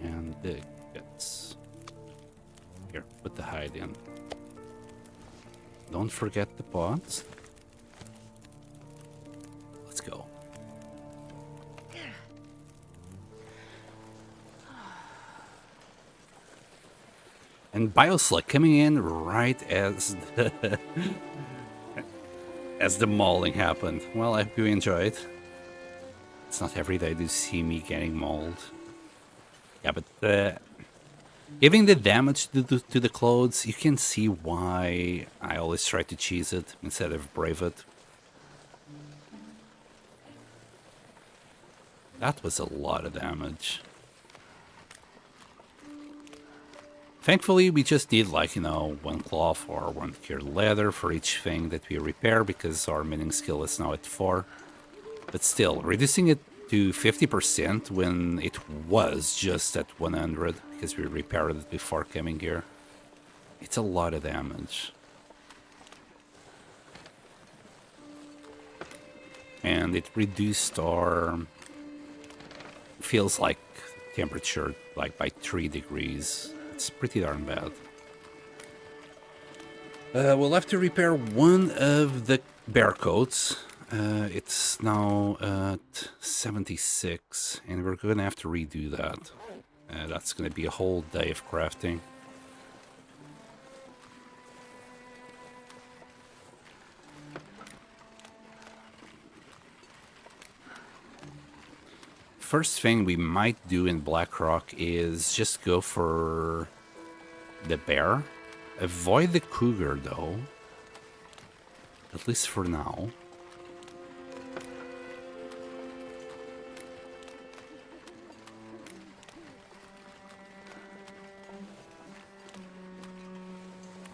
And the guts. Here, put the hide in. Don't forget the pots. Let's go. And Bioslick coming in right as the as the mauling happened. Well, I hope you enjoyed. It's not every day to see me getting mauled. Yeah, but giving the damage to the clothes, you can see why I always try to cheese it instead of brave it. That was a lot of damage. Thankfully, we just need, like, you know, 1 cloth or 1 cured leather for each thing that we repair, because our mining skill is now at 4. But still, reducing it to 50% when it was just at 100, because we repaired it before coming here, it's a lot of damage. And it reduced our, feels like, temperature, like, by 3 degrees. It's pretty darn bad. We'll have to repair one of the bear coats. It's now at 76, and we're gonna have to redo that. That's gonna be a whole day of crafting. First thing we might do in Blackrock is just go for the bear. Avoid the cougar, though. At least for now.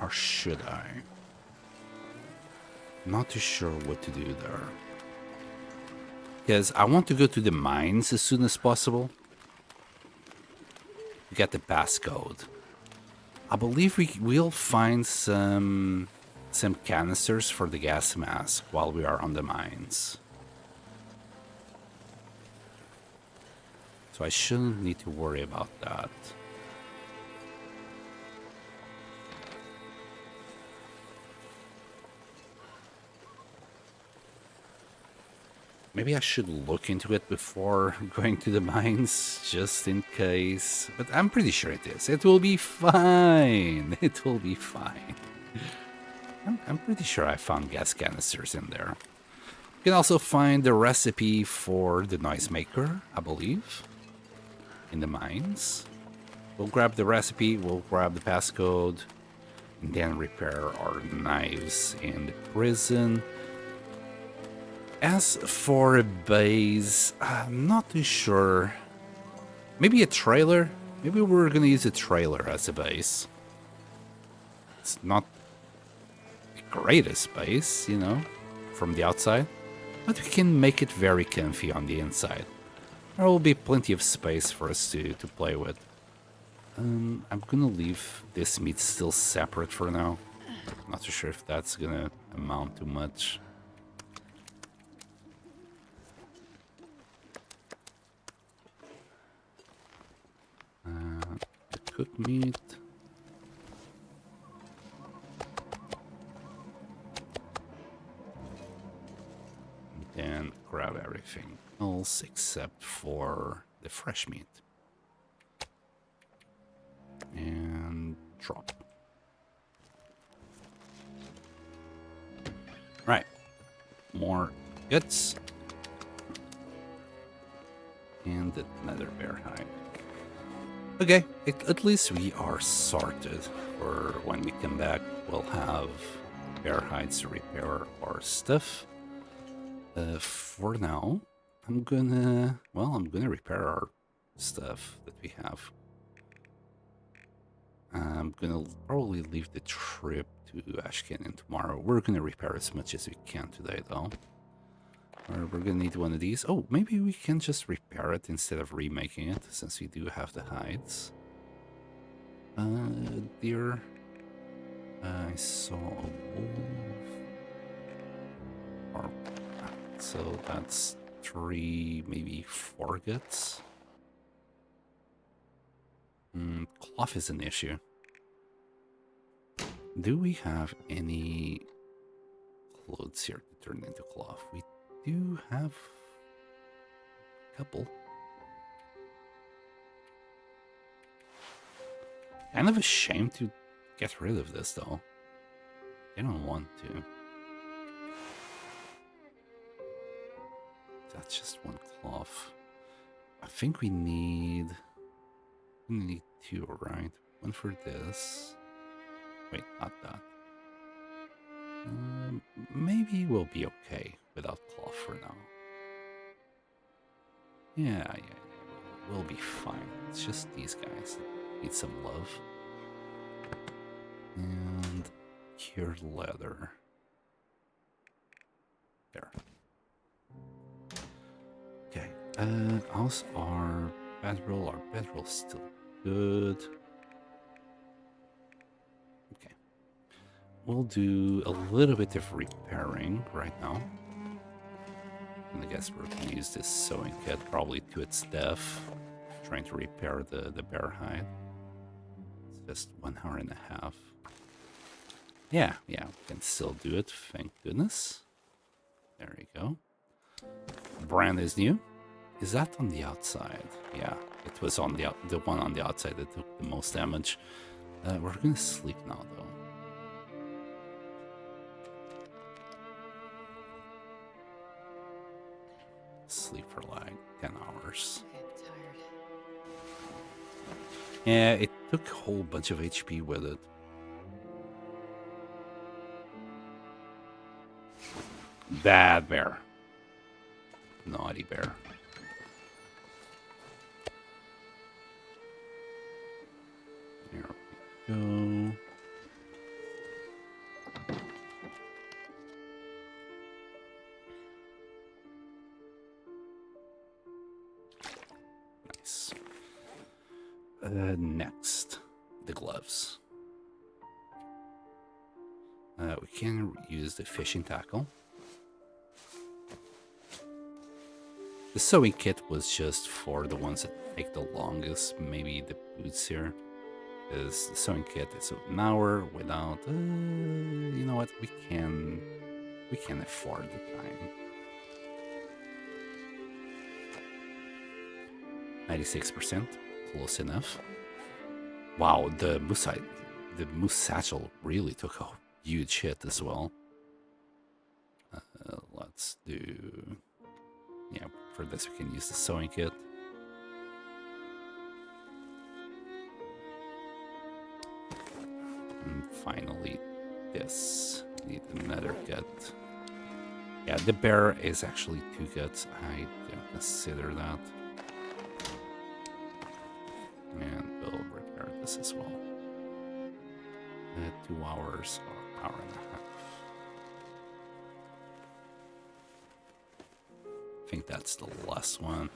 Or should I? Not too sure what to do there. Because I want to go to the mines as soon as possible. Get the passcode. I believe we'll find some canisters for the gas mask while we are on the mines. So I shouldn't need to worry about that. Maybe I should look into it before going to the mines, just in case. But I'm pretty sure it is. It will be fine. It will be fine. I'm pretty sure I found gas canisters in there. You can also find the recipe for the noisemaker, I believe, in the mines. We'll grab the recipe, we'll grab the passcode, and then repair our knives in the prison. As for a base, I'm not too sure. Maybe a trailer? Maybe we're gonna use a trailer as a base. It's not the greatest base, you know, from the outside. But we can make it very comfy on the inside. There will be plenty of space for us to play with. I'm gonna leave this meat still separate for now. Not too sure if that's gonna amount to much. Cooked meat. And then grab everything else except for the fresh meat. And drop. Right. More guts. And another bear hide. Okay, at least we are sorted. For when we come back, we'll have bear hides to repair our stuff. For now, I'm gonna repair our stuff that we have. I'm gonna probably leave the trip to Ash Canyon tomorrow. We're gonna repair as much as we can today, though. Or we're gonna need one of these. Oh, maybe we can just repair it instead of remaking it, since we do have the hides. Deer. I saw a wolf. Or, so that's 3, maybe 4 guts. Cloth is an issue. Do we have any clothes here to turn into cloth? We do have a couple. Kind of a shame to get rid of this, though. I don't want to. That's just one cloth. I think we need 2, right? One for this. Wait, not that. Maybe we'll be okay without cloth for now. Yeah, we'll be fine. It's just these guys that need some love. And cured leather. There. Okay. How's our bedroll? Our bedroll's still good. Okay. We'll do a little bit of repairing right now. And I guess we're going to use this sewing kit probably to its death. Trying to repair the bear hide. It's just 1 hour and a half. Yeah, we can still do it, thank goodness. There you go. Brand is new. Is that on the outside? Yeah, it was on the one on the outside that took the most damage. We're gonna sleep now, though. Sleep for like 10 hours. Okay, I'm tired. Yeah, it took a whole bunch of HP with it. Bad bear. Naughty bear. There we go. Nice. Next, the gloves. We can use the fishing tackle. The sewing kit was just for the ones that take the longest, maybe the boots here. Because the sewing kit is an hour without, you know what, we can afford the time. 96%, close enough. Wow, the moose satchel really took a huge hit as well. Let's do, yeah, for this we can use the sewing kit. And finally, this. Need another gut. Yeah, the bear is actually 2 guts. I don't consider that. And we'll repair this as well. 2 hours or hour and a half. I think that's the last one.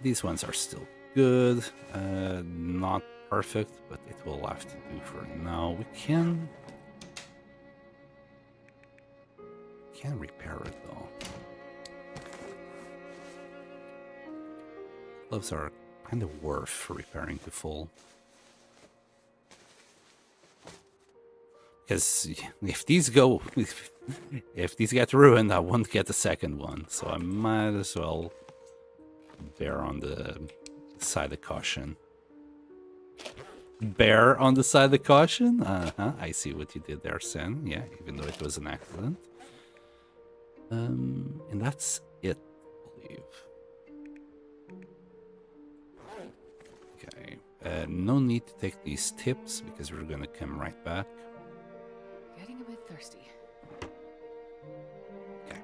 These ones are still good. Not perfect, but it will have to do for now. We can repair it though. Gloves are kind of worth repairing to full. Because if these go, if these get ruined, I won't get the second one. So I might as well bear on the side of caution. Bear on the side of caution? I see what you did there, Sen. Yeah, even though it was an accident. And that's it, I believe. Okay. No need to take these tips because we're gonna come right back. Getting a bit thirsty. Okay.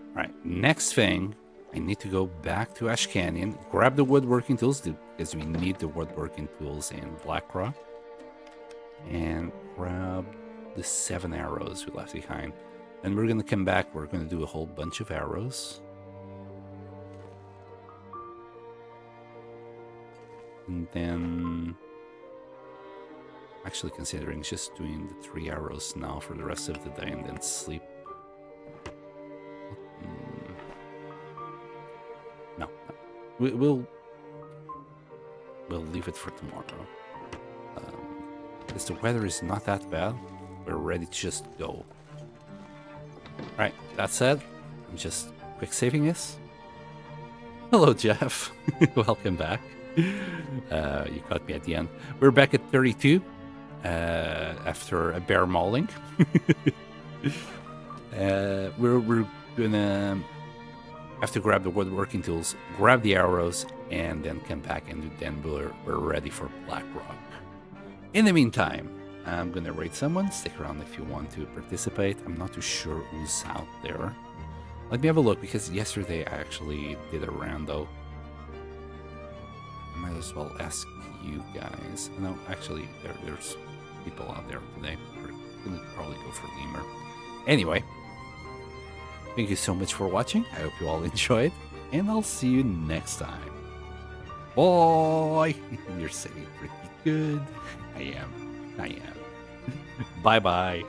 Alright, next thing, I need to go back to Ash Canyon, grab the woodworking tools, because we need the woodworking tools in Blackrock, and grab the 7 arrows we left behind. And we're going to come back, we're going to do a whole bunch of arrows. And then, actually considering just doing the 3 arrows now for the rest of the day and then sleep. No. We'll leave it for tomorrow. Because the weather is not that bad. We're ready to just go. Alright, that said, I'm just quick saving this. Hello, Jeff. Welcome back. You caught me at the end. We're back at 32 after a bear mauling. We're gonna have to grab the woodworking tools, grab the arrows, and then come back, and then we're ready for Blackrock. In the meantime, I'm gonna raid someone. Stick around if you want to participate. I'm not too sure who's out there. Let me have a look, because yesterday I actually did a rando. I might as well ask you guys. No, actually, there's people out there today. We're gonna probably go for Lemur. Anyway, thank you so much for watching. I hope you all enjoyed, and I'll see you next time. Bye! You're saying pretty good. I am. Bye-bye.